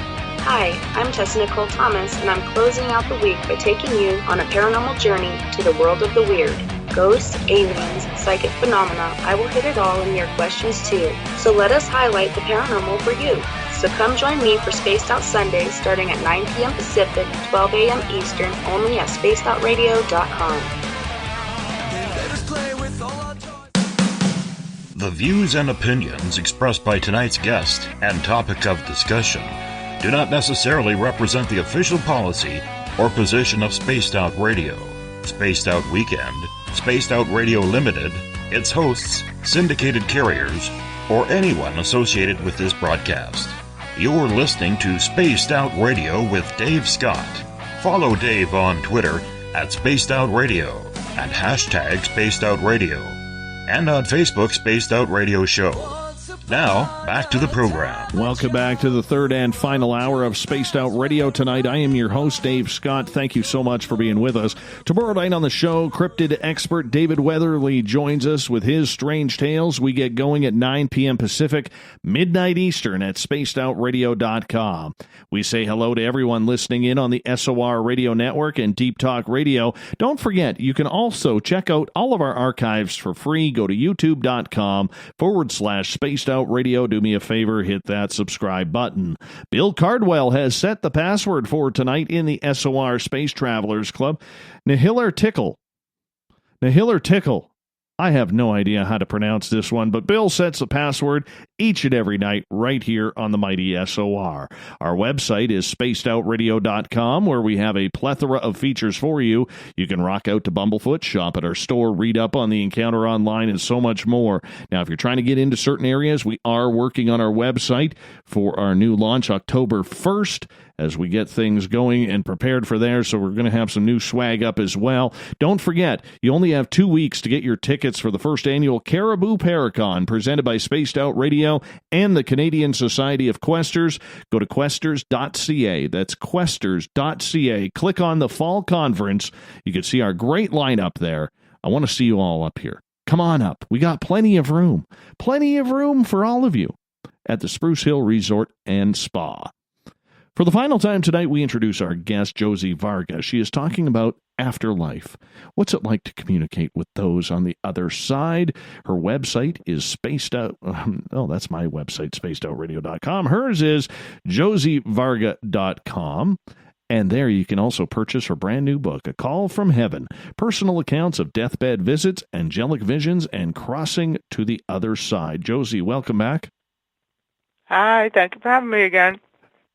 Hi, I'm Tessa Nicole Thomas, and I'm closing out the week by taking you on a paranormal journey to the world of the weird. Ghosts, aliens, psychic phenomena, I will hit it all in your questions too. So let us highlight the paranormal for you. So come join me for Spaced Out Sundays starting at 9 p.m. Pacific, 12 a.m. Eastern, only at spacedoutradio.com. The views and opinions expressed by tonight's guest and topic of discussion do not necessarily represent the official policy or position of Spaced Out Radio, Spaced Out Weekend, Spaced Out Radio Limited, its hosts, syndicated carriers, or anyone associated with this broadcast. You're listening to Spaced Out Radio with Dave Scott. Follow Dave on Twitter at Spaced Out Radio and hashtag Spaced Out Radio, and on Facebook, Spaced Out Radio Show. Now, back to the program. Welcome back to the third and final hour of Spaced Out Radio tonight. I am your host, Dave Scott. Thank you so much for being with us. Tomorrow night on the show, cryptid expert David Weatherly joins us with his strange tales. We get going at 9 p.m. Pacific, midnight Eastern at spacedoutradio.com. We say hello to everyone listening in on the SOR Radio Network and Deep Talk Radio. Don't forget, you can also check out all of our archives for free. Go to youtube.com/Spaced Out Out Radio, do me a favor, hit that subscribe button. Bill Cardwell has set the password for tonight in the SOR Space Travelers Club. Nihiller Tickle. I have no idea how to pronounce this one, but Bill sets the password each and every night right here on the mighty SOR. Our website is spacedoutradio.com, where we have a plethora of features for you. You can rock out to Bumblefoot, shop at our store, read up on the encounter online, and so much more. Now, if you're trying to get into certain areas, we are working on our website for our new launch October 1st as we get things going and prepared for there, so we're going to have some new swag up as well. Don't forget, you only have 2 weeks to get your tickets for the first annual Caribou Paracon presented by Spaced Out Radio and the Canadian Society of Questers. Go to questers.ca. That's questers.ca. Click on the fall conference. You can see our great lineup there. I want to see you all up here. Come on up. We got plenty of room. Plenty of room for all of you at the Spruce Hill Resort and Spa. For the final time tonight, we introduce our guest, Josie Varga. She is talking about afterlife. What's it like to communicate with those on the other side? Her website is Spaced Out. That's my website, spacedoutradio.com. Hers is josievarga.com. And there you can also purchase her brand new book, A Call from Heaven, Personal Accounts of Deathbed Visits, Angelic Visions, and Crossing to the Other Side. Josie, welcome back. Hi, thank you for having me again.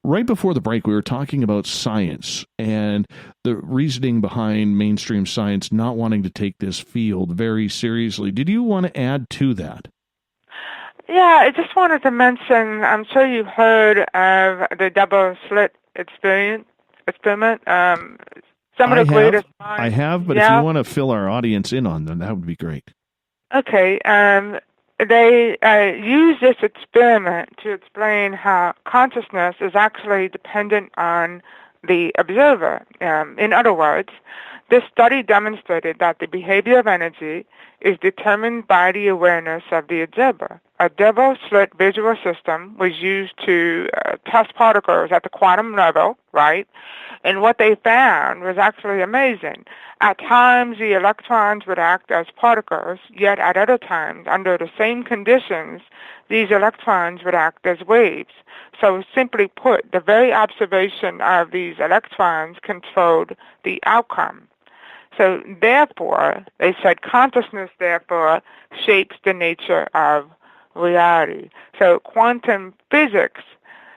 Right before the break, we were talking about science and the reasoning behind mainstream science not wanting to take this field very seriously. Did you want to add to that? Yeah, I just wanted to mention, I'm sure you've heard of the double slit experiment. Some of the greatest minds. I have, but if you want to fill our audience in on them, that would be great. Okay. They use this experiment to explain how consciousness is actually dependent on the observer. In other words, this study demonstrated that the behavior of energy is determined by the awareness of the observer. A double-slit visual system was used to test particles at the quantum level, right? And what they found was actually amazing. At times, the electrons would act as particles, yet at other times, under the same conditions, these electrons would act as waves. So simply put, the very observation of these electrons controlled the outcome. So therefore, they said consciousness, therefore, shapes the nature of reality. So quantum physics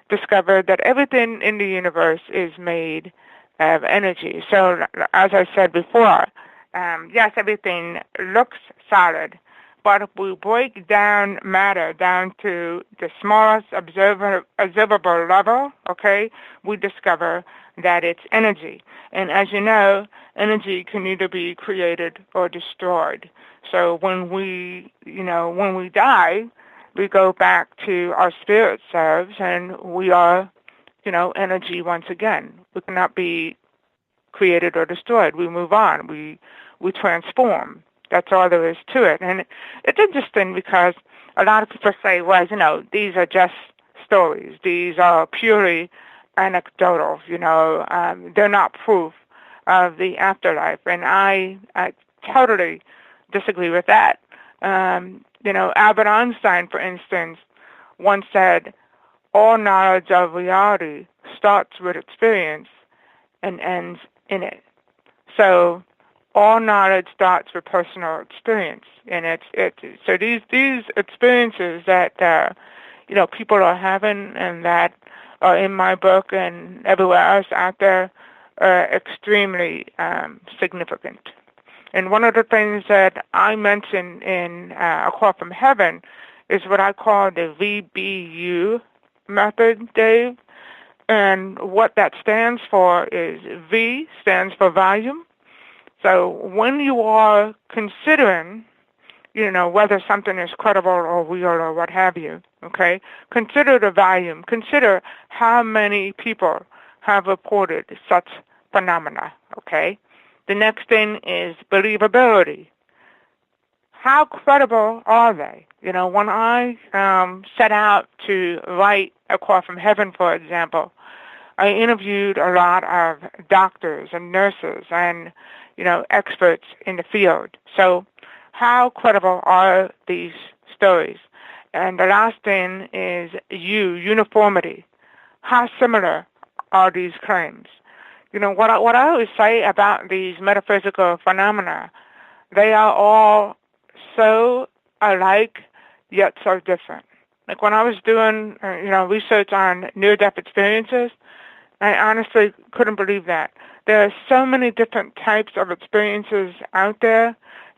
discovered that everything in the universe is made of energy. So as I said before, yes, everything looks solid, but if we break down matter down to the smallest observable level, okay, we discover that it's energy. And as you know, energy can either be created or destroyed. So when we die, we go back to our spirit selves, and we are, energy once again. We cannot be created or destroyed. We move on. We transform. That's all there is to it. And it's interesting because a lot of people say, well, these are just stories. These are purely anecdotal. They're not proof of the afterlife. And I totally disagree with that. Albert Einstein, for instance, once said, all knowledge of reality starts with experience and ends in it. So all knowledge starts with personal experience. And so these experiences that, people are having and that are in my book and everywhere else out there are extremely significant. And one of the things that I mention in A Call from Heaven is what I call the VBU method, Dave. And what that stands for is V stands for volume. So when you are considering, whether something is credible or real or what have you, okay, consider the volume. Consider how many people have reported such phenomena, okay? The next thing is believability. How credible are they? When I set out to write A Call from Heaven, for example, I interviewed a lot of doctors and nurses and, experts in the field. So how credible are these stories? And the last thing is uniformity. How similar are these claims? What I always say about these metaphysical phenomena, they are all so alike, yet so different. Like when I was doing, research on near-death experiences, I honestly couldn't believe that. There are so many different types of experiences out there,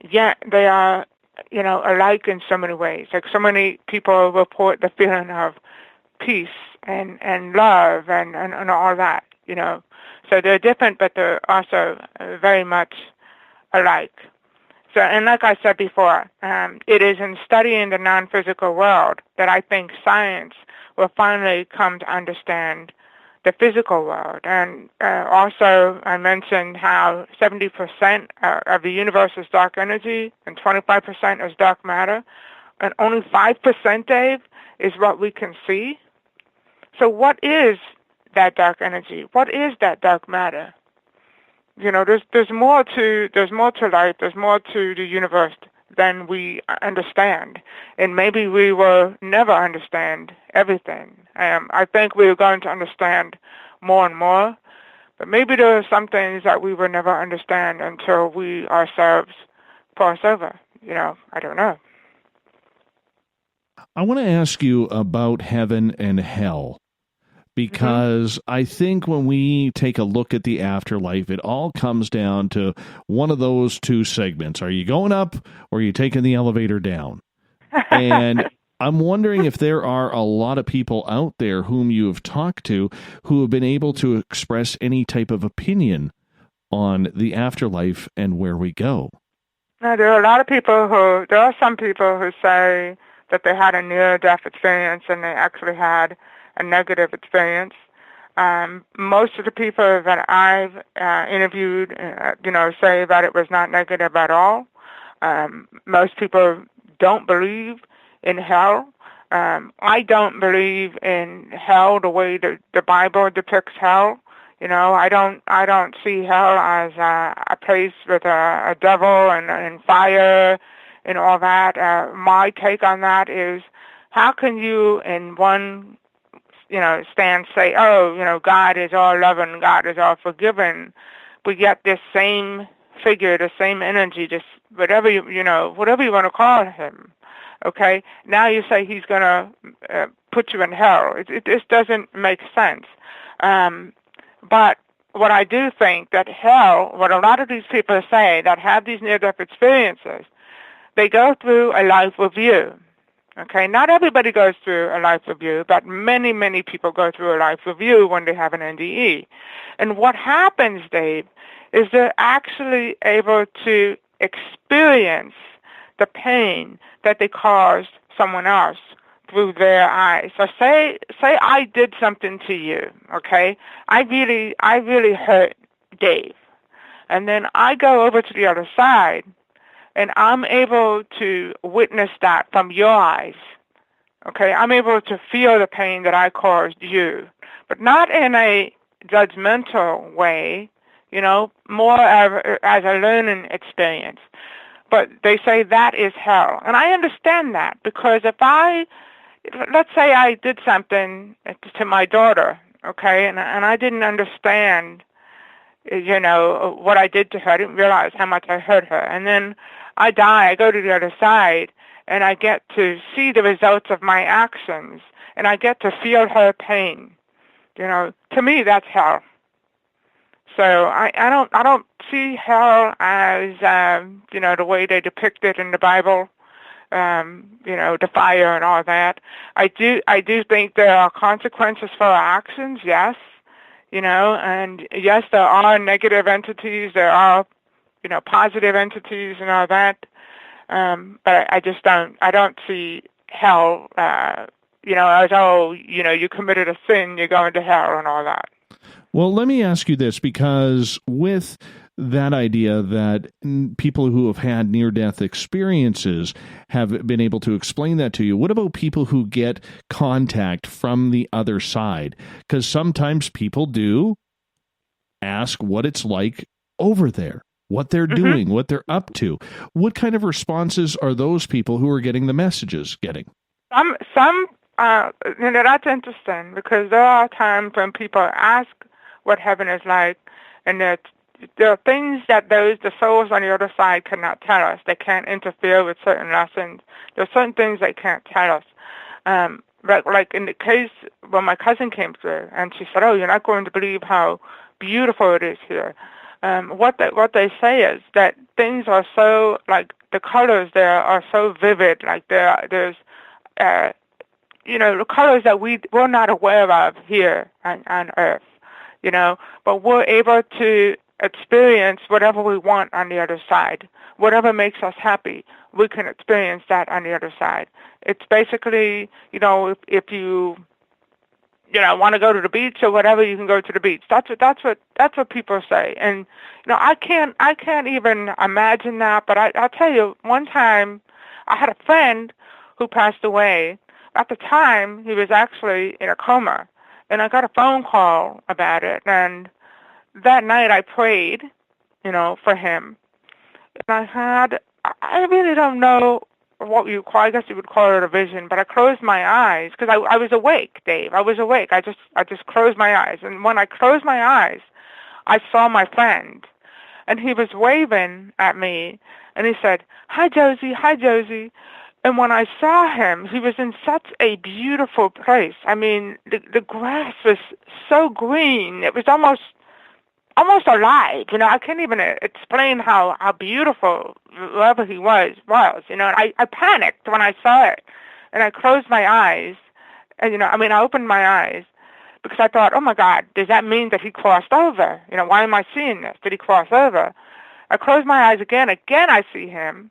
yet they are, alike in so many ways. Like so many people report the feeling of peace and love and all that, So they're different, but they're also very much alike. So, and like I said before, it is in studying the non-physical world that I think science will finally come to understand the physical world. And also I mentioned how 70% of the universe is dark energy and 25% is dark matter, and only 5%, Dave, is what we can see. So what is that dark energy? What is that dark matter? There's more to life, there's more to the universe than we understand, and maybe we will never understand everything. I think we're going to understand more and more, but maybe there are some things that we will never understand until we ourselves cross over. I don't know. I want to ask you about heaven and hell, because I think when we take a look at the afterlife, it all comes down to one of those two segments. Are you going up or are you taking the elevator down? And I'm wondering if there are a lot of people out there whom you have talked to who have been able to express any type of opinion on the afterlife and where we go. Now, there are some people who say that they had a near-death experience and they actually had a negative experience. Most of the people that I've interviewed, say that it was not negative at all. Most people don't believe in hell. I don't believe in hell the way the Bible depicts hell. I don't see hell as a place with a devil and fire and all that. My take on that is, how can you in one stand say, God is all loving, God is all forgiving, but yet this same figure, the same energy, just whatever you want to call him, okay? Now you say he's going to put you in hell. It just doesn't make sense. But what I do think that hell, what a lot of these people say that have these near-death experiences, they go through a life review. Okay, not everybody goes through a life review, but many, many people go through a life review when they have an NDE. And what happens, Dave, is they're actually able to experience the pain that they caused someone else through their eyes. So say I did something to you, okay? I really hurt Dave. And then I go over to the other side, and I'm able to witness that from your eyes, okay? I'm able to feel the pain that I caused you, but not in a judgmental way, more as a learning experience. But they say that is hell. And I understand that, because let's say I did something to my daughter, okay, and I didn't understand, what I did to her. I didn't realize how much I hurt her. And then I die, I go to the other side, and I get to see the results of my actions, and I get to feel her pain. To me, that's hell. So I don't see hell as the way they depict it in the Bible, the fire and all that. I do think there are consequences for our actions, yes, and yes, there are negative entities, there are positive entities and all that, but I don't see hell, as, you committed a sin, you're going to hell and all that. Well, let me ask you this, because with that idea that people who have had near-death experiences have been able to explain that to you, what about people who get contact from the other side? Because sometimes people do ask what it's like over there, what they're doing, what they're up to. What kind of responses are those people who are getting the messages getting? That's interesting because there are times when people ask what heaven is like, and there are things that the souls on the other side cannot tell us. They can't interfere with certain lessons. There are certain things they can't tell us. Like in the case when my cousin came through, and she said, "Oh, you're not going to believe how beautiful it is here." What they say is that things are so, like, the colors there are so vivid. Like there's the colors that we're not aware of here on Earth. But we're able to experience whatever we want on the other side. Whatever makes us happy, we can experience that on the other side. It's basically, if you want to go to the beach or whatever, you can go to the beach. That's what people say. And I can't even imagine that. But I'll tell you, one time I had a friend who passed away. At the time, he was actually in a coma, and I got a phone call about it. And that night I prayed, for him. And I really don't know what you call, I guess you would call it a vision, but I closed my eyes because I was awake, Dave. I was awake. I just closed my eyes. And when I closed my eyes, I saw my friend, and he was waving at me, and he said, "Hi, Josie, hi, Josie." And when I saw him, he was in such a beautiful place. I mean, the grass was so green. It was almost alive. I can't even explain how beautiful whoever he was. And I panicked when I saw it, and I closed my eyes. And I opened my eyes because I thought, oh my God, does that mean that he crossed over? Why am I seeing this? Did he cross over? I closed my eyes again. Again, I see him.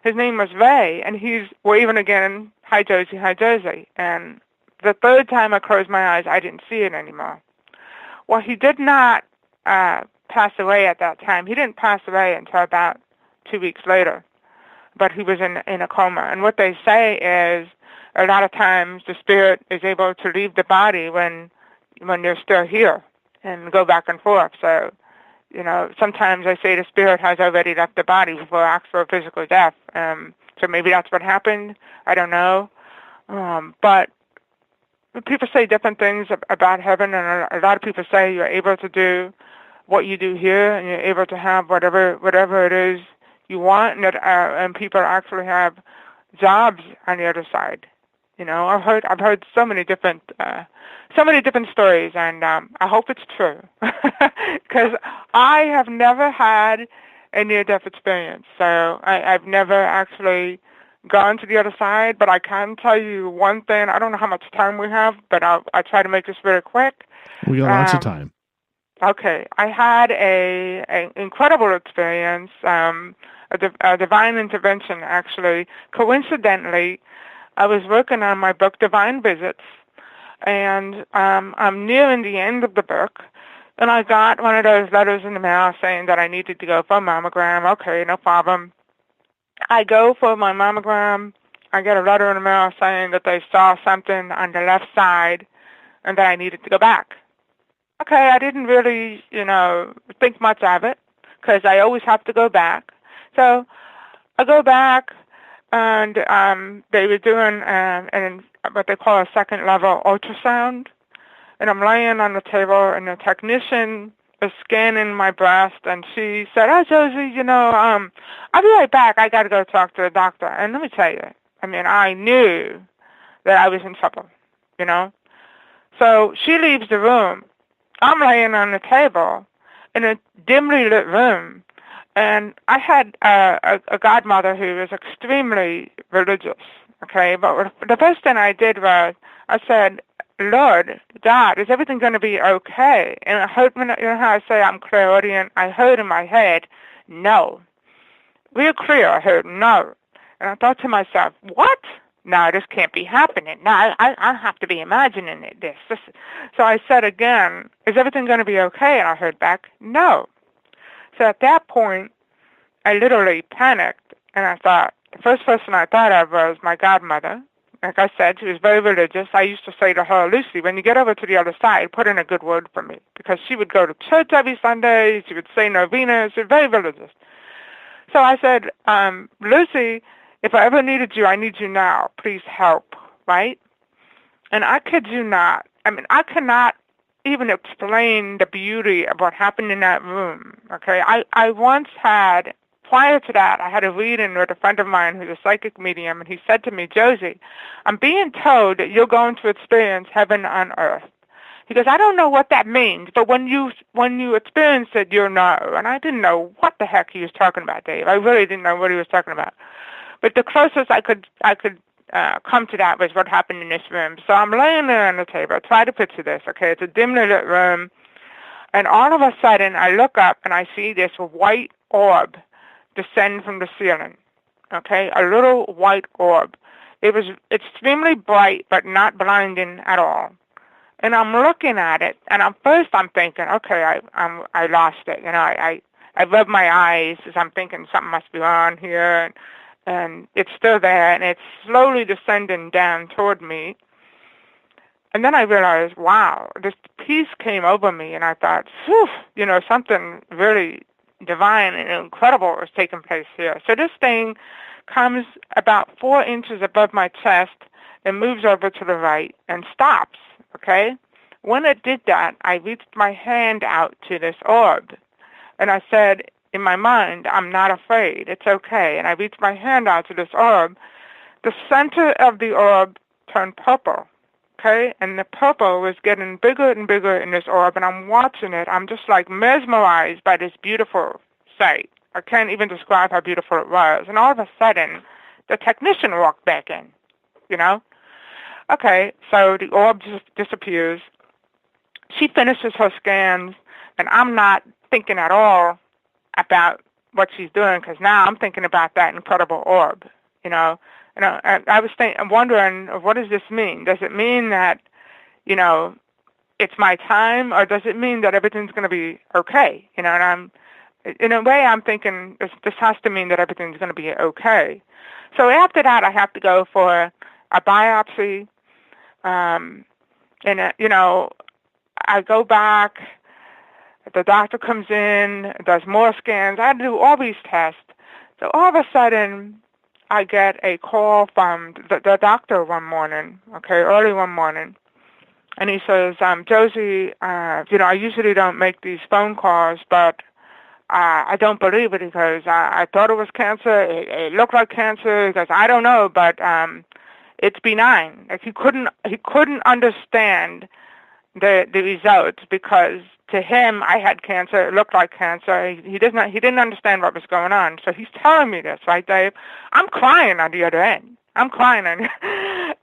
His name was Ray, and he's waving again, "Hi, Josie, hi, Josie." And the third time I closed my eyes, I didn't see it anymore. Well, he did not pass away at that time. He didn't pass away until about 2 weeks later, but he was in a coma. And what they say is a lot of times the spirit is able to leave the body when they're still here and go back and forth. So, sometimes they say the spirit has already left the body before actual physical death. So maybe that's what happened. I don't know. But people say different things about heaven, and a lot of people say you're able to do what you do here, and you're able to have whatever it is you want, and people actually have jobs on the other side. I've heard so many different stories, and I hope it's true, because I have never had a near-death experience. So I've never actually gone to the other side, but I can tell you one thing. I don't know how much time we have, but I'll try to make this very quick. We got lots of time. Okay, I had an incredible experience, a divine intervention, actually. Coincidentally, I was working on my book, Divine Visits, and I'm nearing the end of the book, and I got one of those letters in the mail saying that I needed to go for a mammogram. Okay, no problem. I go for my mammogram. I get a letter in the mail saying that they saw something on the left side and that I needed to go back. Okay, I didn't really, think much of it because I always have to go back. So I go back, and they were doing what they call a second-level ultrasound, and I'm laying on the table, and the technician is scanning my breast, and she said, "Oh, Josie, I'll be right back. I got to go talk to the doctor." And let me tell you, I knew that I was in trouble, So she leaves the room. I'm laying on the table in a dimly lit room, and I had a godmother who was extremely religious, okay? But the first thing I did was I said, "Lord, God, is everything going to be okay?" And I heard, how I say I'm clairaudient, I heard in my head, "No." Real clear, I heard, "No." And I thought to myself, what? No, this can't be happening. No, I have to be imagining this. So I said again, "Is everything going to be okay?" And I heard back, "No." So at that point, I literally panicked, and I thought, the first person I thought of was my godmother. Like I said, she was very religious. I used to say to her, "Lucy, when you get over to the other side, put in a good word for me." Because she would go to church every Sunday. She would say novenas. She was very religious. So I said, "Lucy, if I ever needed you, I need you now. Please help." right? And I kid you not. I mean, I cannot even explain the beauty of what happened in that room, okay? I once had, prior to that, I had a reading with a friend of mine who's a psychic medium, and he said to me, Josie, I'm being told that you're going to experience heaven on earth. He goes, I don't know what that means, but when you experience it, you'll know. And I didn't know what the heck he was talking about, Dave. I really didn't know what he was talking about. But the closest I could come to that was what happened in this room. So I'm laying there on the table. Try to picture this, okay? It's a dimly lit room, and all of a sudden I look up and I see this white orb descend from the ceiling, okay? A little white orb. It was extremely bright, but not blinding at all. And I'm looking at it, and first I'm thinking, okay, I lost it. You know, I rub my eyes as I'm thinking something must be wrong here, and it's still there, and it's slowly descending down toward me. And then I realized, wow, this peace came over me, and I thought, phew, you know, something really divine and incredible was taking place here. So this thing comes about 4 inches above my chest and moves over to the right and stops. Okay? When it did that, I reached my hand out to this orb. And I said, in my mind, I'm not afraid. It's okay. And I reached my hand out to this orb. The center of the orb turned purple. Okay? And the purple was getting bigger and bigger in this orb. And I'm watching it. I'm just like mesmerized by this beautiful sight. I can't even describe how beautiful it was. And all of a sudden, the technician walked back in, you know? Okay, so the orb just disappears. She finishes her scans, and I'm not thinking at all about what she's doing, because now I'm thinking about that incredible orb, you know. And I was I'm wondering, what does this mean? Does it mean that, you know, it's my time, or does it mean that everything's going to be okay? You know, and in a way, I'm thinking this has to mean that everything's going to be okay. So after that, I have to go for a biopsy. You know, I go back, the doctor comes in, does more scans. I had to do all these tests. So all of a sudden, I get a call from the doctor one morning, okay, early one morning. And he says, Josie, you know, I usually don't make these phone calls, but I don't believe it, because I thought it was cancer. It looked like cancer, because I don't know, but it's benign. Like he couldn't understand the results, because to him I had cancer. It looked like cancer. He didn't understand what was going on. So he's telling me this, right, Dave? I'm crying on the other end. I'm crying,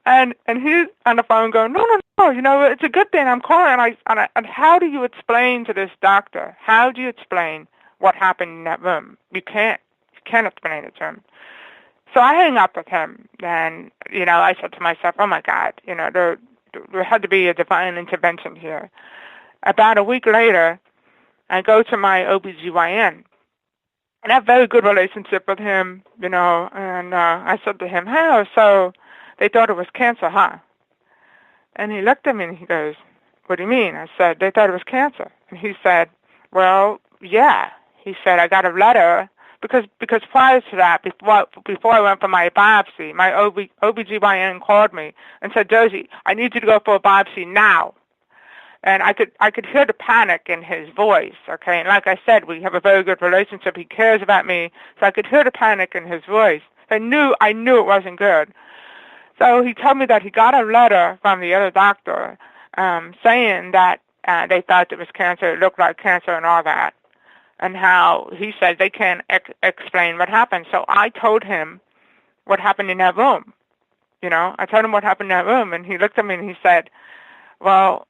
and he's on the phone going, no, you know, it's a good thing. I'm crying. And how do you explain to this doctor? How do you explain what happened in that room? You can't explain it to him. So I hang up with him, and, you know, I said to myself, oh, my God, you know, there had to be a divine intervention here. About a week later, I go to my OBGYN, and I have a very good relationship with him, you know, and I said to him, hey, so they thought it was cancer, huh? And he looked at me, and he goes, what do you mean? I said, they thought it was cancer. And he said, well, yeah. He said, I got a letter. Because prior to that, before I went for my biopsy, my OBGYN called me and said, Josie, I need you to go for a biopsy now. And I could hear the panic in his voice, okay? And like I said, we have a very good relationship. He cares about me, so I could hear the panic in his voice. I knew it wasn't good. So he told me that he got a letter from the other doctor saying that they thought it was cancer, it looked like cancer and all that. And how he said they can't explain what happened. So I told him what happened in that room. You know, I told him what happened in that room, and he looked at me and he said, well,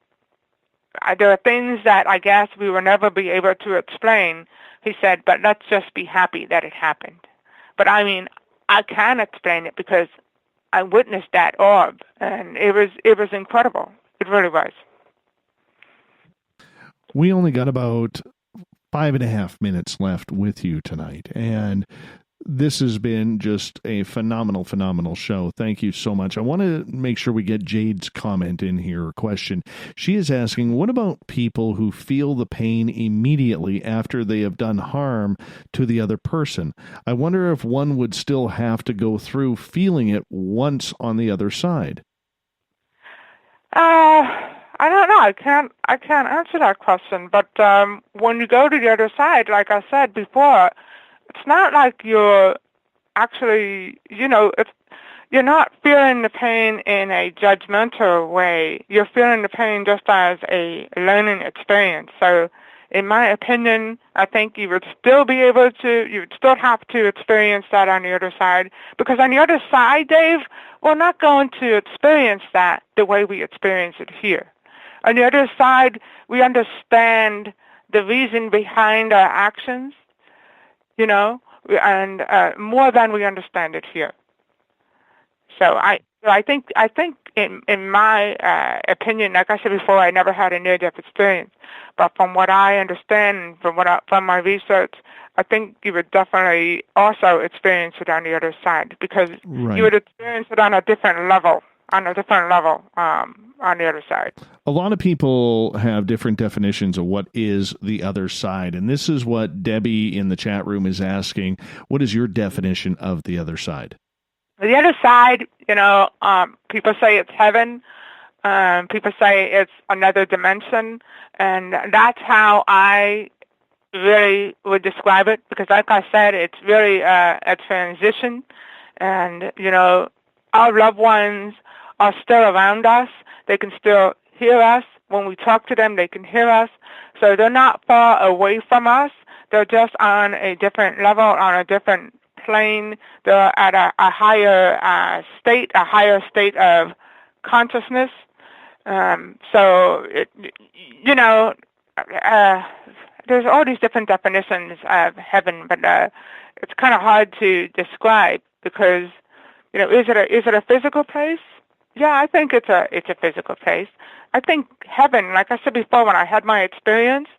there are things that I guess we will never be able to explain. He said, but let's just be happy that it happened. But I mean, I can explain it because I witnessed that orb, and it was incredible. It really was. We only got about 5.5 minutes left with you tonight, and this has been just a phenomenal show. Thank you so much. I want to make sure we get Jade's comment in here, or question. She is asking, what about people who feel the pain immediately after they have done harm to the other person? I wonder if one would still have to go through feeling it once on the other side. I don't know. I can't answer that question. But when you go to the other side, like I said before, it's not like you're actually, you're not feeling the pain in a judgmental way. You're feeling the pain just as a learning experience. So, in my opinion, I think you would still have to experience that on the other side. Because on the other side, Dave, we're not going to experience that the way we experience it here. On the other side, we understand the reason behind our actions, and more than we understand it here. So I think in my opinion, like I said before, I never had a near-death experience, but from what I understand, from my research, I think you would definitely also experience it on the other side, because you would experience it on a different level. On the other side. A lot of people have different definitions of what is the other side, and this is what Debbie in the chat room is asking. What is your definition of the other side? The other side, people say it's heaven. People say it's another dimension, and that's how I really would describe it, because like I said, it's really a transition, and, our loved ones are still around us. They can still hear us. When we talk to them, they can hear us. So they're not far away from us. They're just on a different level, on a different plane. They're at a higher state of consciousness. There's all these different definitions of heaven, but it's kind of hard to describe, because, is it a physical place? Yeah, I think it's a physical place. I think heaven, like I said before, when I had my experience,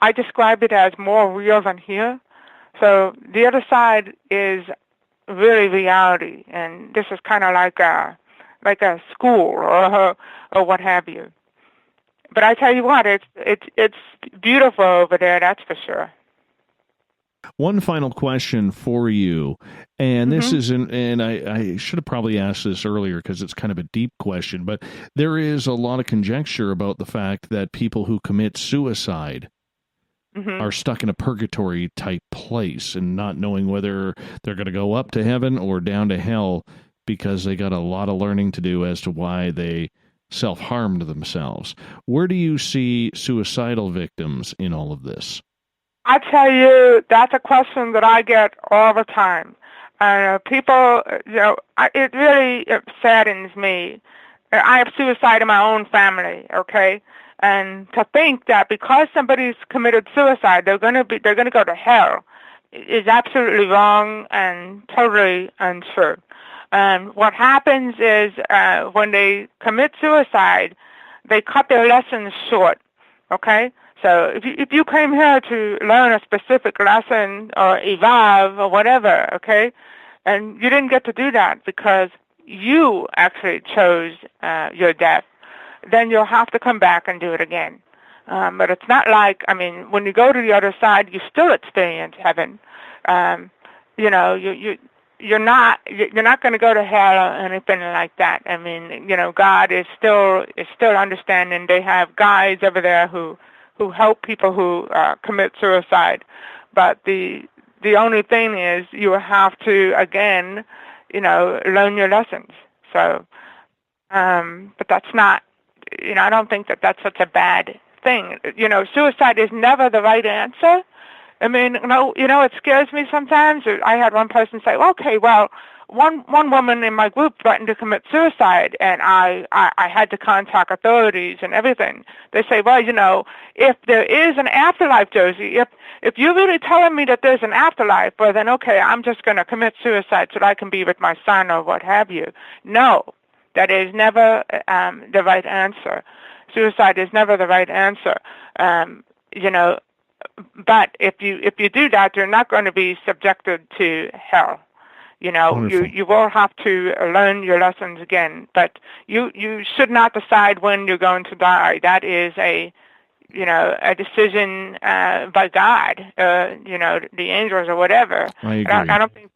I described it as more real than here. So the other side is really reality, and this is kind of like a school or what have you. But I tell you what, it's beautiful over there, that's for sure. One final question for you, and this isn't, and I should have probably asked this earlier because it's kind of a deep question, but there is a lot of conjecture about the fact that people who commit suicide are stuck in a purgatory type place and not knowing whether they're going to go up to heaven or down to hell, because they got a lot of learning to do as to why they self-harmed themselves. Where do you see suicidal victims in all of this? I tell you, that's a question that I get all the time. People, it really saddens me. I have suicide in my own family, okay? And to think that because somebody's committed suicide, they're going to go to hell is absolutely wrong and totally untrue. And what happens is when they commit suicide, they cut their lessons short, okay? So if you came here to learn a specific lesson or evolve or whatever, okay, and you didn't get to do that because you actually chose your death, then you'll have to come back and do it again. But it's not like, when you go to the other side, you still experience heaven. You're not going to go to hell or anything like that. God is still understanding. They have guides over there who help people who commit suicide. But the only thing is you have to, again, learn your lessons. So, but that's not, I don't think that that's such a bad thing. Suicide is never the right answer. It scares me sometimes. I had one person say, okay, well, one woman in my group threatened to commit suicide, and I had to contact authorities and everything. They say, well, if there is an afterlife, Josie, if you're really telling me that there's an afterlife, well, then okay, I'm just going to commit suicide so that I can be with my son or what have you. No, that is never the right answer. Suicide is never the right answer. But if you do that, you're not going to be subjected to hell. You will have to learn your lessons again, but you should not decide when you're going to die. That is a decision by God, the angels or whatever. I agree. I don't think,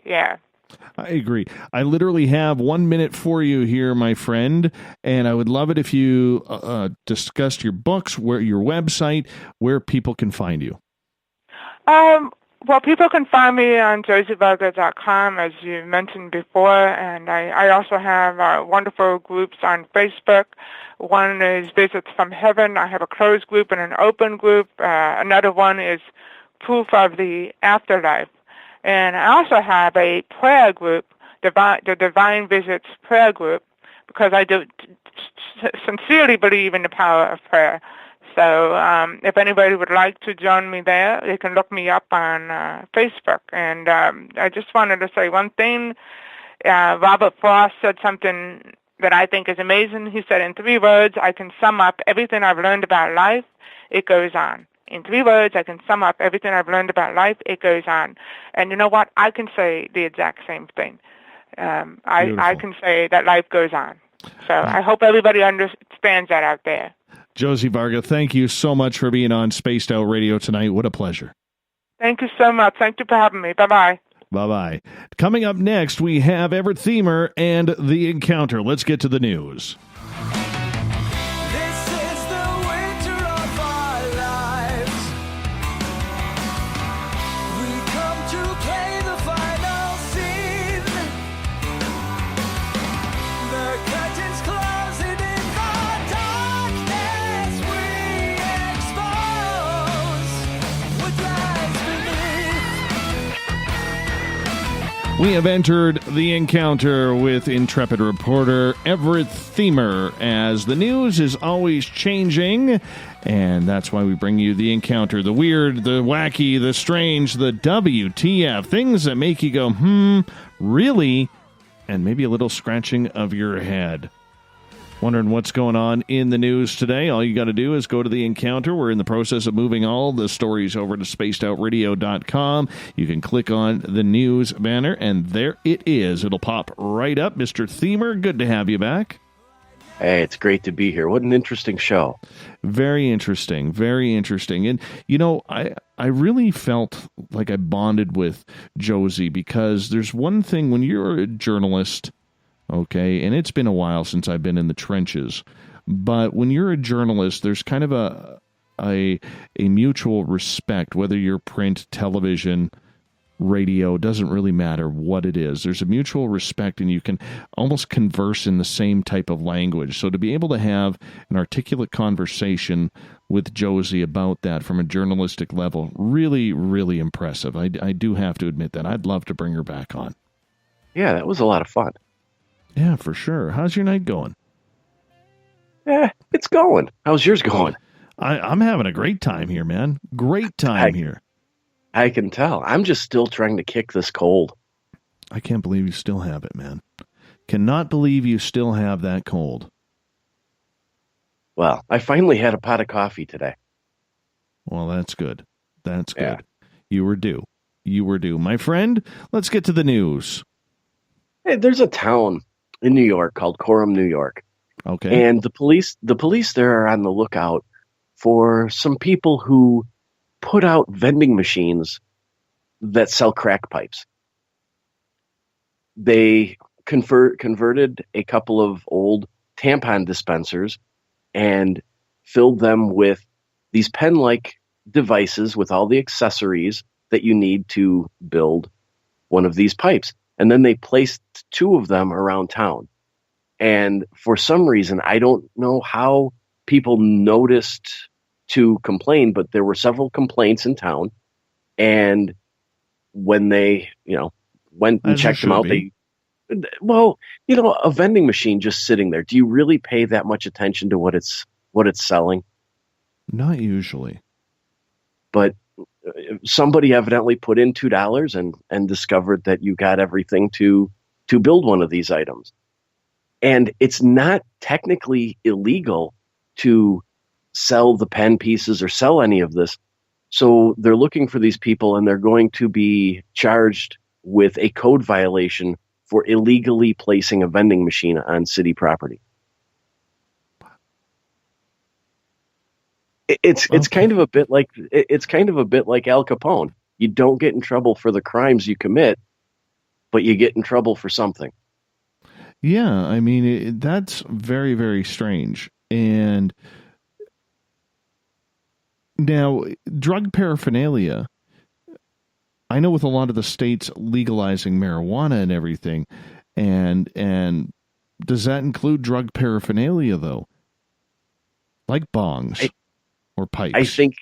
yeah. I agree. I literally have 1 minute for you here, my friend, and I would love it if you discussed your books, where your website, where people can find you. Well, people can find me on josievarga.com, as you mentioned before, and I also have wonderful groups on Facebook. One is Visits from Heaven. I have a closed group and an open group. Another one is Proof of the Afterlife. And I also have a prayer group, the Divine Visits prayer group, because I do sincerely believe in the power of prayer. So if anybody would like to join me there, they can look me up on Facebook. And I just wanted to say one thing. Robert Frost said something that I think is amazing. He said, in 3 words, I can sum up everything I've learned about life. It goes on. In 3 words, I can sum up everything I've learned about life. It goes on. And you know what? I can say the exact same thing. I can say that life goes on. So I hope everybody understands that out there. Josie Varga, thank you so much for being on Spaced Out Radio tonight. What a pleasure. Thank you so much. Thank you for having me. Bye-bye. Bye-bye. Coming up next, we have Everett Thiemer and The Encounter. Let's get to the news. We have entered The Encounter with intrepid reporter Everett Thiemer, as the news is always changing, and that's why we bring you The Encounter, the weird, the wacky, the strange, the WTF, things that make you go, really, and maybe a little scratching of your head. Wondering what's going on in the news today? All you got to do is go to The Encounter. We're in the process of moving all the stories over to spacedoutradio.com. You can click on the news banner, and there it is. It'll pop right up. Mr. Thiemer, good to have you back. Hey, it's great to be here. What an interesting show. Very interesting. Very interesting. And, you know, I really felt like I bonded with Josie, because there's one thing when you're a journalist, okay, and it's been a while since I've been in the trenches, but when you're a journalist, there's kind of a mutual respect, whether you're print, television, radio, doesn't really matter what it is. There's a mutual respect, and you can almost converse in the same type of language. So to be able to have an articulate conversation with Josie about that from a journalistic level, really, really impressive. I do have to admit that. I'd love to bring her back on. Yeah, that was a lot of fun. Yeah, for sure. How's your night going? Yeah, it's going. How's yours going? I'm having a great time here, man. Great time here. I can tell. I'm just still trying to kick this cold. I can't believe you still have it, man. Cannot believe you still have that cold. Well, I finally had a pot of coffee today. Well, that's good. That's good. Yeah. You were due. You were due. My friend, let's get to the news. Hey, there's a town in New York called Coram, New York. Okay. And the police there are on the lookout for some people who put out vending machines that sell crack pipes. They converted a couple of old tampon dispensers and filled them with these pen-like devices with all the accessories that you need to build one of these pipes. And then they placed 2 of them around town. And for some reason, I don't know how people noticed to complain, but there were several complaints in town. And when they, went and checked them out, a vending machine just sitting there. Do you really pay that much attention to what it's selling? Not usually. But somebody evidently put in $2 and discovered that you got everything to build one of these items. And it's not technically illegal to sell the pen pieces or sell any of this. So they're looking for these people, and they're going to be charged with a code violation for illegally placing a vending machine on city property. It's kind of a bit like Al Capone. You don't get in trouble for the crimes you commit. but you get in trouble for something. Yeah, I mean, that's very, very strange. And now, drug paraphernalia, I know with a lot of the states legalizing marijuana and everything, and does that include drug paraphernalia, though? Like bongs or pipes? I think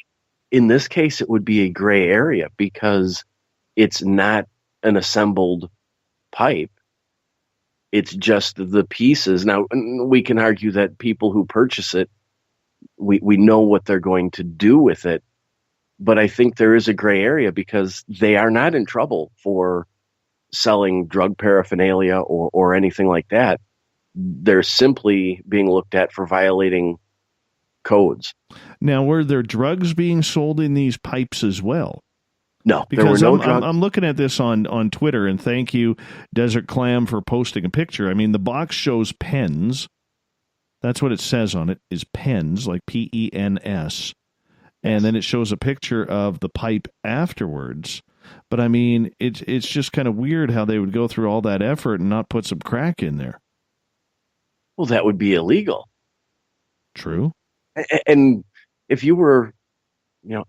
in this case it would be a gray area because it's not an assembled pipe. It's just the pieces. Now, we can argue that people who purchase it, we know what they're going to do with it. But I think there is a gray area because they are not in trouble for selling drug paraphernalia or anything like that. They're simply being looked at for violating codes. Now, were there drugs being sold in these pipes as well? No, because there were no drugs. I'm looking at this on Twitter, and thank you, Desert Clam, for posting a picture. I mean, the box shows pens. That's what it says on it, is pens, like PENS. And then it shows a picture of the pipe afterwards. But, I mean, it's just kind of weird how they would go through all that effort and not put some crack in there. Well, that would be illegal. True. And if you were,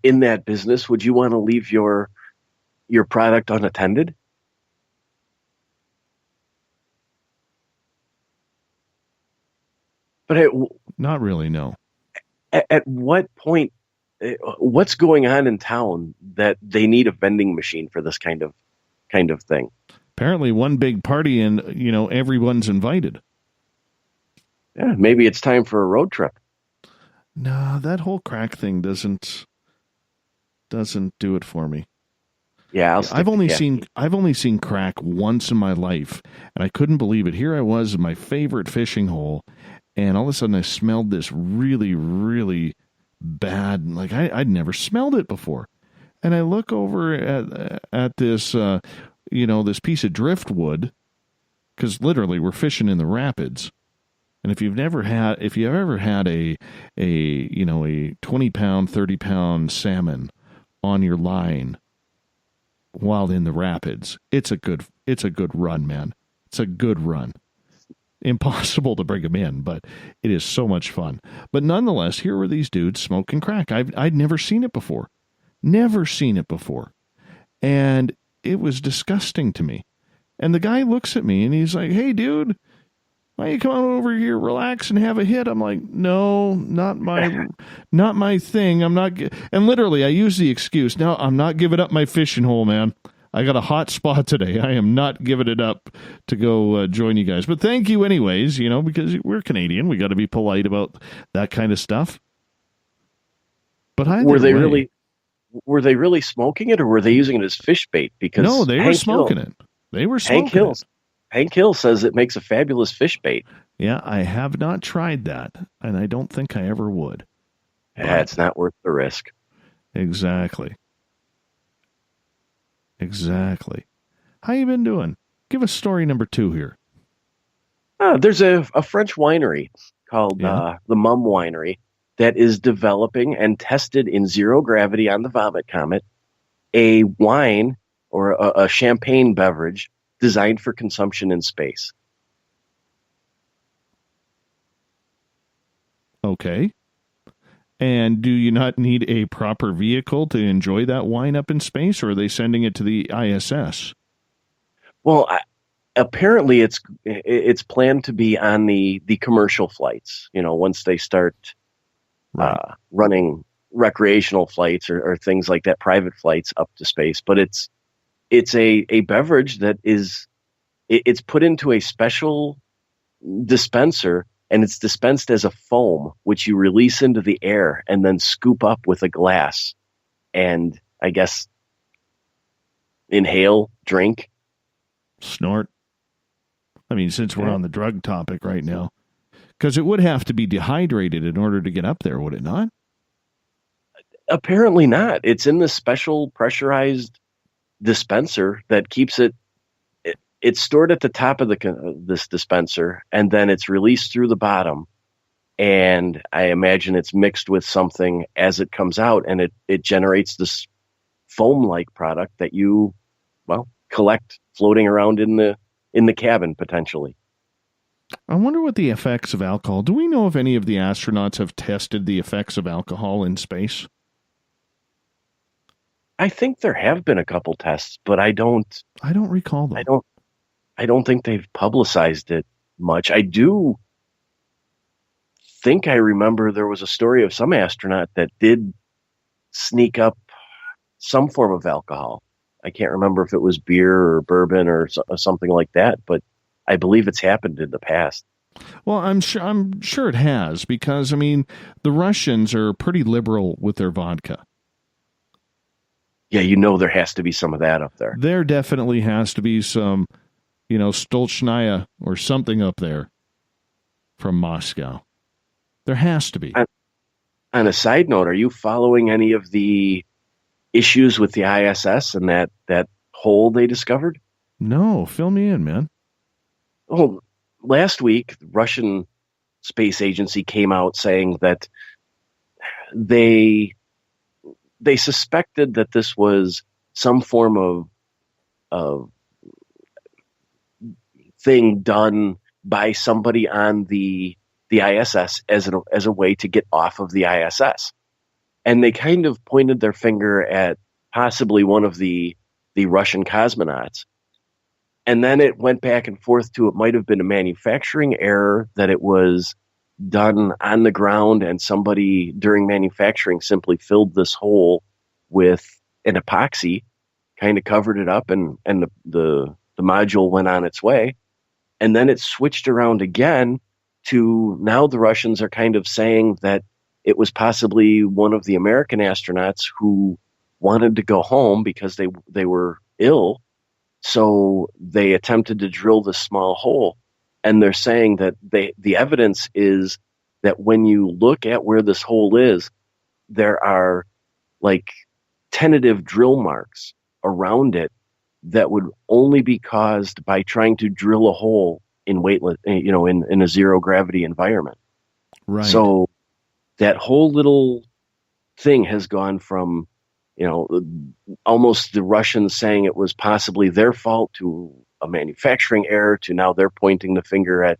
in that business, would you want to leave your product unattended? But not really, no. At what point, what's going on in town that they need a vending machine for this kind of thing? Apparently one big party and, everyone's invited. Yeah, maybe it's time for a road trip. No, that whole crack thing doesn't do it for me. Yeah, I've only seen crack once in my life, and I couldn't believe it. Here I was in my favorite fishing hole, and all of a sudden I smelled this really, really bad. Like I'd never smelled it before, and I look over at this, this piece of driftwood, because literally we're fishing in the rapids. And if you've ever had a 20-pound, 30-pound salmon on your line while in the rapids, it's a good run, man. It's a good run. Impossible to bring them in, but it is so much fun. But nonetheless, here were these dudes smoking crack. I'd never seen it before. Never seen it before. And it was disgusting to me. And the guy looks at me and he's like, "Hey, dude, why don't you come on over here, relax, and have a hit?" I'm like, "No, not my thing. I'm not." And literally, I use the excuse, "No, I'm not giving up my fishing hole, man. I got a hot spot today. I am not giving it up to go join you guys." But thank you anyways, because we're Canadian. We got to be polite about that kind of stuff. But were they really smoking it, or were they using it as fish bait? Because no, they were smoking it. They were smoking it. Hank Hill says it makes a fabulous fish bait. Yeah, I have not tried that, and I don't think I ever would. Yeah, it's not worth the risk. Exactly. How you been doing? Give us story number 2 here. There's a French winery called the Mum Winery that is developing and tested in zero gravity on the Vomit Comet a wine or a champagne beverage designed for consumption in space. Okay. And do you not need a proper vehicle to enjoy that wine up in space, or are they sending it to the ISS? Well, apparently it's planned to be on the commercial flights, once they start running recreational flights or things like that, private flights up to space. But it's a beverage that it's put into a special dispenser, and it's dispensed as a foam, which you release into the air and then scoop up with a glass and, I guess, inhale, drink. Snort. I mean, since we're on the drug topic right now, because it would have to be dehydrated in order to get up there, would it not? Apparently not. It's in this special pressurized dispenser that keeps it. It's stored at the top of this dispenser, and then it's released through the bottom. And I imagine it's mixed with something as it comes out, and it generates this foam-like product that you collect floating around in the cabin potentially. I wonder what the effects of alcohol. Do we know if any of the astronauts have tested the effects of alcohol in space? I think there have been a couple tests, but I don't recall them. I don't think they've publicized it much. I do think I remember there was a story of some astronaut that did sneak up some form of alcohol. I can't remember if it was beer or bourbon or something like that, but I believe it's happened in the past. Well, I'm sure it has, because, I mean, the Russians are pretty liberal with their vodka. Yeah, there has to be some of that up there. There definitely has to be some, Stolchnaya or something up there from Moscow. There has to be. On a side note, are you following any of the issues with the ISS and that hole they discovered? No, fill me in, man. Oh, last week, the Russian Space Agency came out saying that they suspected that this was some form of thing done by somebody on the ISS as a way to get off of the ISS. And they kind of pointed their finger at possibly one of the Russian cosmonauts. And then it went back and forth to it might have been a manufacturing error, that it was done on the ground and somebody during manufacturing simply filled this hole with an epoxy, kind of covered it up, and the module went on its way. And then it switched around again to now the Russians are kind of saying that it was possibly one of the American astronauts who wanted to go home because they were ill. So they attempted to drill this small hole. And they're saying that the evidence is that when you look at where this hole is, there are like tentative drill marks around it that would only be caused by trying to drill a hole in weightless, in a zero gravity environment. Right. So that whole little thing has gone from, almost the Russians saying it was possibly their fault to a manufacturing error to now they're pointing the finger at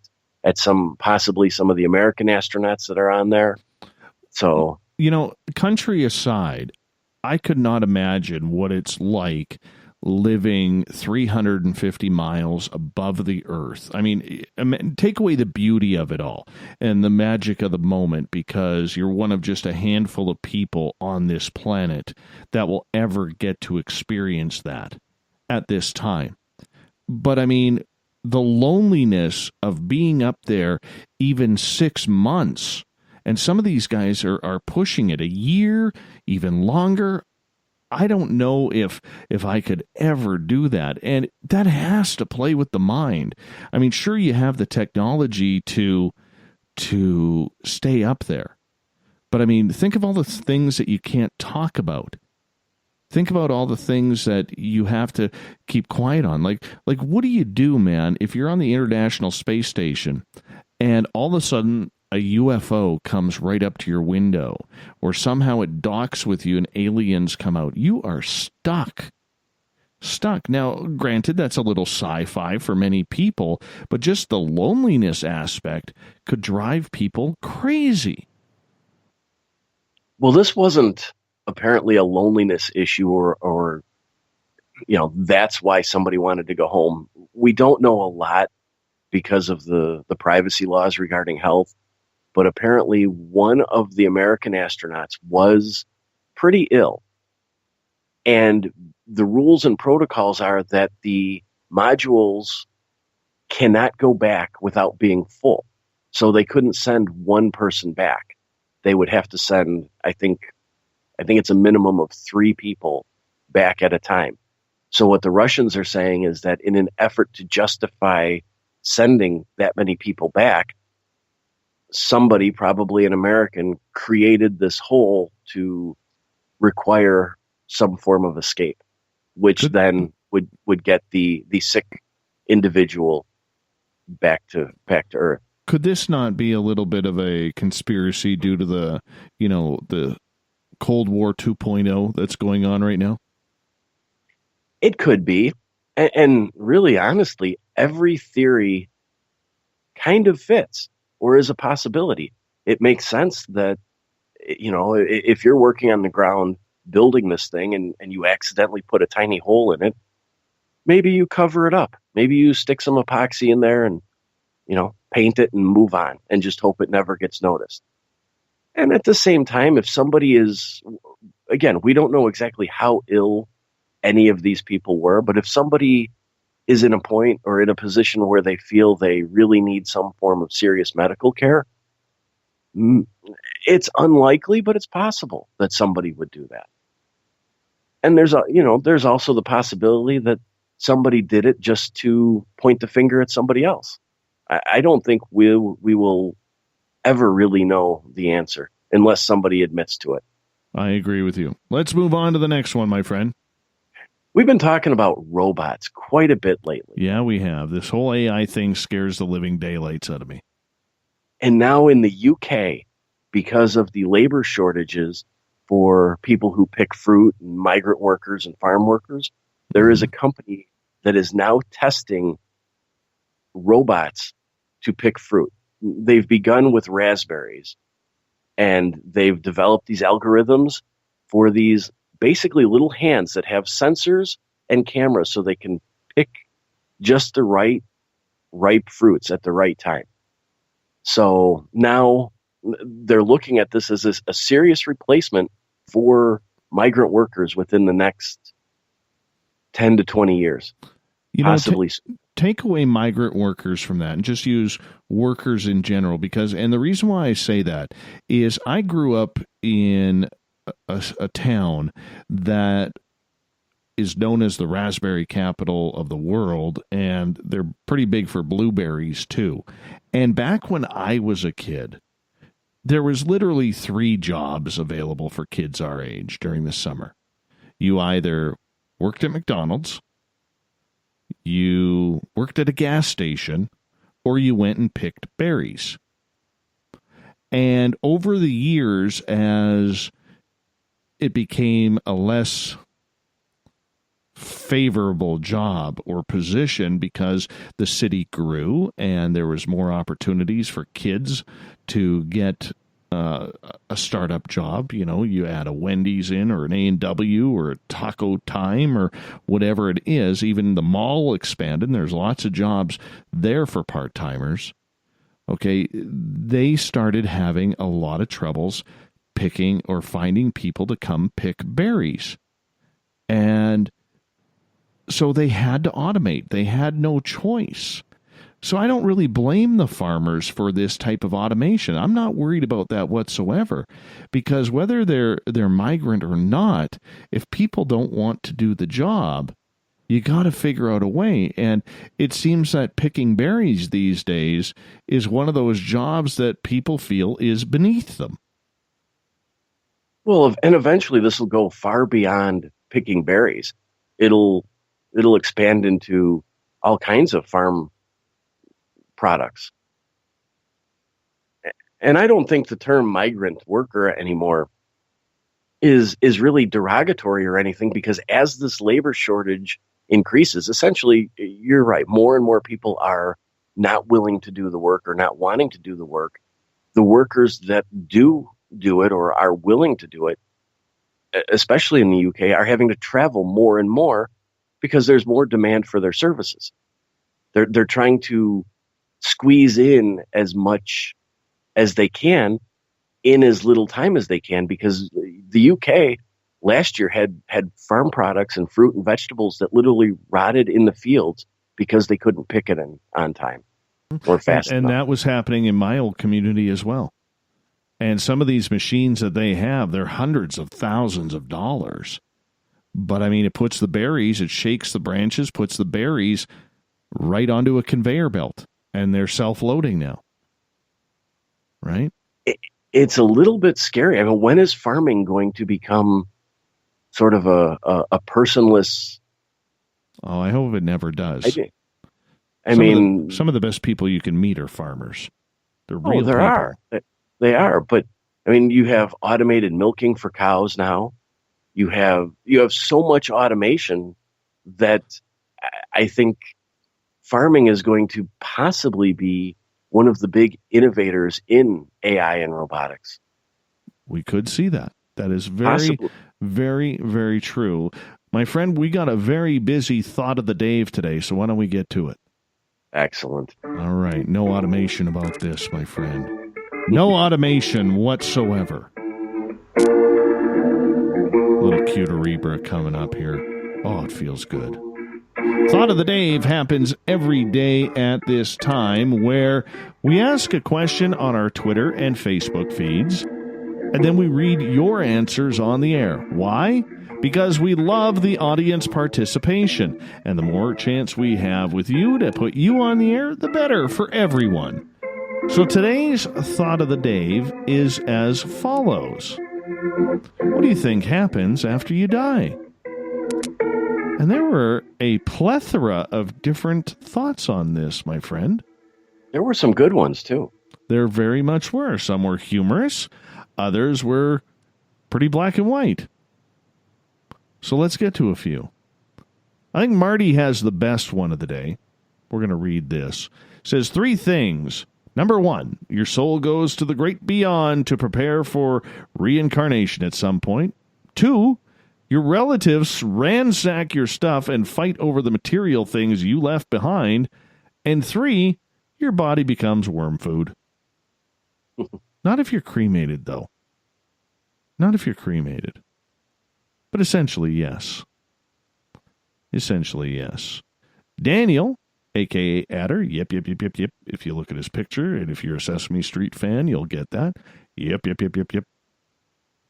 possibly some of the American astronauts that are on there. So, country aside, I could not imagine what it's like living 350 miles above the earth. I mean, take away the beauty of it all and the magic of the moment, because you're one of just a handful of people on this planet that will ever get to experience that at this time. But I mean, the loneliness of being up there even 6 months, and some of these guys are pushing it a year, even longer. I don't know if I could ever do that. And that has to play with the mind. I mean, sure, you have the technology to stay up there. But I mean, think of all the things that you can't talk about. Think about all the things that you have to keep quiet on. Like what do you do, man, if you're on the International Space Station and all of a sudden a UFO comes right up to your window, or somehow it docks with you and aliens come out? You are stuck. Now, granted, that's a little sci-fi for many people, but just the loneliness aspect could drive people crazy. Well, this wasn't apparently a loneliness issue or that's why somebody wanted to go home. We don't know a lot because of the privacy laws regarding health. But apparently one of the American astronauts was pretty ill. And the rules and protocols are that the modules cannot go back without being full. So they couldn't send one person back. They would have to send, I think it's a minimum of 3 people back at a time. So what the Russians are saying is that in an effort to justify sending that many people back, somebody, probably an American, created this hole to require some form of escape, which then would get the sick individual back to Earth. Could this not be a little bit of a conspiracy due to the Cold War 2.0 that's going on right now? It could be. And really, honestly, every theory kind of fits or is a possibility. It makes sense that, if you're working on the ground building this thing and you accidentally put a tiny hole in it, maybe you cover it up. Maybe you stick some epoxy in there and, paint it and move on and just hope it never gets noticed. And at the same time, if somebody is, again, we don't know exactly how ill any of these people were, but if somebody is in a point or in a position where they feel they really need some form of serious medical care, it's unlikely, but it's possible that somebody would do that. And there's also the possibility that somebody did it just to point the finger at somebody else. I don't think we will ever really know the answer unless somebody admits to it. I agree with you. Let's move on to the next one, my friend. We've been talking about robots quite a bit lately. Yeah, we have. This whole AI thing scares the living daylights out of me. And now in the UK, because of the labor shortages for people who pick fruit and migrant workers and farm workers, there is a company that is now testing robots to pick fruit. They've begun with raspberries, and they've developed these algorithms for these basically little hands that have sensors and cameras so they can pick just the right ripe fruits at the right time. So now they're looking at this as a serious replacement for migrant workers within the next 10 to 20 years. Possibly. Take away migrant workers from that and just use workers in general, and the reason why I say that is I grew up in a town that is known as the raspberry capital of the world, and they're pretty big for blueberries too. And back when I was a kid, there was literally 3 jobs available for kids our age during the summer. You either worked at McDonald's, you worked at a gas station, or you went and picked berries. And over the years, as it became a less favorable job or position because the city grew and there was more opportunities for kids to get a startup job. You add a Wendy's in or an A&W or a Taco Time or whatever it is. Even the mall expanded and there's lots of jobs there for part-timers. Okay, they started having a lot of troubles picking or finding people to come pick berries. And so they had to automate. They had no choice. So I don't really blame the farmers for this type of automation. I'm not worried about that whatsoever, because whether they're migrant or not, if people don't want to do the job, you got to figure out a way. And it seems that picking berries these days is one of those jobs that people feel is beneath them. Well, and eventually this will go far beyond picking berries. It'll expand into all kinds of farm products. And I don't think the term migrant worker anymore is really derogatory or anything, because as this labor shortage increases, essentially, you're right, more and more people are not willing to do the work or not wanting to do the work. The workers that do it or are willing to do it, especially in the UK, are having to travel more and more because there's more demand for their services. They're trying to squeeze in as much as they can in as little time as they can, because the UK last year had farm products and fruit and vegetables that literally rotted in the fields because they couldn't pick it on time or fast enough. And that was happening in my old community as well. And some of these machines that they have, they're hundreds of thousands of dollars. But I mean, it puts the berries, it shakes the branches, puts the berries right onto a conveyor belt, and they're self-loading now. Right? It's a little bit scary. I mean, when is farming going to become sort of a personless? Oh, I hope it never does. Some of the best people you can meet are farmers. They're real people. They are. But I mean, you have automated milking for cows now. You have so much automation that I think farming is going to possibly be one of the big innovators in AI and robotics. We could see that. That is very, very, very true. My friend, we got a very busy thought of the day today, so why don't we get to it? Excellent. All right. No automation about this, my friend. No automation whatsoever. Little cuterebra coming up here. Oh, it feels good. Thought of the Day happens every day at this time, where we ask a question on our Twitter and Facebook feeds, and then we read your answers on the air. Why? Because we love the audience participation, and the more chance we have with you to put you on the air, the better for everyone. So today's Thought of the Day is as follows. What do you think happens after you die? And there were a plethora of different thoughts on this, my friend. There were some good ones, too. There very much were. Some were humorous. Others were pretty black and white. So let's get to a few. I think Marty has the best one of the day. We're going to read this. It says 3 things. Number 1, your soul goes to the great beyond to prepare for reincarnation at some point. 2, your relatives ransack your stuff and fight over the material things you left behind. And 3, your body becomes worm food. Not if you're cremated, though. Not if you're cremated. But essentially, yes. Essentially, yes. Daniel, a.k.a. Adder, yep. If you look at his picture, and if you're a Sesame Street fan, you'll get that. Yep.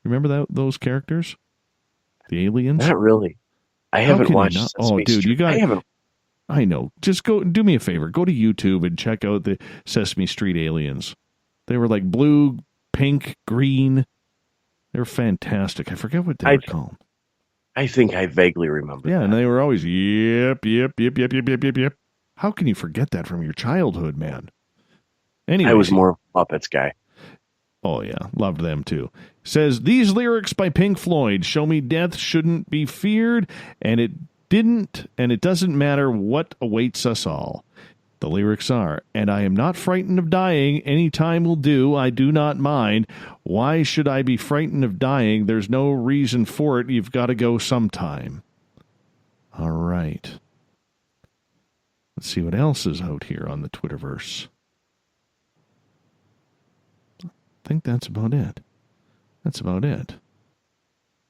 Remember those characters? The aliens? Not really. I haven't watched Sesame Street. You got. I know. Just do me a favor. Go to YouTube and check out the Sesame Street aliens. They were like blue, pink, green. They were fantastic. I forget what they were called. I think I vaguely remember. Yeah, and they were always yep. How can you forget that from your childhood, man? Anyway, I was more of a Muppets guy. Oh, yeah. Loved them, too. Says, these lyrics by Pink Floyd show me death shouldn't be feared, and it doesn't matter what awaits us all. The lyrics are, and I am not frightened of dying. Any time will do. I do not mind. Why should I be frightened of dying? There's no reason for it. You've got to go sometime. All right. Let's see what else is out here on the Twitterverse. I think that's about it.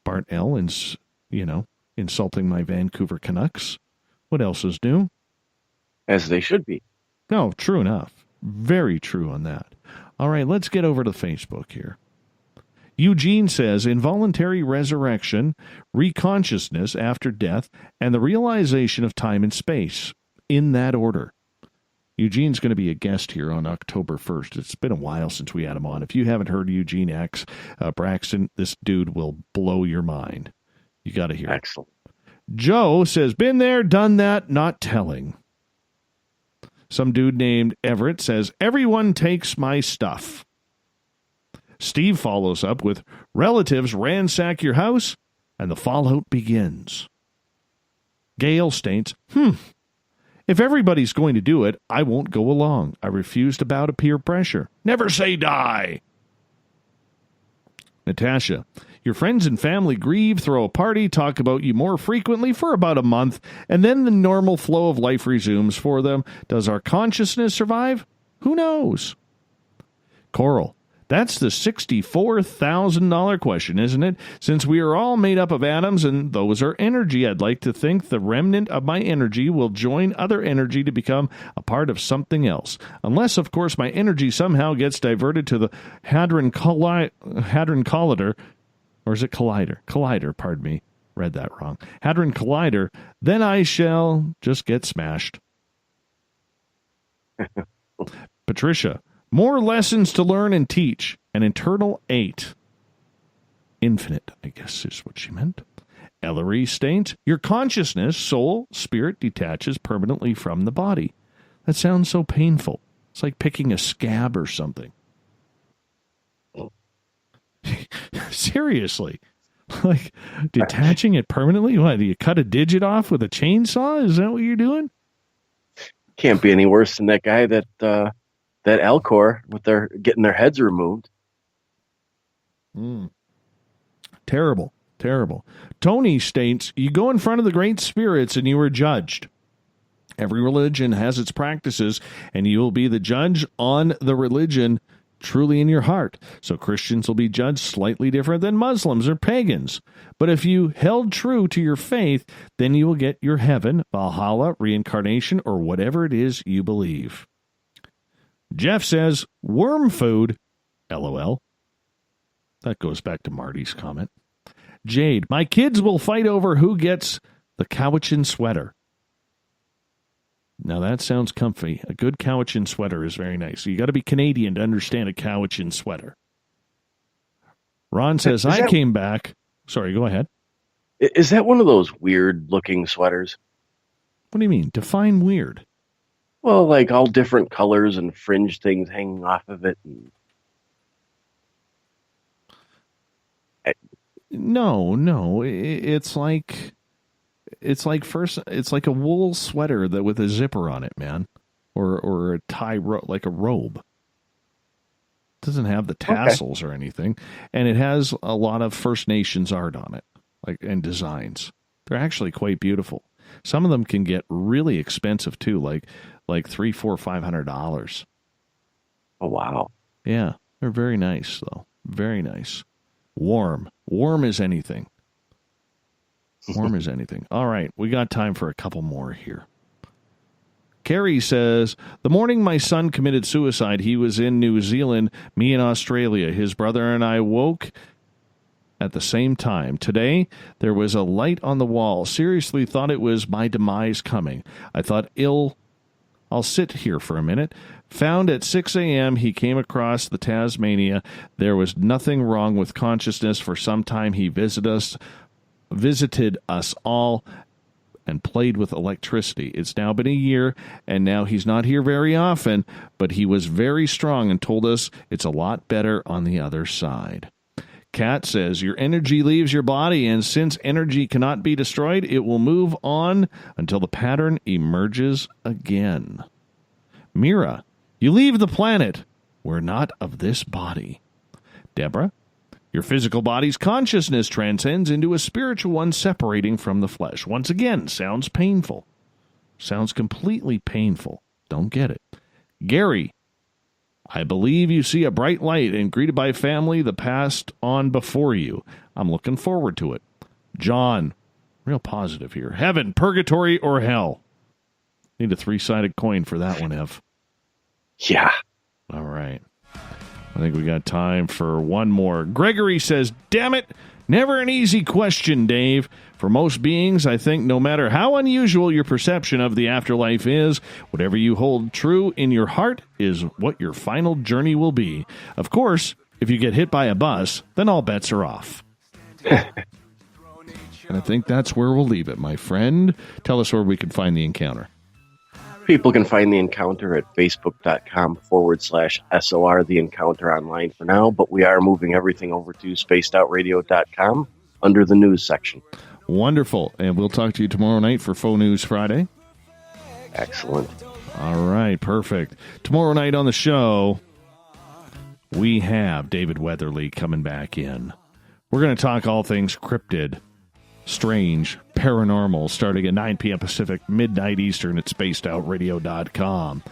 Bart L. insulting my Vancouver Canucks. What else is new? As they should be. No, true enough. Very true on that. All right, let's get over to Facebook here. Eugene says, involuntary resurrection, reconsciousness after death, and the realization of time and space. In that order. Eugene's going to be a guest here on October 1st. It's been a while since we had him on. If you haven't heard Eugene X. Braxton, this dude will blow your mind. You got to hear it. Excellent. Joe says, been there, done that, not telling. Some dude named Everett says, everyone takes my stuff. Steve follows up with, relatives ransack your house, and the fallout begins. Gail states, if everybody's going to do it, I won't go along. I refuse to bow to peer pressure. Never say die. Natasha, your friends and family grieve, throw a party, talk about you more frequently for about a month, and then the normal flow of life resumes for them. Does our consciousness survive? Who knows? Coral, that's the $64,000 question, isn't it? Since we are all made up of atoms and those are energy, I'd like to think the remnant of my energy will join other energy to become a part of something else. Unless, of course, my energy somehow gets diverted to the Hadron Collider, or is it Collider? Collider, pardon me. Read that wrong. Hadron Collider, then I shall just get smashed. Patricia, more lessons to learn and teach. An internal 8. Infinite, I guess is what she meant. Ellery states, your consciousness, soul, spirit detaches permanently from the body. That sounds so painful. It's like picking a scab or something. Seriously. Like, detaching it permanently? What, do you cut a digit off with a chainsaw? Is that what you're doing? Can't be any worse than that guy that Alcor with their getting their heads removed. Terrible. Tony states, you go in front of the great spirits and you are judged. Every religion has its practices, and you will be the judge on the religion truly in your heart. So Christians will be judged slightly different than Muslims or pagans. But if you held true to your faith, then you will get your heaven, Valhalla, reincarnation, or whatever it is you believe. Jeff says, worm food, LOL. That goes back to Marty's comment. Jade, my kids will fight over who gets the Cowichan sweater. Now that sounds comfy. A good Cowichan sweater is very nice. You got to be Canadian to understand a Cowichan sweater. Ron says, I came back. Sorry, go ahead. Is that one of those weird-looking sweaters? What do you mean? Define weird. Well, like all different colors and fringe things hanging off of it. No. It's like a wool sweater that with a zipper on it, man, or a tie like a robe. It doesn't have the tassels or anything, and it has a lot of First Nations art on it, and designs. They're actually quite beautiful. Some of them can get really expensive too, like $300, $400, $500. Oh wow! Yeah, they're very nice though. Very nice. Warm as anything. Warm as anything. All right, we got time for a couple more here. Carrie says, the morning my son committed suicide, he was in New Zealand, me in Australia. His brother and I woke at the same time. Today, there was a light on the wall. Seriously thought it was my demise coming. I thought, I'll sit here for a minute. Found at 6 a.m. he came across the Tasmania. There was nothing wrong with consciousness. For some time he visited us all and played with electricity. It's now been a year, and now he's not here very often, but he was very strong and told us it's a lot better on the other side. Kat says, your energy leaves your body, and since energy cannot be destroyed, it will move on until the pattern emerges again. Mira, you leave the planet. We're not of this body. Deborah, your physical body's consciousness transcends into a spiritual one separating from the flesh. Once again, sounds painful. Sounds completely painful. Don't get it. Gary, I believe you see a bright light and greeted by family that passed on before you. I'm looking forward to it. John, real positive here. Heaven, purgatory, or hell? Need a 3-sided coin for that one, Ev. Yeah. All right. I think we got time for one more. Gregory says, damn it, never an easy question, Dave. For most beings, I think no matter how unusual your perception of the afterlife is, whatever you hold true in your heart is what your final journey will be. Of course, if you get hit by a bus, then all bets are off. And I think that's where we'll leave it, my friend. Tell us where we can find the encounter. People can find the encounter at facebook.com/SOR, the encounter online for now, but we are moving everything over to spacedoutradio.com under the news section. Wonderful. And we'll talk to you tomorrow night for Faux News Friday. Excellent. All right, perfect. Tomorrow night on the show, we have David Weatherly coming back in. We're going to talk all things cryptid, strange, paranormal, starting at 9 p.m. Pacific, midnight Eastern at spacedoutradio.com.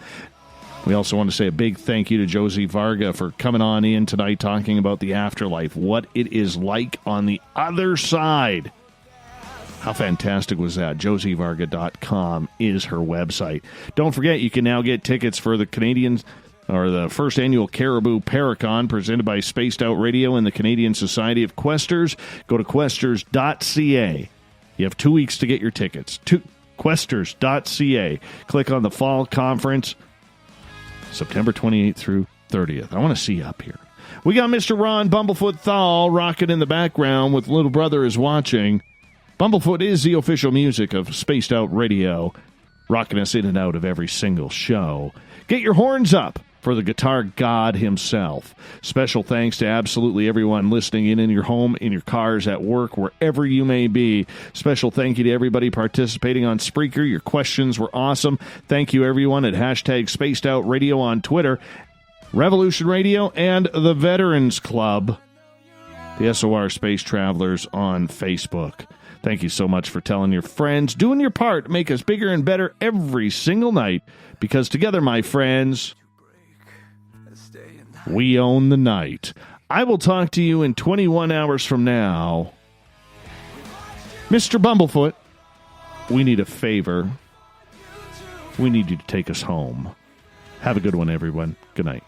We also want to say a big thank you to Josie Varga for coming on in tonight talking about the afterlife, what it is like on the other side. How fantastic was that? JosieVarga.com is her website. Don't forget, you can now get tickets for the the first annual Caribou Paracon presented by Spaced Out Radio and the Canadian Society of Questers. Go to questers.ca. You have 2 weeks to get your tickets. Questers.ca. Click on the fall conference, September 28th through 30th. I want to see you up here. We got Mr. Ron Bumblefoot THAL rocking in the background with Little Brother is Watching. Bumblefoot is the official music of Spaced Out Radio, rocking us in and out of every single show. Get your horns up for the guitar god himself. Special thanks to absolutely everyone listening in your home, in your cars, at work, wherever you may be. Special thank you to everybody participating on Spreaker. Your questions were awesome. Thank you, everyone, at hashtag Spaced Out Radio on Twitter, Revolution Radio, and the Veterans Club, the SOR Space Travelers on Facebook. Thank you so much for telling your friends, doing your part to make us bigger and better every single night, because together, my friends, we own the night. I will talk to you in 21 hours from now. Mr. Bumblefoot, we need a favor. We need you to take us home. Have a good one, everyone. Good night.